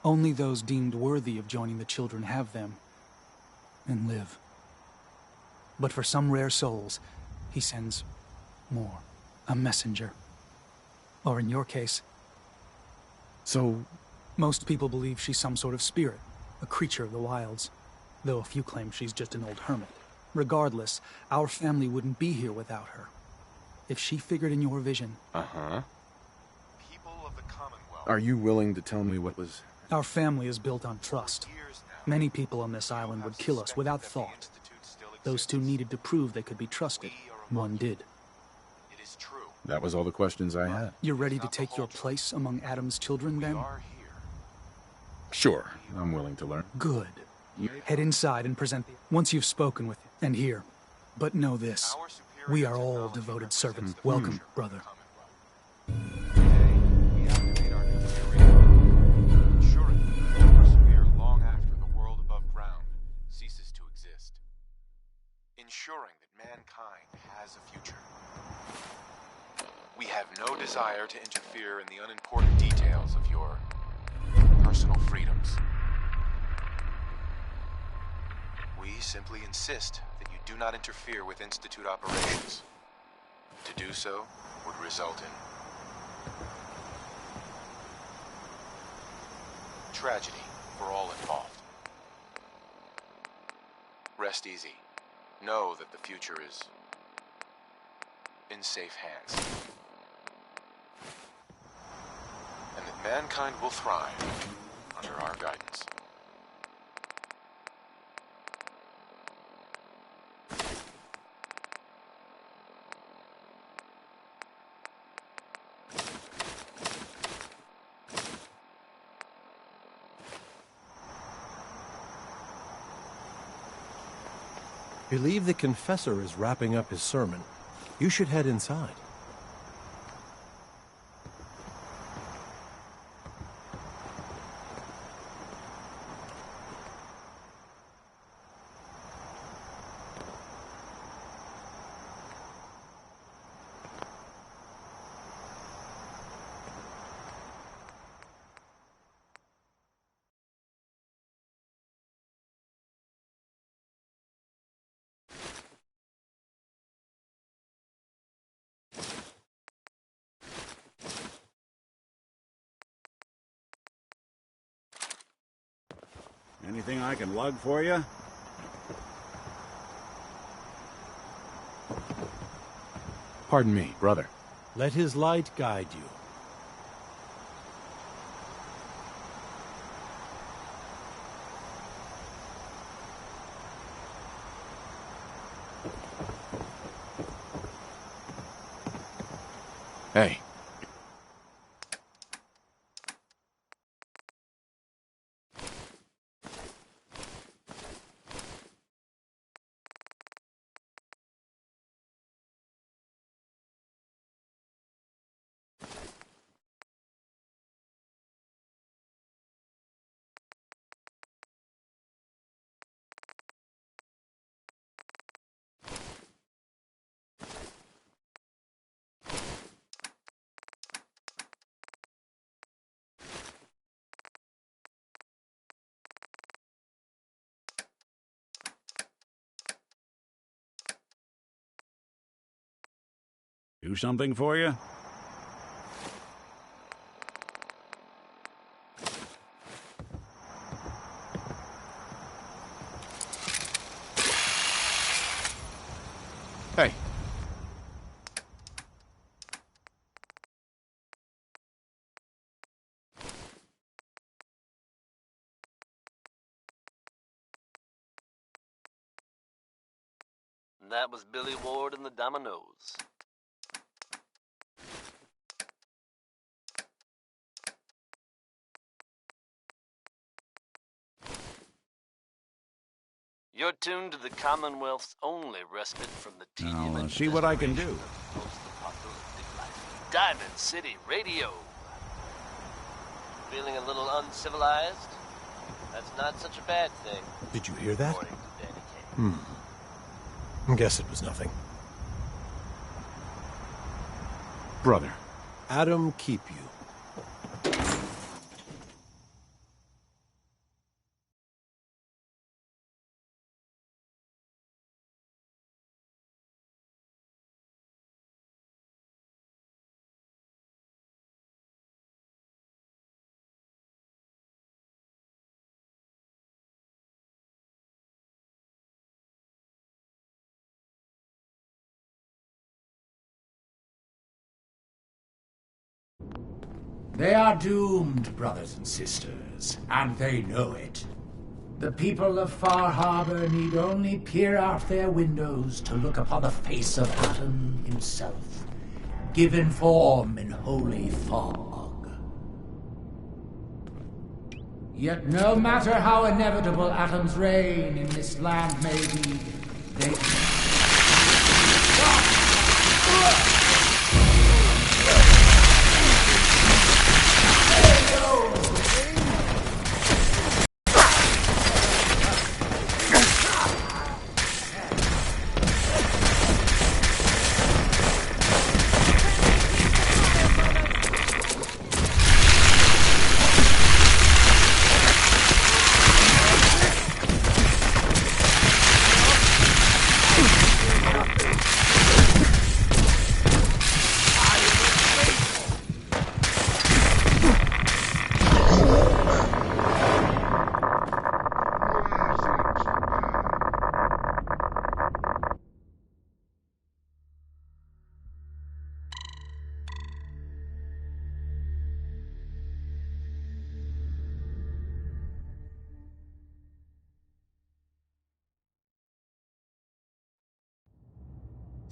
Only those deemed worthy of joining the children have them, and live. But for some rare souls, he sends more. A messenger. Or in your case... So... Most people believe she's some sort of spirit, a creature of the wilds, though a few claim she's just an old hermit. Regardless, our family wouldn't be here without her. If she figured in your vision... Uh-huh. People of the Commonwealth. Are you willing to tell me what was... Our family is built on trust. Many people on this island would kill us without thought. Those 2 needed to prove they could be trusted. One did. It is true. That was all the questions I had. You're ready to take your place among Adam's children, then? Sure, I'm willing to learn. Good. Head inside and present... Once you've spoken with him, and here. But know this. We are all devoted servants. Welcome, brother. Ensuring that mankind has a future. We have no desire to interfere in the unimportant details of your personal freedoms. We simply insist that you do not interfere with Institute operations. To do so would result in tragedy for all involved. Rest easy. Know that the future is in safe hands. And that mankind will thrive under our guidance. Believe the confessor is wrapping up his sermon. You should head inside. Anything I can lug for you? Pardon me, brother. Let his light guide you. Hey. Do something for you? Hey. That was Billy Ward and the Dominoes. You're tuned to the Commonwealth's only respite from the tedium and See what I can do. Diamond City Radio. Feeling a little uncivilized? That's not such a bad thing. Did you hear that? According to Danny Kaye. Guess it was nothing. Brother, Adam keep you. They are doomed, brothers and sisters, and they know it. The people of Far Harbor need only peer out their windows to look upon the face of Adam himself, given form in holy fog. Yet no matter how inevitable Adam's reign in this land may be, they...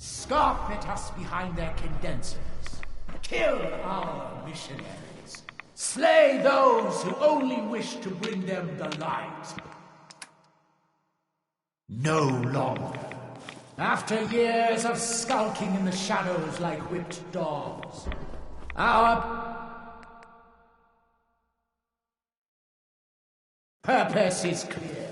Scoff at us behind their condensers. Kill our missionaries. Slay those who only wish to bring them the light. No longer. After years of skulking in the shadows like whipped dogs, our purpose is clear.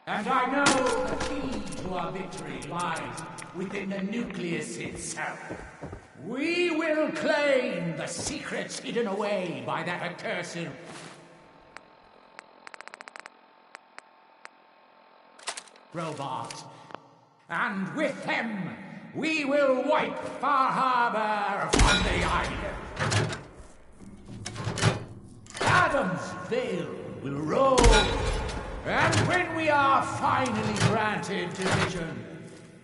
And I know the key to our victory lies within the nucleus itself. We will claim the secrets hidden away by that accursed robot. And with them, we will wipe Far Harbor from the island. Adam's Veil will roll, and when we are finally granted division,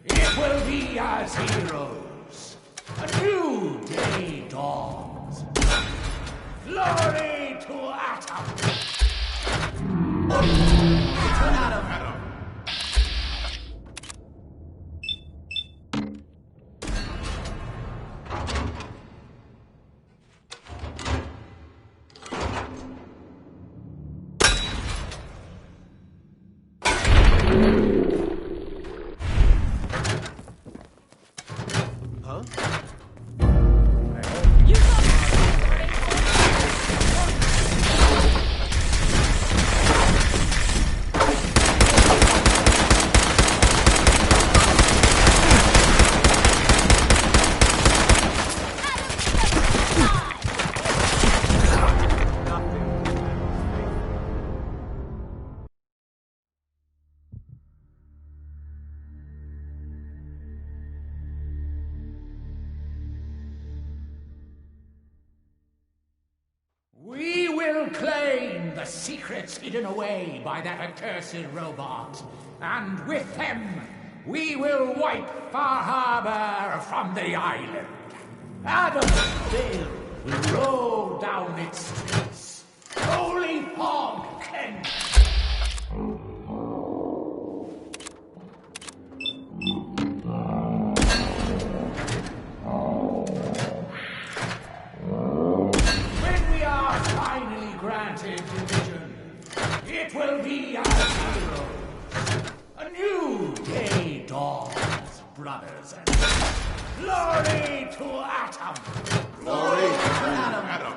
it will be as heroes. A new day dawns. Glory to Atom! To Atom! We will claim the secrets hidden away by that accursed robot, and with them, we will wipe Far Harbor from the island. Adam's Veil will roll down its streets. Holy fog can... Granted division, it will be our hero. A new day dawns, brothers and sisters. Glory to Atom! Glory to Atom!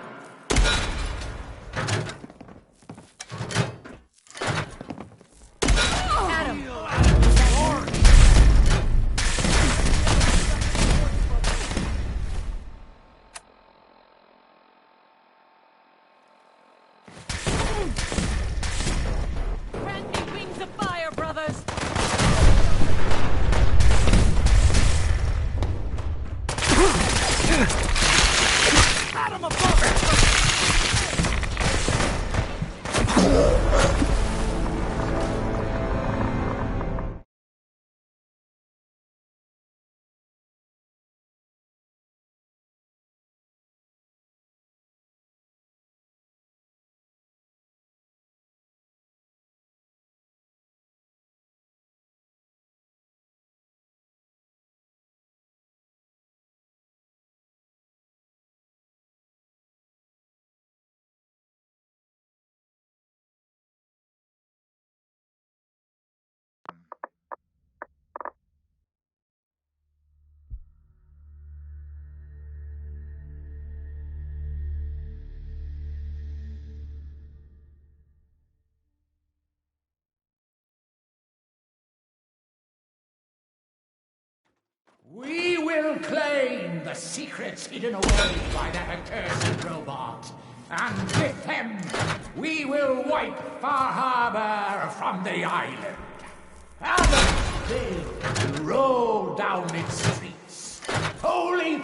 We will claim the secrets hidden away by that accursed robot. And with them, we will wipe Far Harbor from the island. Adam's Veil will roll down its streets. Holy...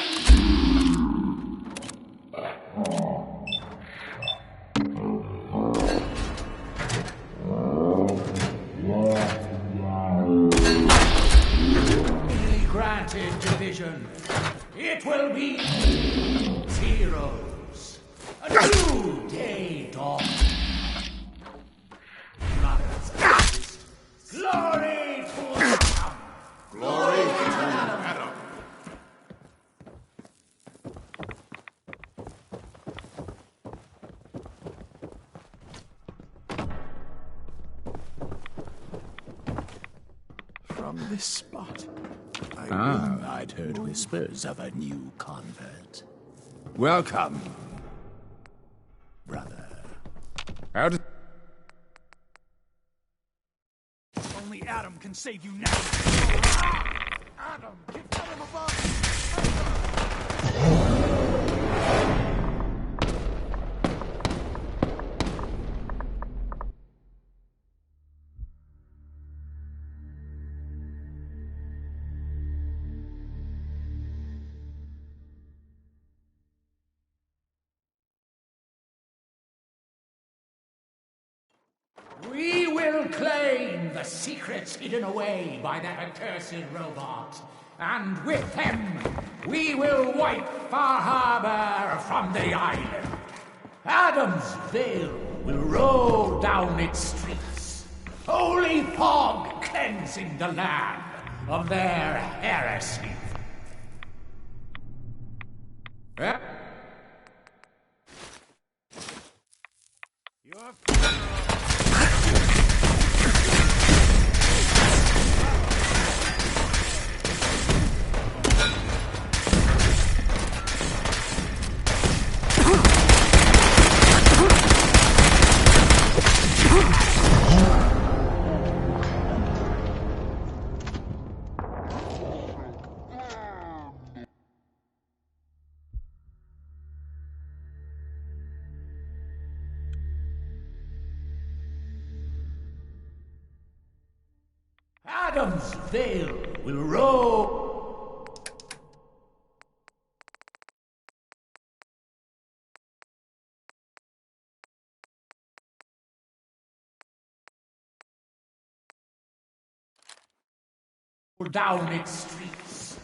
Granted division, it will be heroes. A new day dawns. Brothers and sisters, glory to Atom! Glory to Atom! From this spot, I'd heard whispers of a new convert. Welcome, brother. How did... Only Adam can save you now. Adam, get Adam above! We will claim the secrets hidden away by that accursed robot. And with them, we will wipe Far Harbor from the island. Adam's Veil will roll down its streets, holy fog cleansing the land of their heresy. Adam's Veil will roll. Down its streets.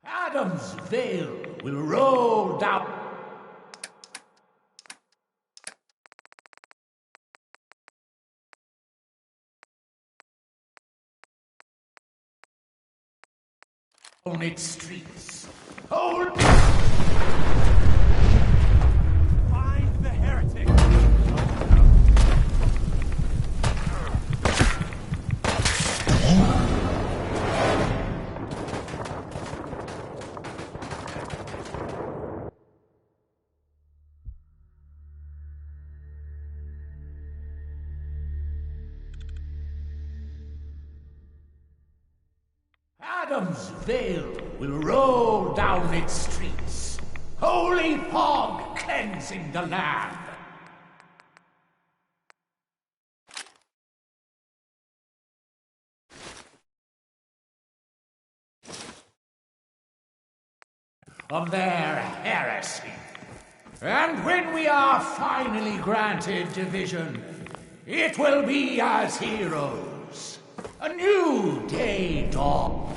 Adam's Veil will roll down. On its streets. Hold. Find the heretic. Adam's Veil will roll down its streets, holy fog cleansing the land. Of their heresy. And when we are finally granted division, it will be as heroes. A new day dawns.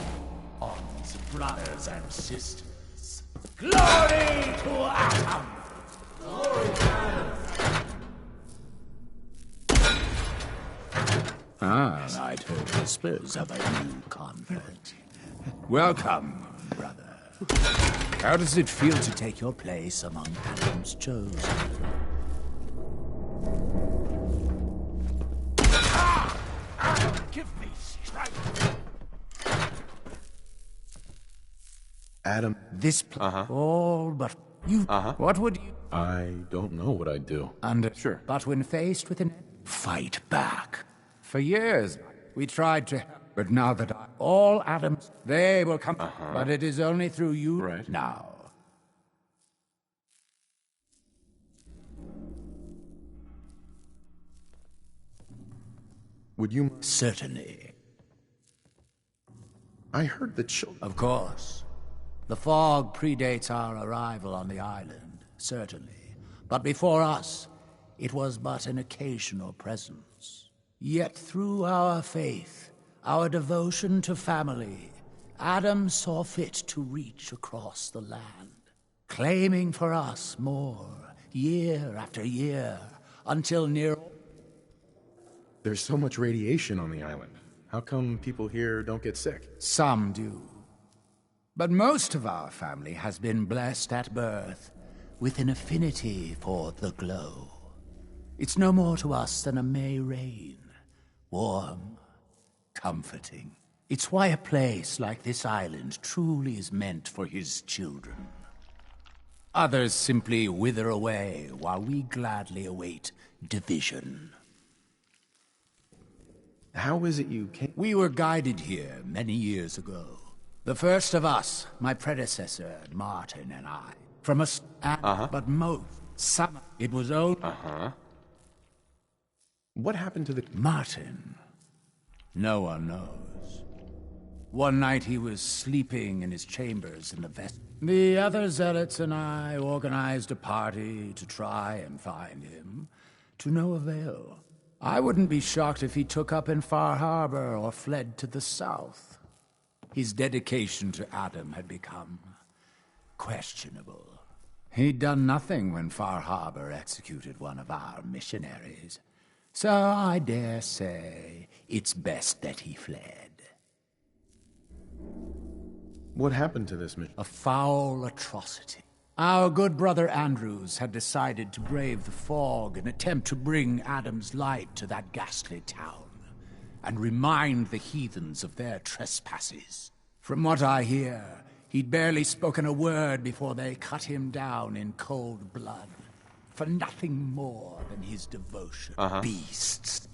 Brothers and sisters. Glory to Adam! Glory to Adam! I'd heard whispers of a new convert. Welcome, brother. How does it feel to take your place among Adam's chosen? Adam, give me strength! Adam. This all but you. What would you? I don't know what I'd do. Sure. But when faced with an fight back. For years we tried to, but now that all Adams, they will come. But it is only through you now. Would you? Certainly. I heard that Of course. The fog predates our arrival on the island, certainly. But before us, it was but an occasional presence. Yet through our faith, our devotion to family, Adam saw fit to reach across the land, claiming for us more, year after year, until near... There's so much radiation on the island. How come people here don't get sick? Some do. But most of our family has been blessed at birth with an affinity for the glow. It's no more to us than a May rain, warm, comforting. It's why a place like this island truly is meant for his children. Others simply wither away while we gladly await division. How is it you came? We were guided here many years ago. The first of us, my predecessor, Martin, and I. From us, but most, some, it was only... What happened to the... Martin. No one knows. One night he was sleeping in his chambers in the vest. The other zealots and I organized a party to try and find him, to no avail. I wouldn't be shocked if he took up in Far Harbor or fled to the south. His dedication to Adam had become questionable. He'd done nothing when Far Harbor executed one of our missionaries. So I dare say it's best that he fled. What happened to this mission? A foul atrocity. Our good brother Andrews had decided to brave the fog and attempt to bring Adam's light to that ghastly town, and remind the heathens of their trespasses. From what I hear, he'd barely spoken a word before they cut him down in cold blood, for nothing more than his devotion. Beasts.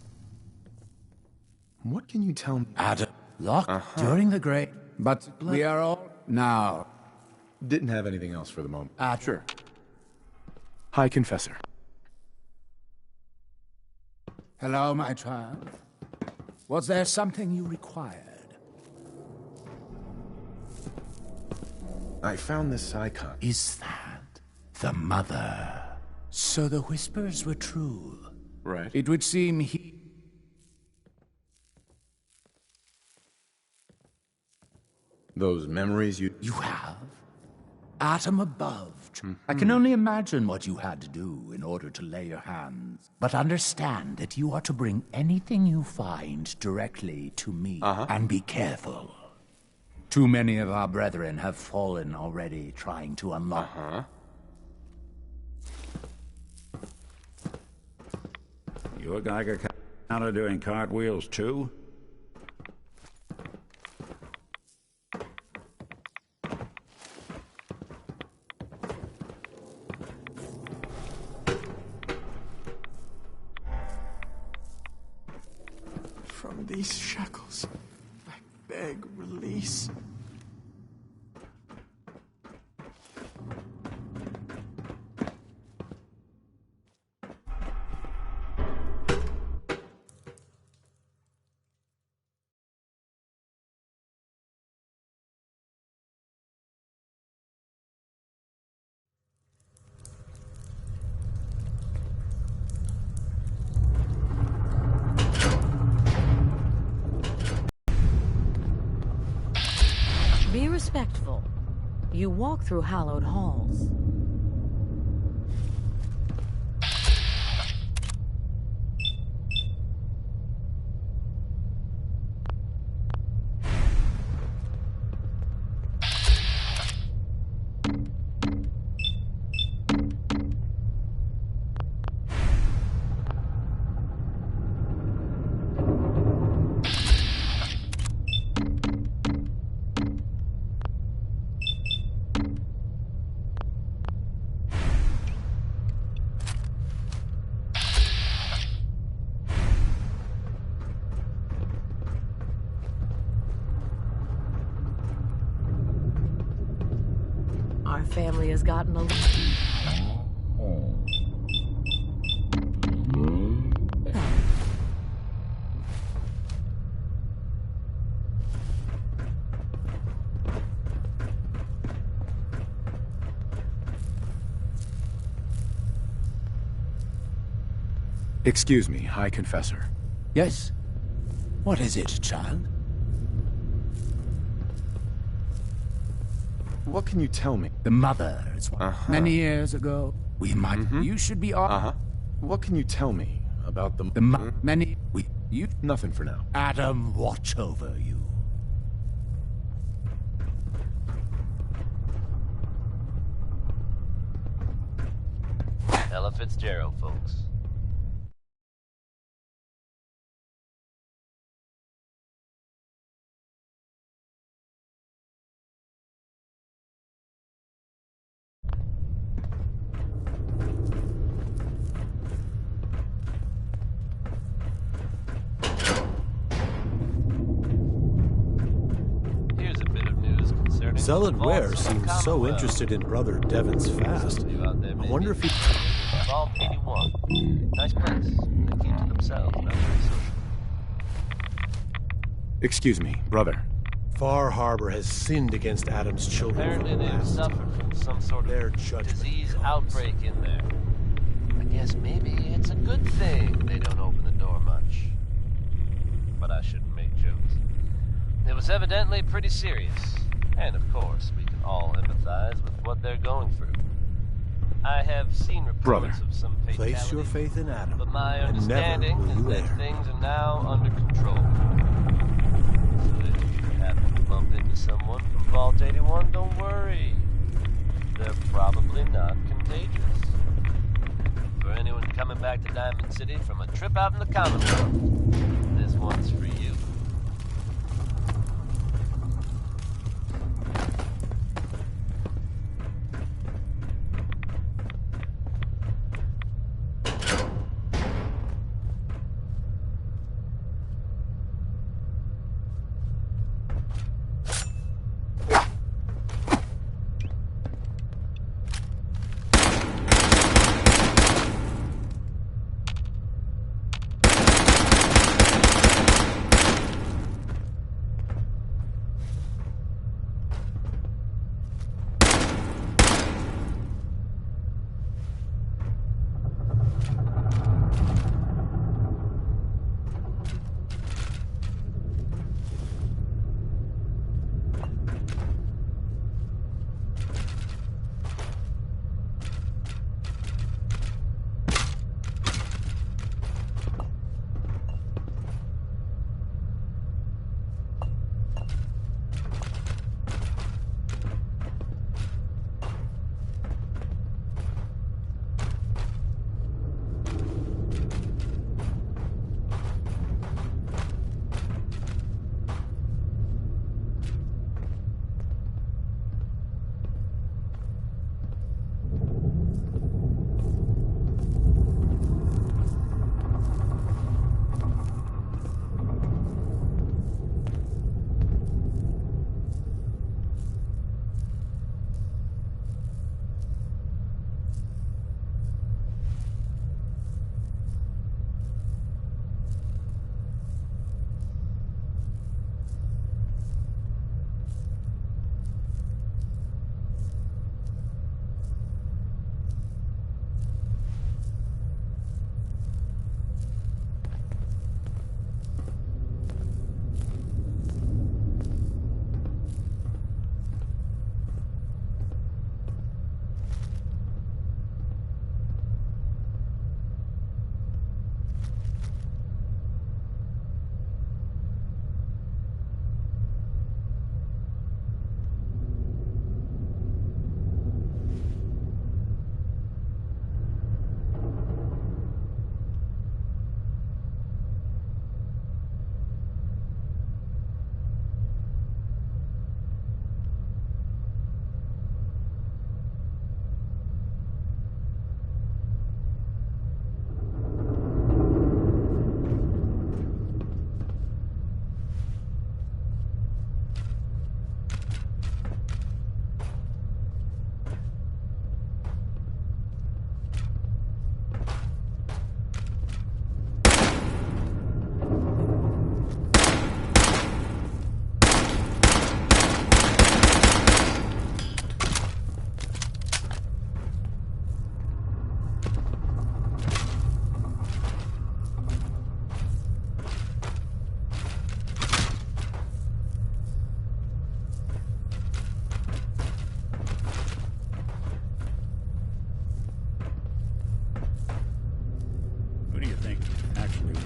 What can you tell me? Adam, locked during the great... But we are all... Now... Didn't have anything else for the moment. Sure. High Confessor. Hello, my child. Was there something you required? I found this icon. Is that the mother? So the whispers were true. Right. It would seem he... Those memories you have? Atom above. I can only imagine what you had to do in order to lay your hands. But understand that you are to bring anything you find directly to me. And be careful. Too many of our brethren have fallen already trying to unlock. You a Geiger counter doing cartwheels too? From these shackles, I beg release. Be respectful. You walk through hallowed halls. Our family has gotten a... Excuse me, High Confessor. Yes? What is it, child? What can you tell me? The mother is many years ago. We might... You should be... What can you tell me about the... many... You... Nothing for now. Adam, watch over you. Ella Fitzgerald, folks. Zealot Ware seems so interested in Brother Devon's fast. I wonder if he... Vault 81. Nice place. They keep to themselves, not very social. Excuse me, brother. Far Harbor has sinned against Adam's children. Apparently they've suffered from some sort of disease outbreak in there. I guess maybe it's a good thing they don't open the door much. But I shouldn't make jokes. It was evidently pretty serious. And of course, we can all empathize with what they're going through. I have seen reports of some fatalities, place your faith in Adam, but my and understanding never will is you that err. things are now under control. So if you happen to bump into someone from Vault 81, don't worry. They're probably not contagious. For anyone coming back to Diamond City from a trip out in the Commonwealth, this one's for you.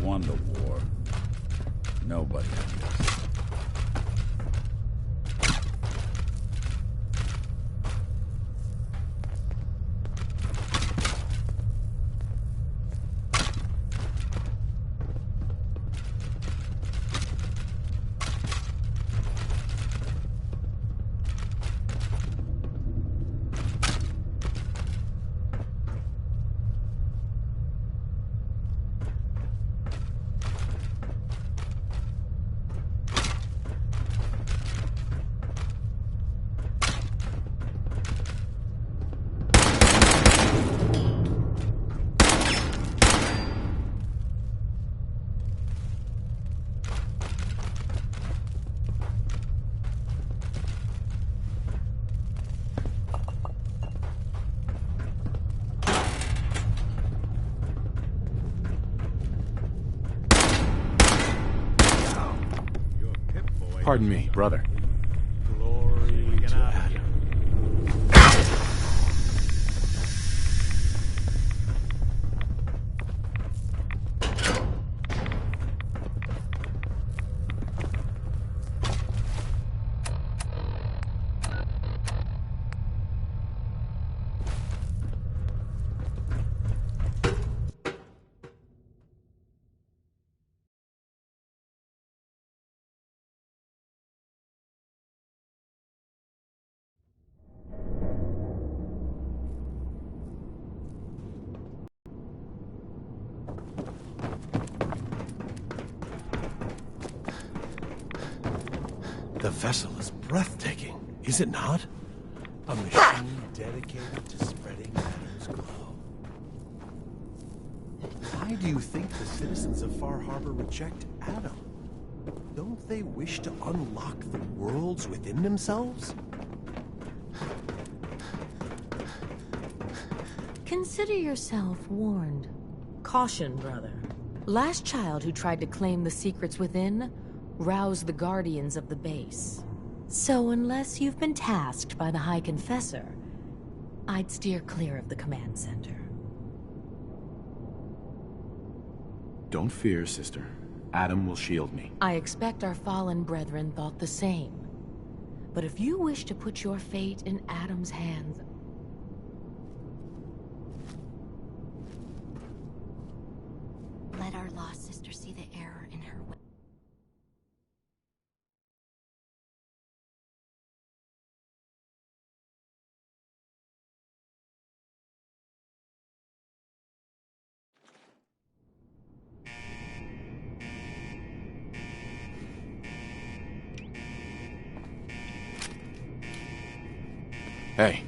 won the war? Nobody, I guess. Pardon me, brother. Glory to Adam. The vessel is breathtaking, is it not? A machine dedicated to spreading Adam's glow. Why do you think the citizens of Far Harbor reject Adam? Don't they wish to unlock the worlds within themselves? Consider yourself warned. Caution, brother. Last child who tried to claim the secrets within roused the guardians of the base. So unless you've been tasked by the High Confessor, I'd steer clear of the command center. Don't fear, sister. Adam will shield me. I expect our fallen brethren thought the same. But if you wish to put your fate in Adam's hands, let our lost sister see the error in her way. Hey.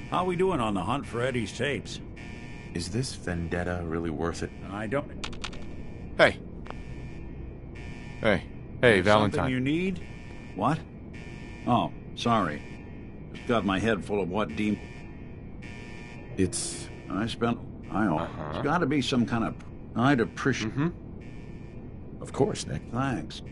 How we doing on the hunt for Eddie's tapes? Is this vendetta really worth it? I don't... Hey. Hey, Valentine. Something you need? What? Oh, sorry. Just got my head full of what Dean... It's... It's gotta be some kind of... I'd appreciate... Of course, Nick. Thanks.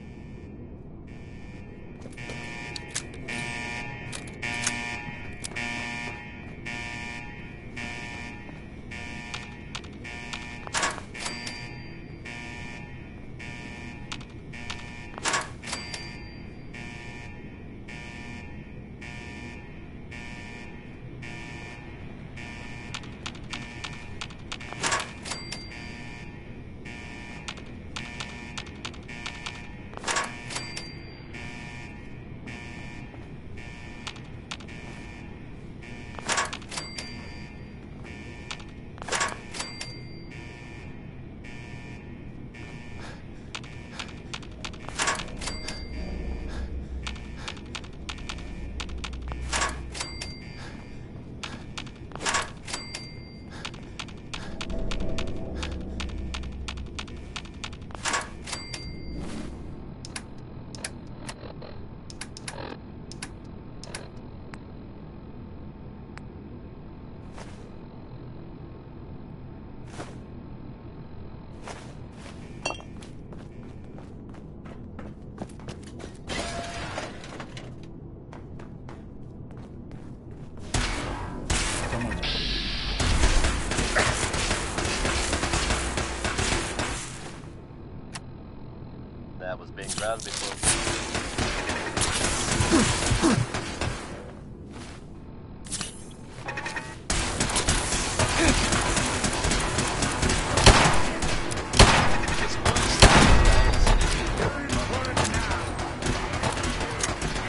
That was being ground before.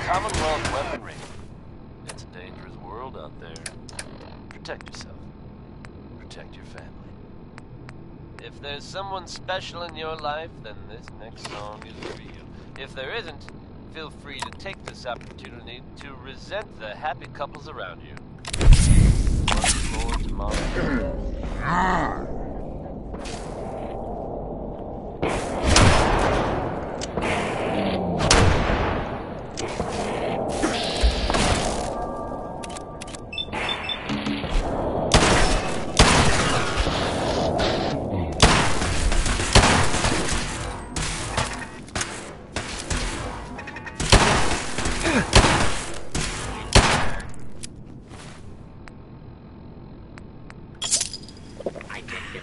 Commonwealth weaponry. It's a dangerous world out there. Protect yourself. Protect your family. If there's someone special in your life, then this next song is for you. If there isn't, feel free to take this opportunity to resent the happy couples around you. Once more tomorrow.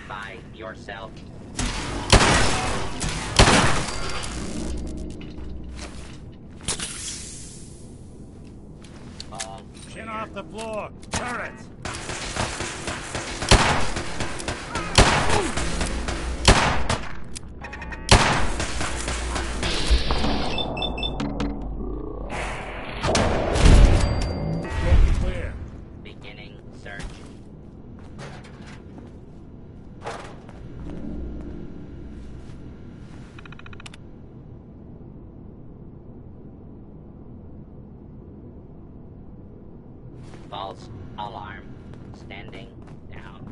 Identify yourself. Chin off the floor. Turrets. Clear. Beginning search. False alarm. Standing down.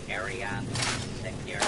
Area secure.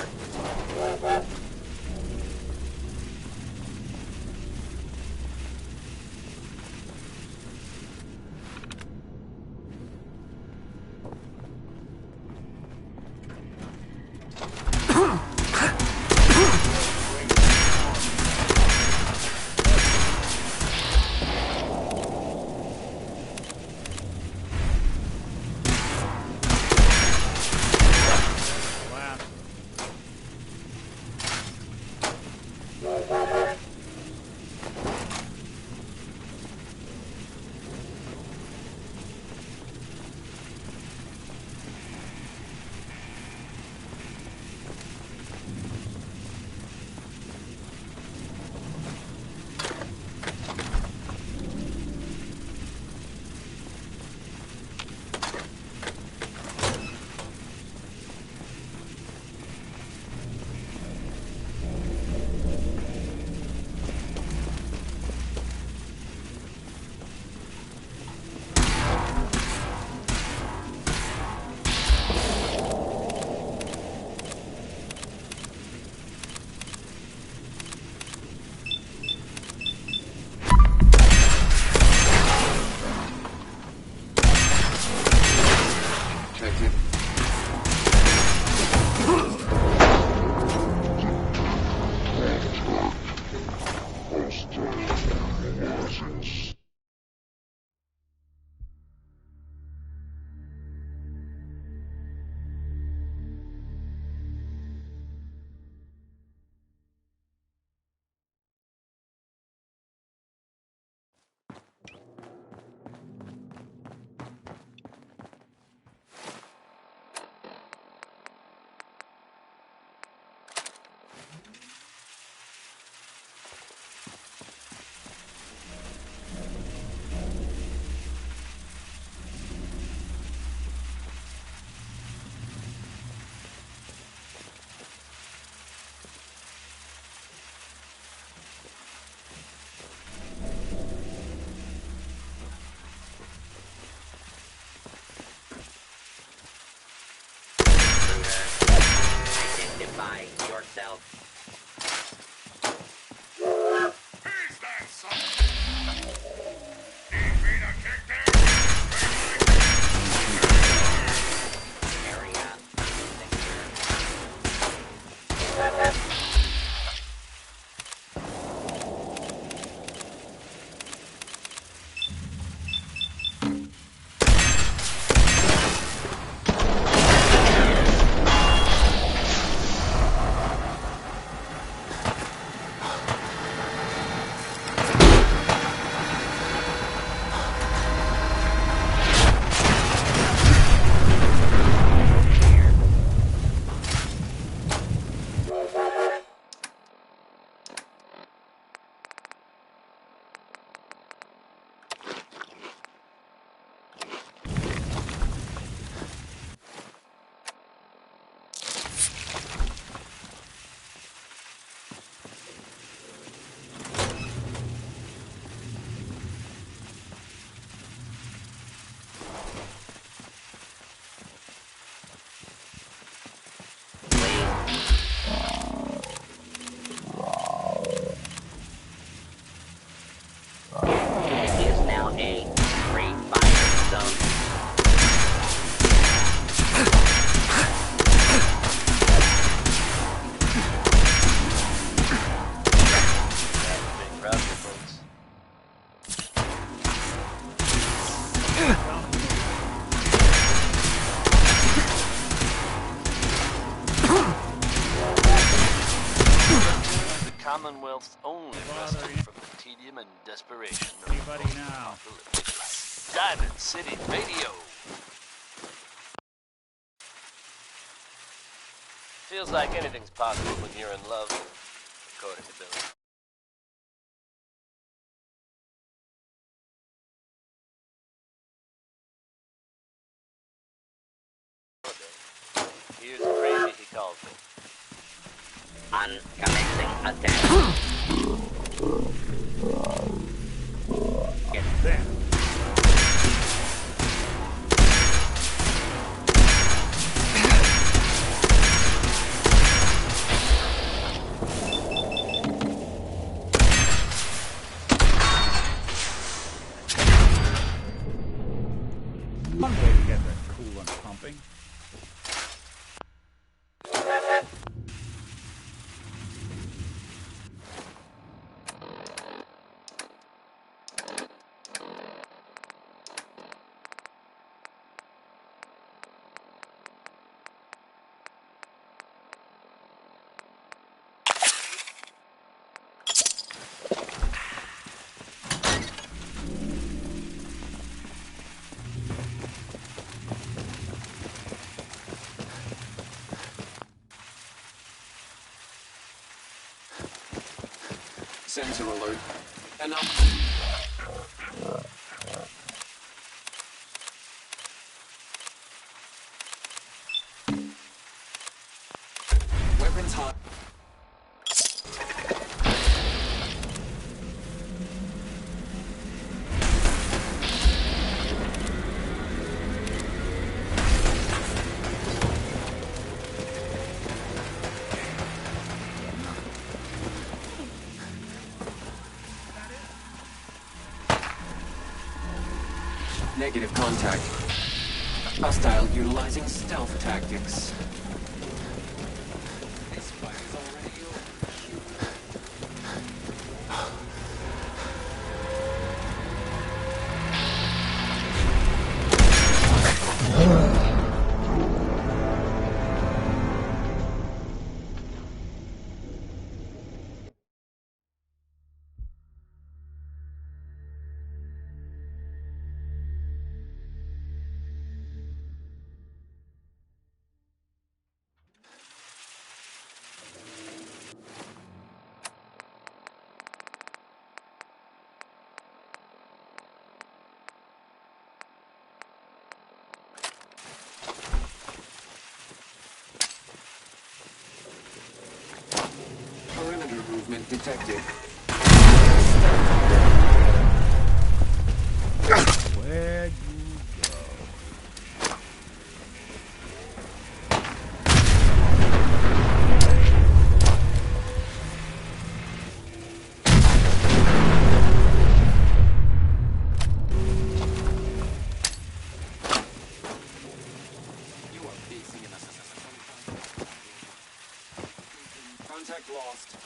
Commonwealth's only respite from the tedium and desperation of Anybody now? Diamond City Radio. Feels like anything's possible when you're in love, according to Billy. Here's crazy, he calls me. Uncommencing attack. Get there. One way to get that coolant pumping. Sensor alert. Enough. Weapons hot. Negative contact. Hostile utilizing stealth tactics. This fight is already over. Perimeter movement detected. Where'd you go? You are facing an contact lost.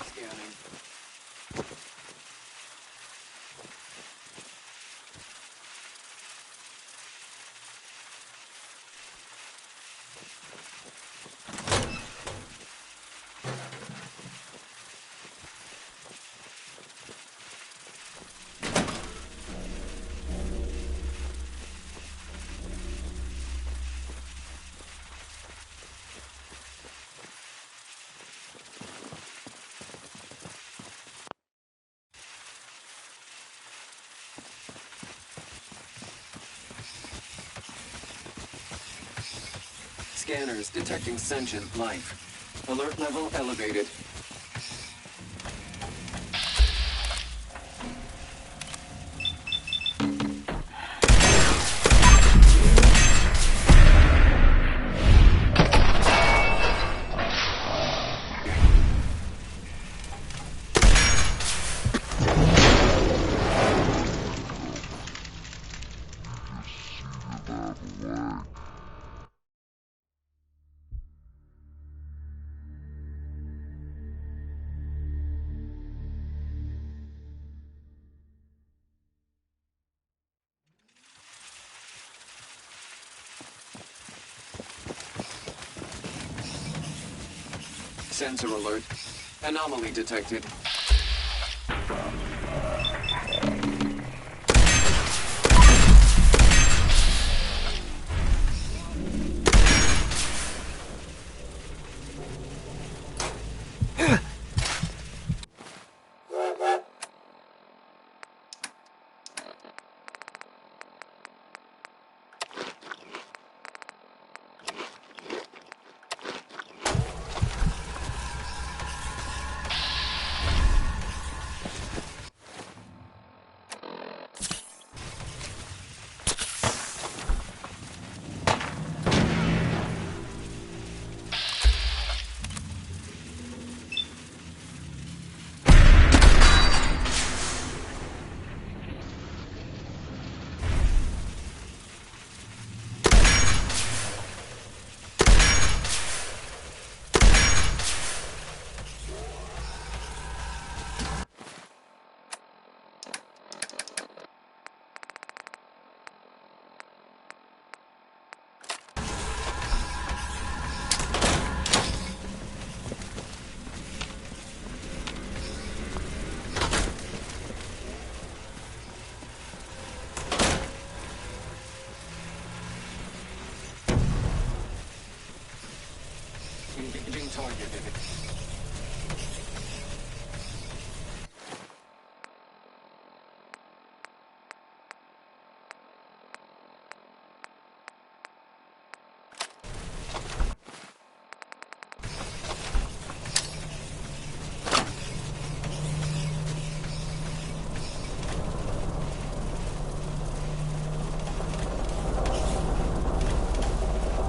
Scanning. Scanners detecting sentient life. Alert level elevated. Sensor alert. Anomaly detected. Engaging target.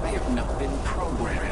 I have not been programmed.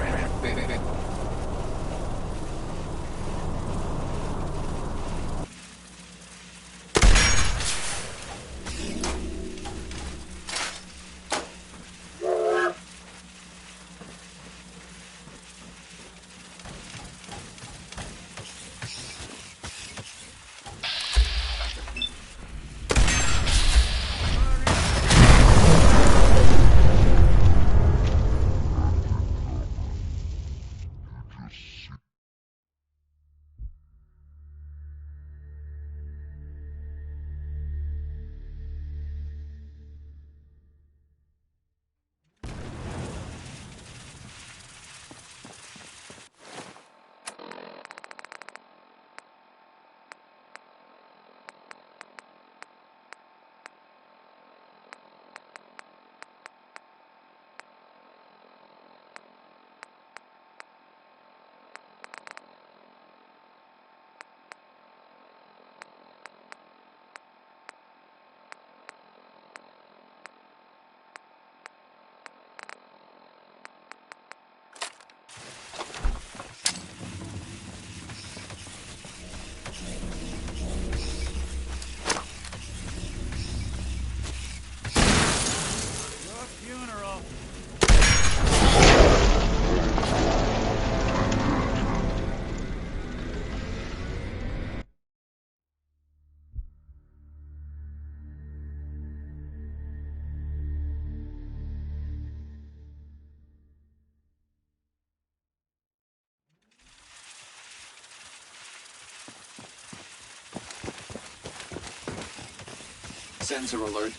Sensor alert.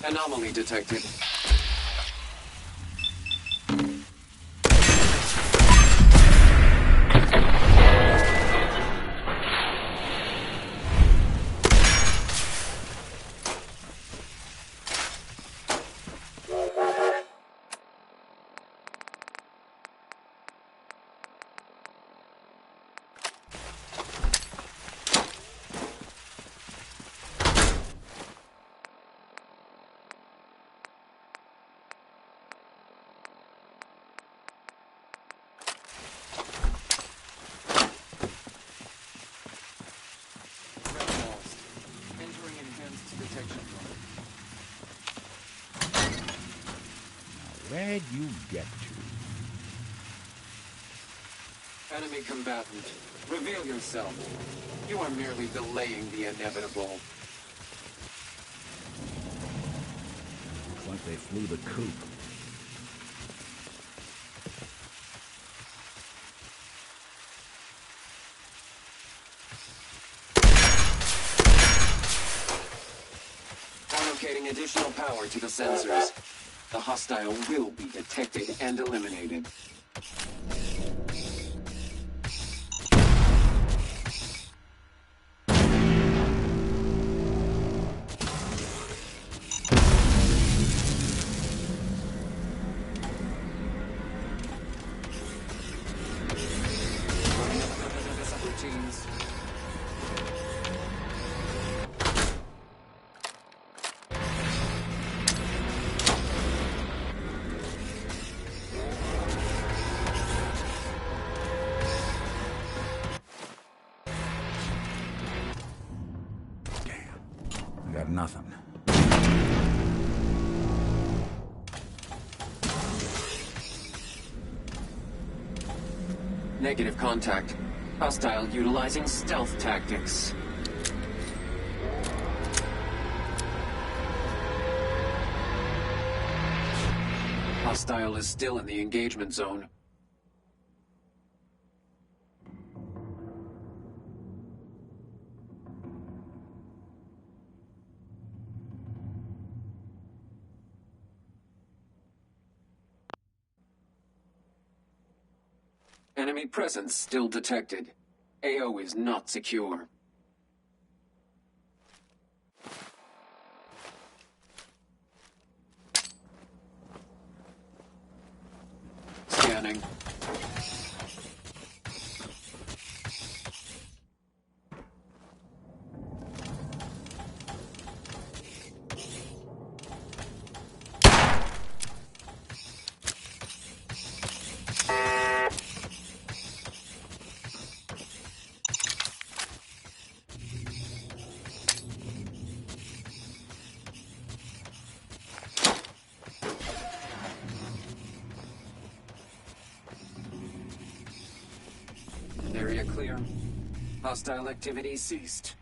Anomaly detected. Where'd you get to? Enemy combatant, reveal yourself. You are merely delaying the inevitable. Looks like they flew the coop. additional power to the sensors. The hostile will be detected and eliminated. Routines. I got nothing. Negative contact. Hostile utilizing stealth tactics. Hostile is still in the engagement zone. Enemy presence still detected. AO is not secure. Scanning. Area clear. Hostile activity ceased.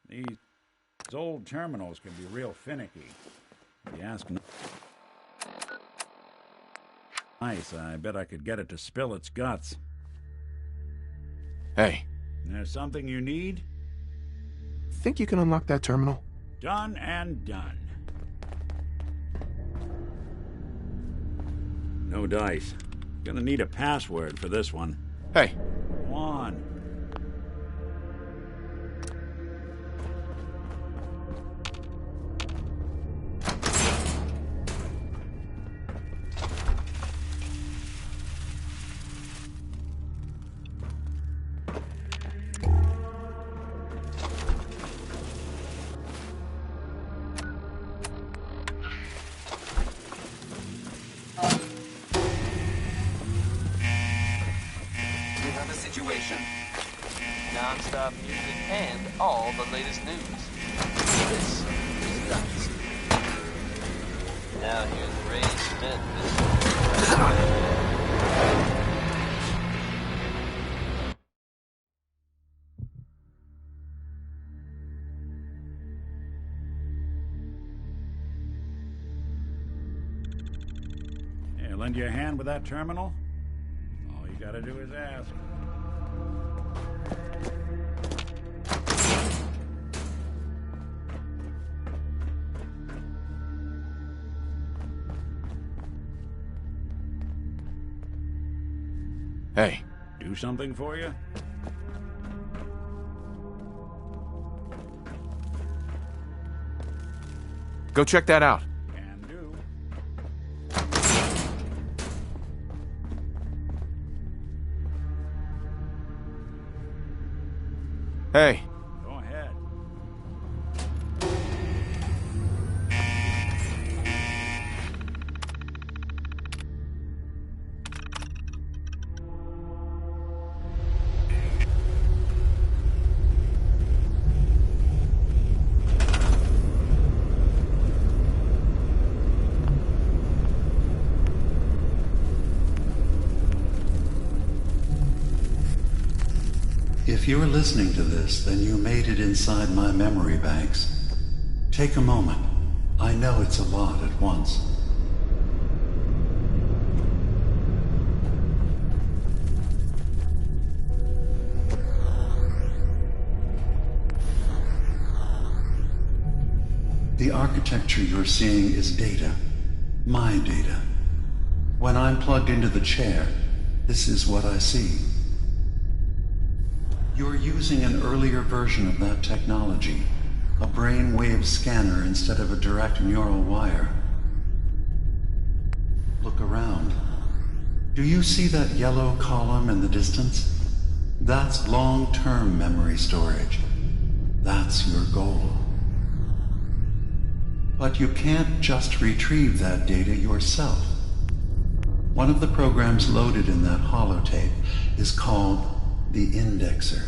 These old terminals can be real finicky. If you ask nice, I bet I could get it to spill its guts. Hey. There's something you need? Think you can unlock that terminal? Done and done. No dice. Gonna need a password for this one. Hey. Come on. station. Non-stop music and all the latest news. This is Dynasty. Now here's Ray Smith. Hey, lend you a hand with that terminal? All you gotta do is ask. Hey. Do something for you? Go check that out. Can do. Hey. Go ahead. If you're listening to this, then you made it inside my memory banks. Take a moment. I know it's a lot at once. The architecture you're seeing is data. My data. When I'm plugged into the chair, this is what I see. You're using an earlier version of that technology, a brainwave scanner instead of a direct neural wire. Look around. Do you see that yellow column in the distance? That's long-term memory storage. That's your goal. But you can't just retrieve that data yourself. One of the programs loaded in that holotape is called the Indexer.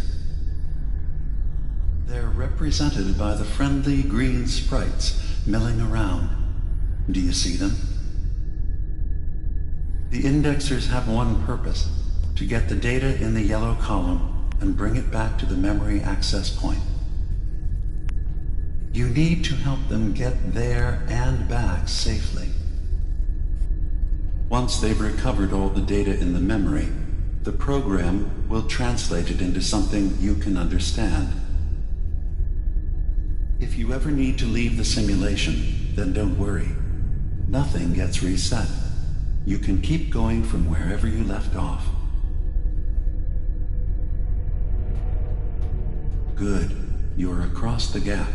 They're represented by the friendly green sprites milling around. Do you see them? The Indexers have one purpose: to get the data in the yellow column and bring it back to the memory access point. You need to help them get there and back safely. Once they've recovered all the data in the memory, the program will translate it into something you can understand. If you ever need to leave the simulation, then don't worry. Nothing gets reset. You can keep going from wherever you left off. Good. You're across the gap.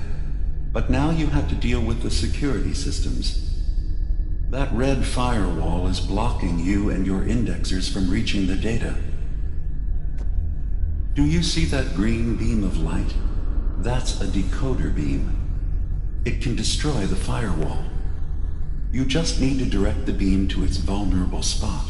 But now you have to deal with the security systems. That red firewall is blocking you and your indexers from reaching the data. Do you see that green beam of light? That's a decoder beam. It can destroy the firewall. You just need to direct the beam to its vulnerable spot.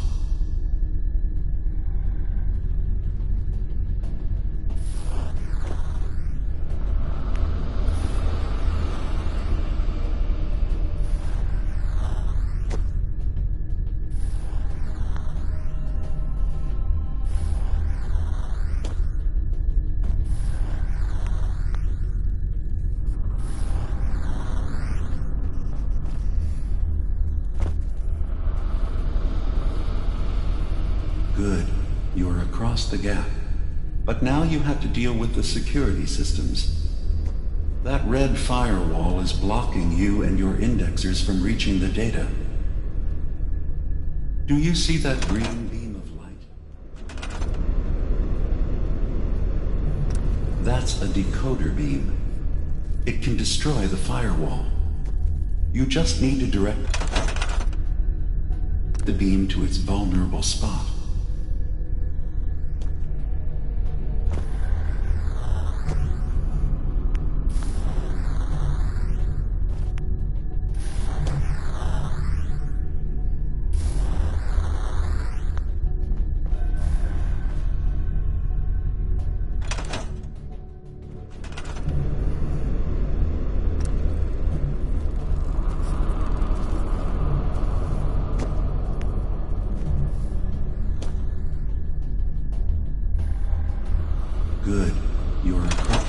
Good. You're across the gap. But now you have to deal with the security systems. That red firewall is blocking you and your indexers from reaching the data. Do you see that green beam of light? That's a decoder beam. It can destroy the firewall. You just need to direct the beam to its vulnerable spot. Good. You're across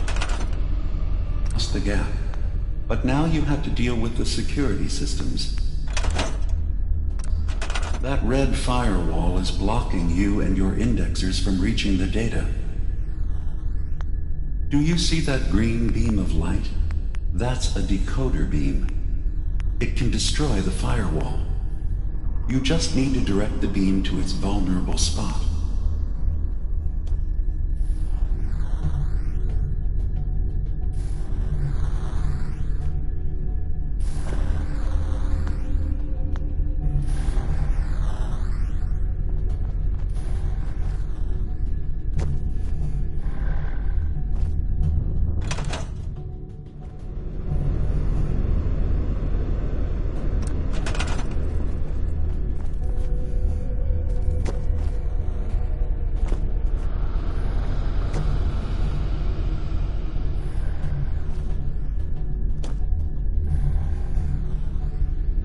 the gap. But now you have to deal with the security systems. That red firewall is blocking you and your indexers from reaching the data. Do you see that green beam of light? That's a decoder beam. It can destroy the firewall. You just need to direct the beam to its vulnerable spot.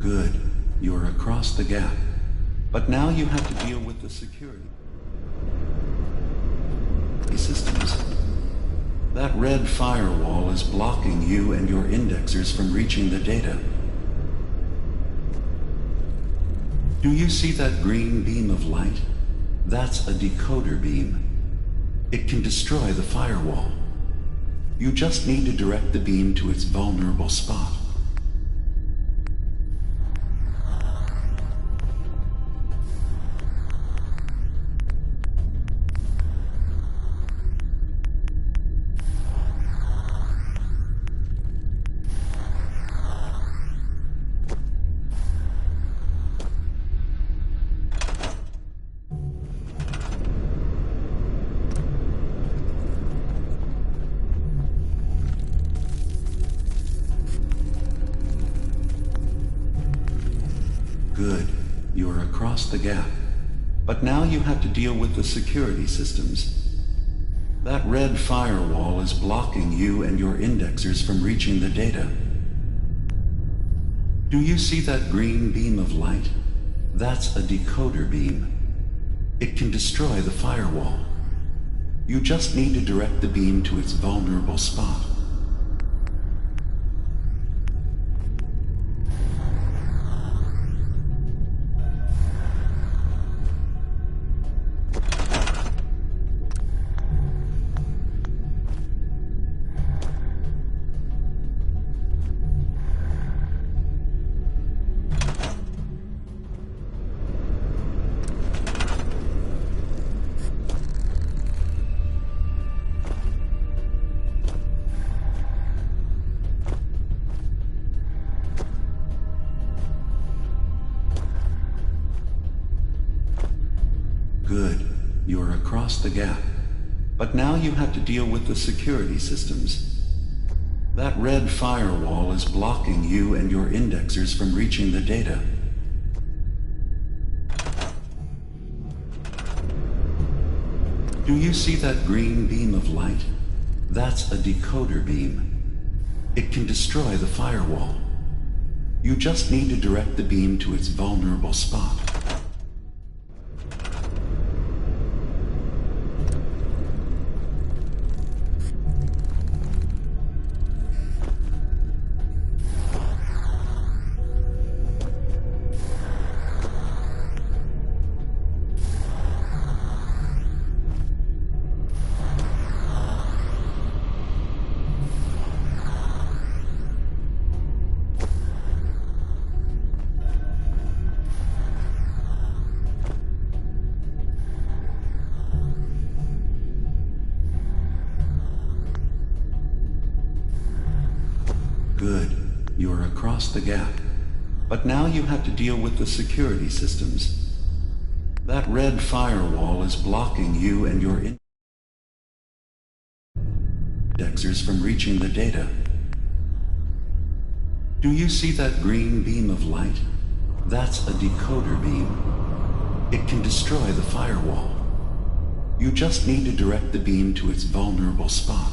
Good. You're across the gap. But now you have to deal with the security systems. That red firewall is blocking you and your indexers from reaching the data. Do you see that green beam of light? That's a decoder beam. It can destroy the firewall. You just need to direct the beam to its vulnerable spot. Good. You're across the gap. But now you have to deal with the security systems. That red firewall is blocking you and your indexers from reaching the data. Do you see that green beam of light? That's a decoder beam. It can destroy the firewall. You just need to direct the beam to its vulnerable spot. Good. You're across the gap. But now you have to deal with the security systems. That red firewall is blocking you and your indexers from reaching the data. Do you see that green beam of light? That's a decoder beam. It can destroy the firewall. You just need to direct the beam to its vulnerable spot. Good. You're across the gap. But now you have to deal with the security systems. That red firewall is blocking you and your indexers from reaching the data. Do you see that green beam of light? That's a decoder beam. It can destroy the firewall. You just need to direct the beam to its vulnerable spot.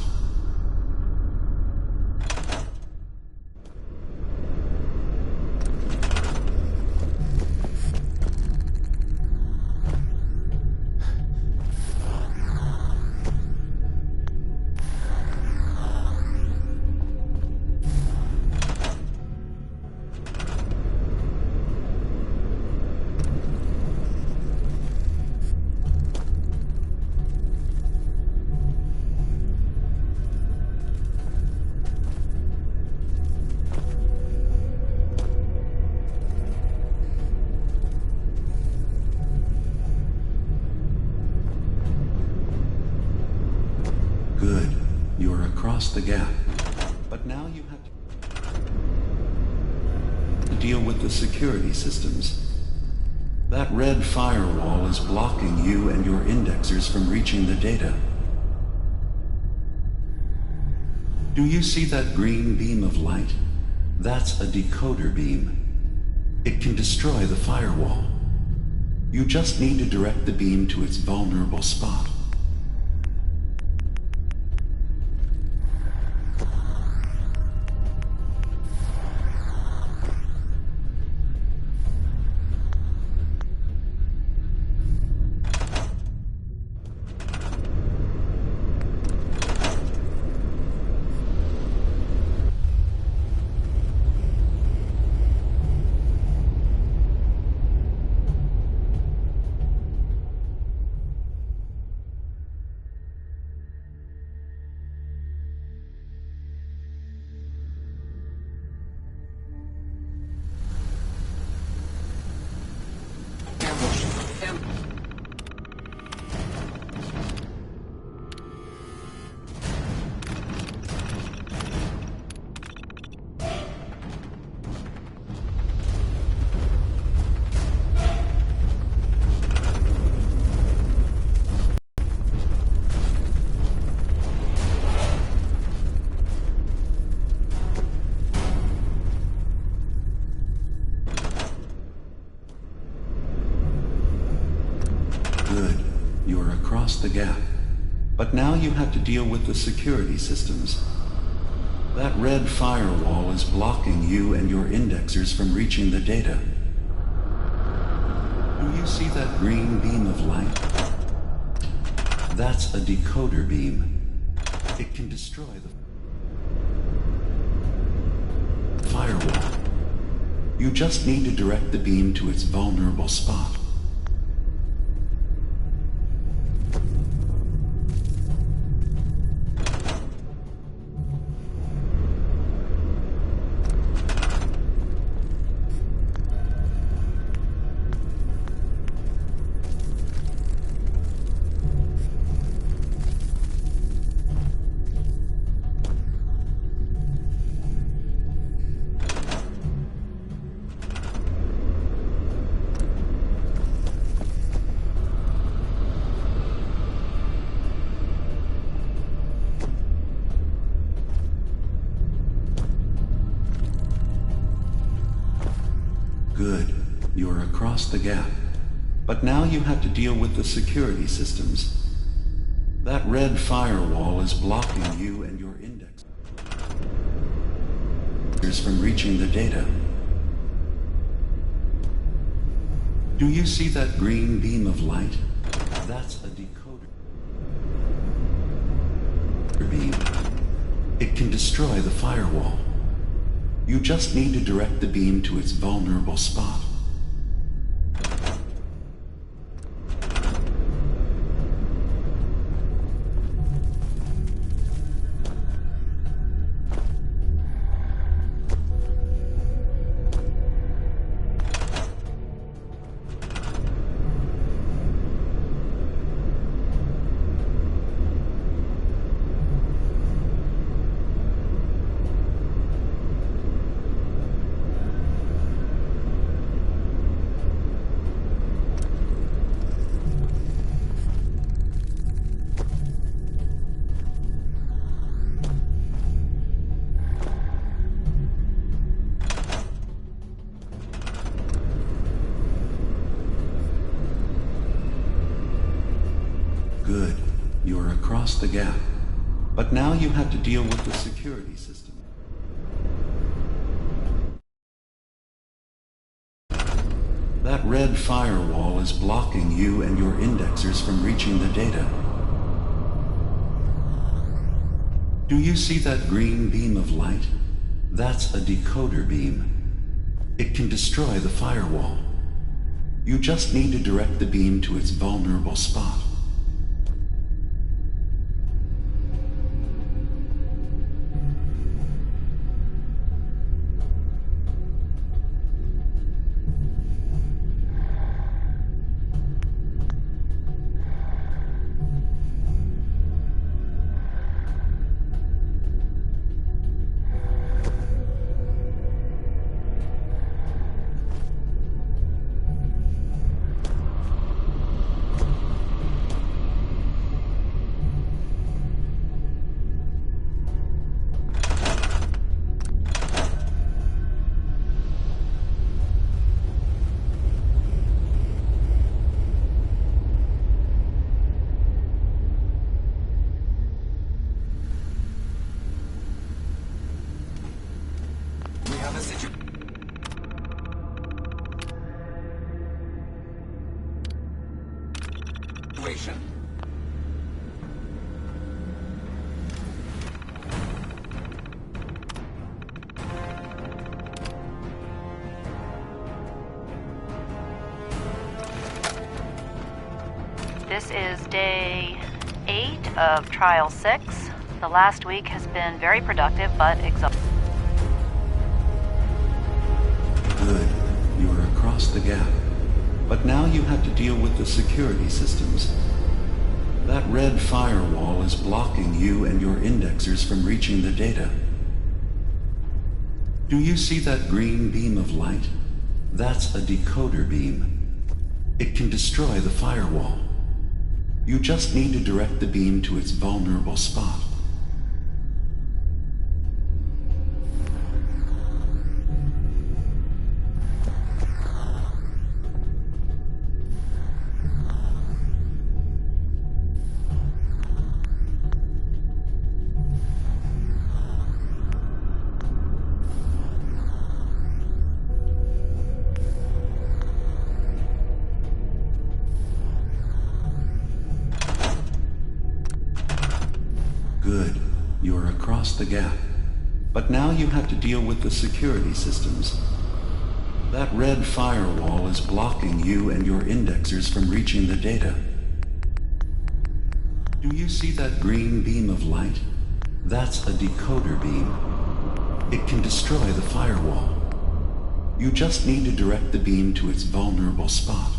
across the gap. But now you have to deal with the security systems. That red firewall is blocking you and your indexers from reaching the data. Do you see that green beam of light? That's a decoder beam. It can destroy the firewall. You just need to direct the beam to its vulnerable spot. The gap. But now you have to deal with the security systems. That red firewall is blocking you and your indexers from reaching the data. Do you see that green beam of light? That's a decoder beam. It can destroy the firewall. You just need to direct the beam to its vulnerable spot. Good. You're across the gap. But now you have to deal with the security systems. That red firewall is blocking you and your indexers from reaching the data. Do you see that green beam of light? That's a decoder beam. It can destroy the firewall. You just need to direct the beam to its vulnerable spot. Good. You're across the gap. But now you have to deal with the security system. That red firewall is blocking you and your indexers from reaching the data. Do you see that green beam of light? That's a decoder beam. It can destroy the firewall. You just need to direct the beam to its vulnerable spot. situation. This is day 8 of Trial 6. The last week has been very productive, but exhausting. Good. You are across the gap. But now you have to deal with the security systems. That red firewall is blocking you and your indexers from reaching the data. Do you see that green beam of light? That's a decoder beam. It can destroy the firewall. You just need to direct the beam to its vulnerable spot. Good. You're across the gap. But now you have to deal with the security systems. That red firewall is blocking you and your indexers from reaching the data. Do you see that green beam of light? That's a decoder beam. It can destroy the firewall. You just need to direct the beam to its vulnerable spot.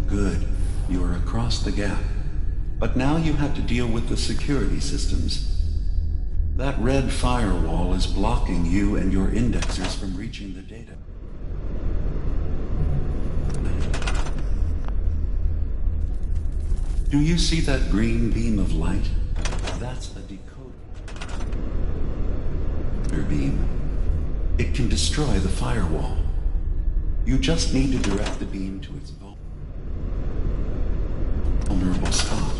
Good. You are across the gap. But now you have to deal with the security systems. That red firewall is blocking you and your indexers from reaching the data. Do you see that green beam of light? That's a decoder beam. It can destroy the firewall. You just need to direct the beam to its vulnerable spot.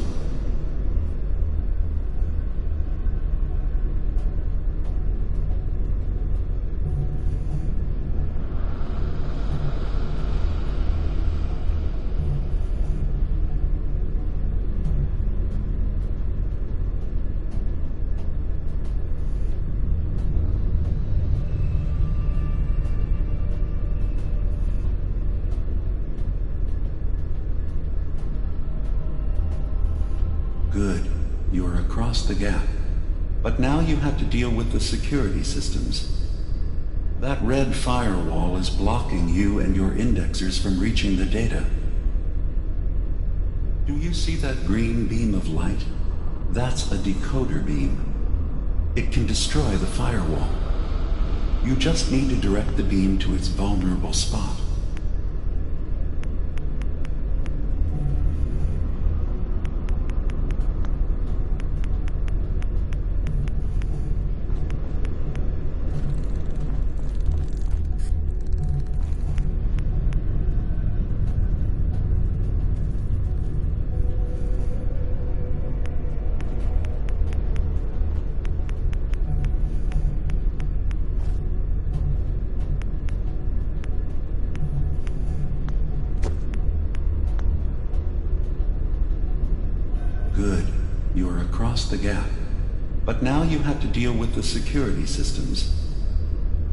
Good. You are across the gap. But now you have to deal with the security systems. That red firewall is blocking you and your indexers from reaching the data. Do you see that green beam of light? That's a decoder beam. It can destroy the firewall. You just need to direct the beam to its vulnerable spot. Good. You are across the gap. But now you have to deal with the security systems.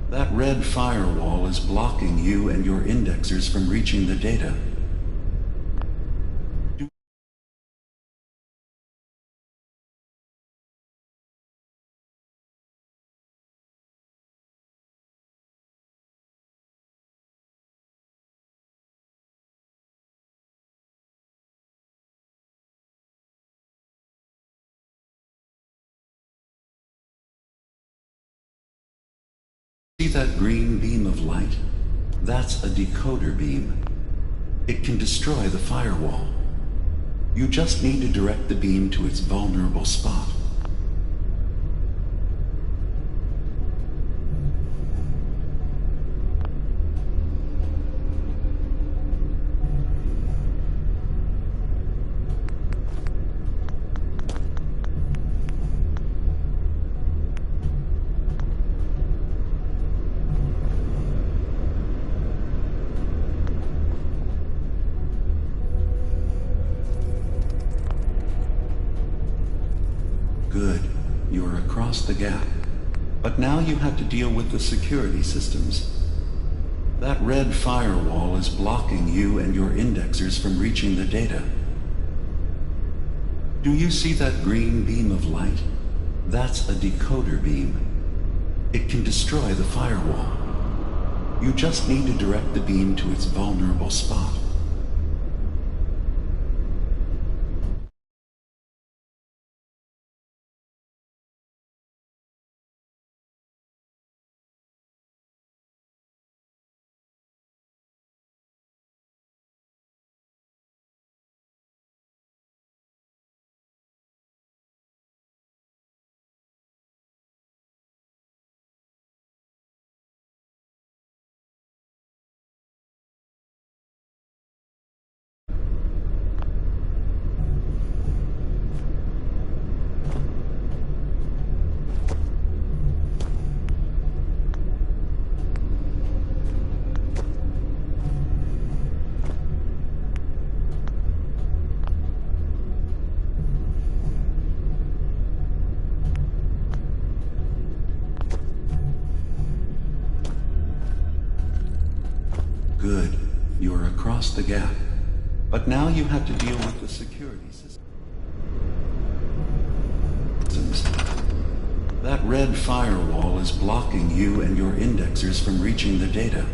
That red firewall is blocking you and your indexers from reaching the data. See that green beam of light? That's a decoder beam. It can destroy the firewall. You just need to direct the beam to its vulnerable spot. Good. You're across the gap. But now you have to deal with the security systems. That red firewall is blocking you and your indexers from reaching the data. Do you see that green beam of light? That's a decoder beam. It can destroy the firewall. You just need to direct the beam to its vulnerable spot. Good. You're across the gap. But now you have to deal with the security systems. That red firewall is blocking you and your indexers from reaching the data.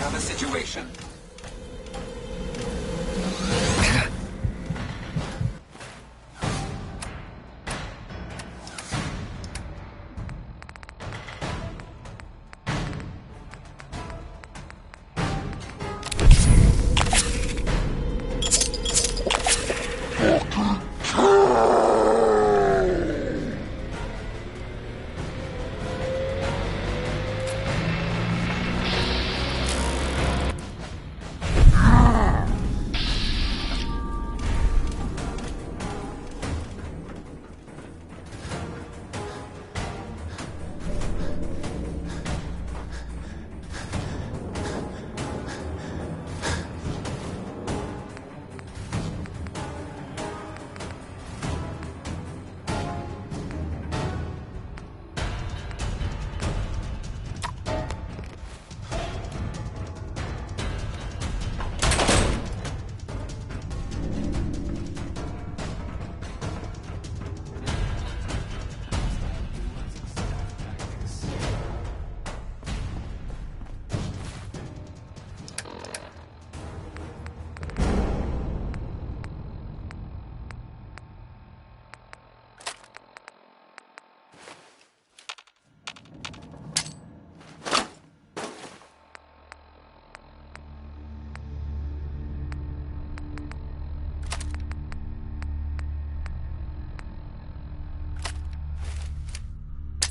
have a situation.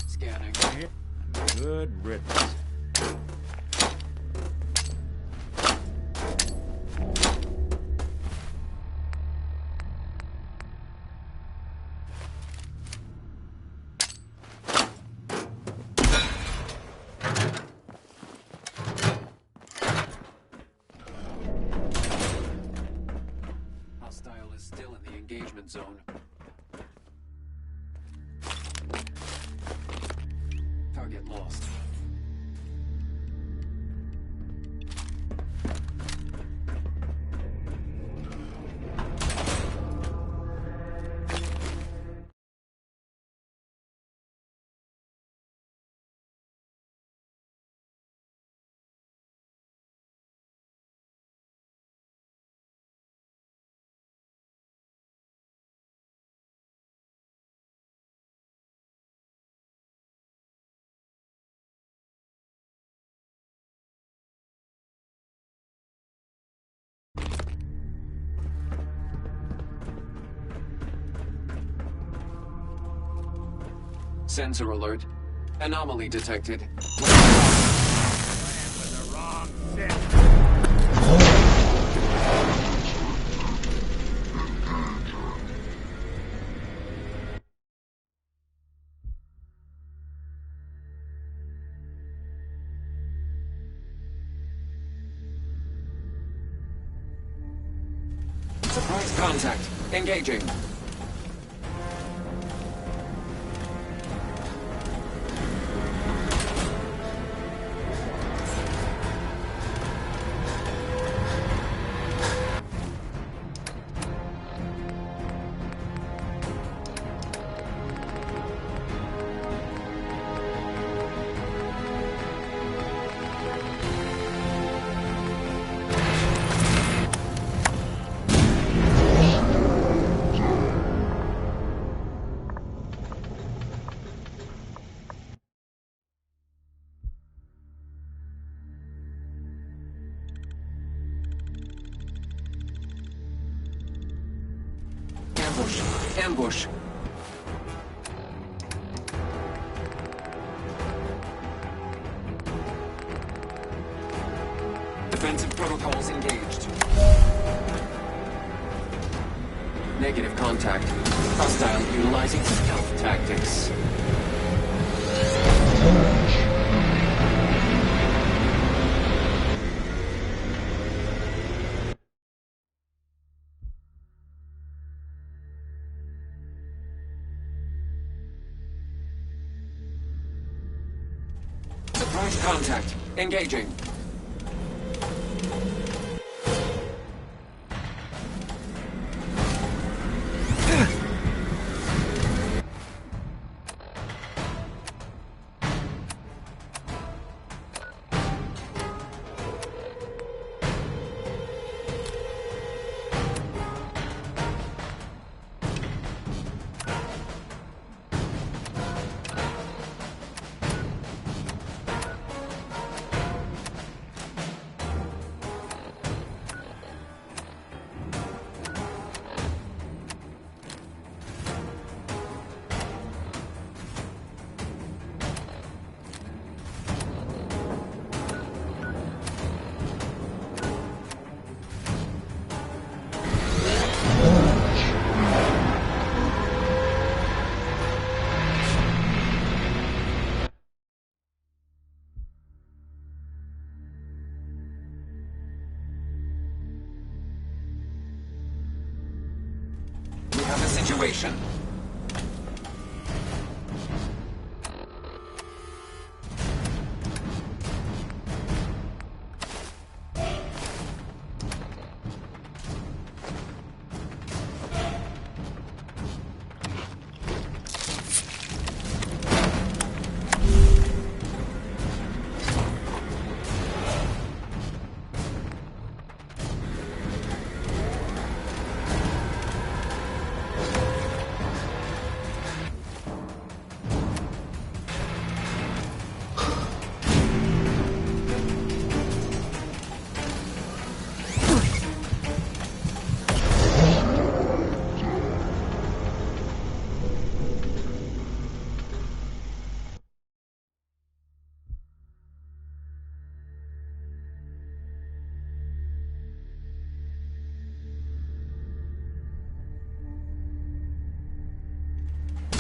Scanning. Good riddance. Hostile is still in the engagement zone. Target lost. Sensor alert. Anomaly detected. Surprise contact. Engaging. Ambush. Ambush. Defensive protocols engaged. Negative contact. Hostile utilizing stealth tactics. Surprise contact. Engaging. situation!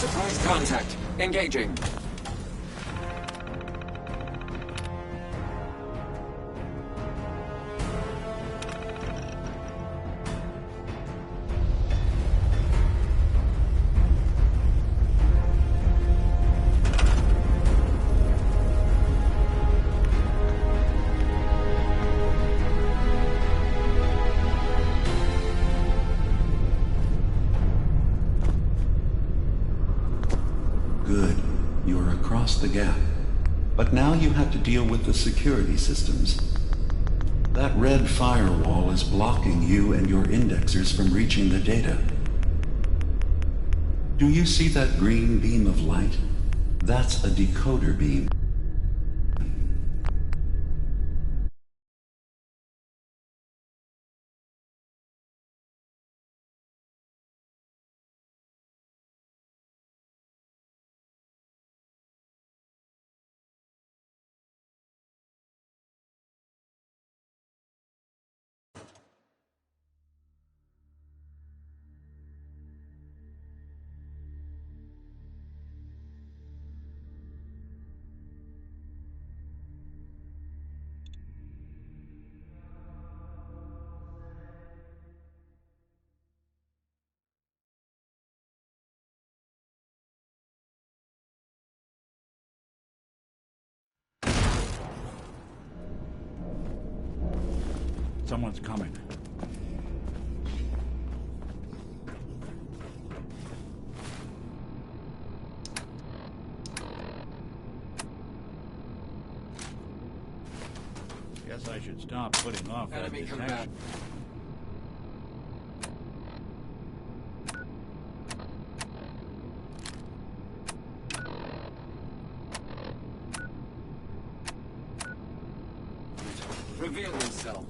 Surprise contact. Engaging. Good. You're across the gap. But now you have to deal with the security systems. That red firewall is blocking you and your indexers from reaching the data. Do you see that green beam of light? That's a decoder beam. Someone's coming. Guess I should stop putting off that Enemy detection. combat. Reveal yourself.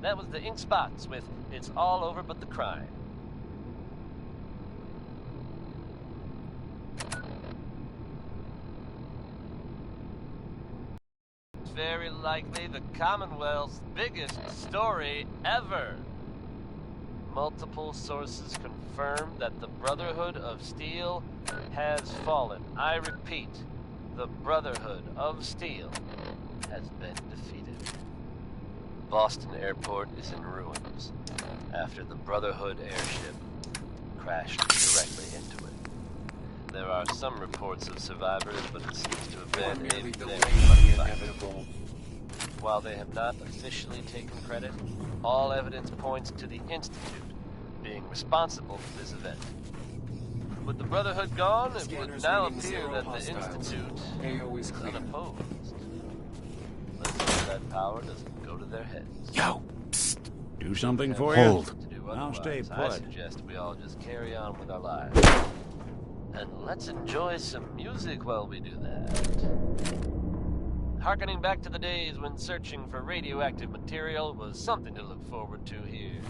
That was the Ink Spots with It's All Over But the Crime. It's very likely the Commonwealth's biggest story ever. Multiple sources confirm that the Brotherhood of Steel has fallen. I repeat, the Brotherhood of Steel has been defeated. Boston Airport is in ruins after the Brotherhood airship crashed directly into it. There are some reports of survivors, but it seems to have been a very inevitable. While they have not officially taken credit, all evidence points to the Institute being responsible for this event. With the Brotherhood gone, it would now appear that the Institute is unopposed. Let's hope that power doesn't go to their heads. Yo! Psst. Do something for Hold. you? I'll stay I put. suggest we all just carry on with our lives. And let's enjoy some music while we do that. Harkening back to the days when searching for radioactive material was something to look forward to, here's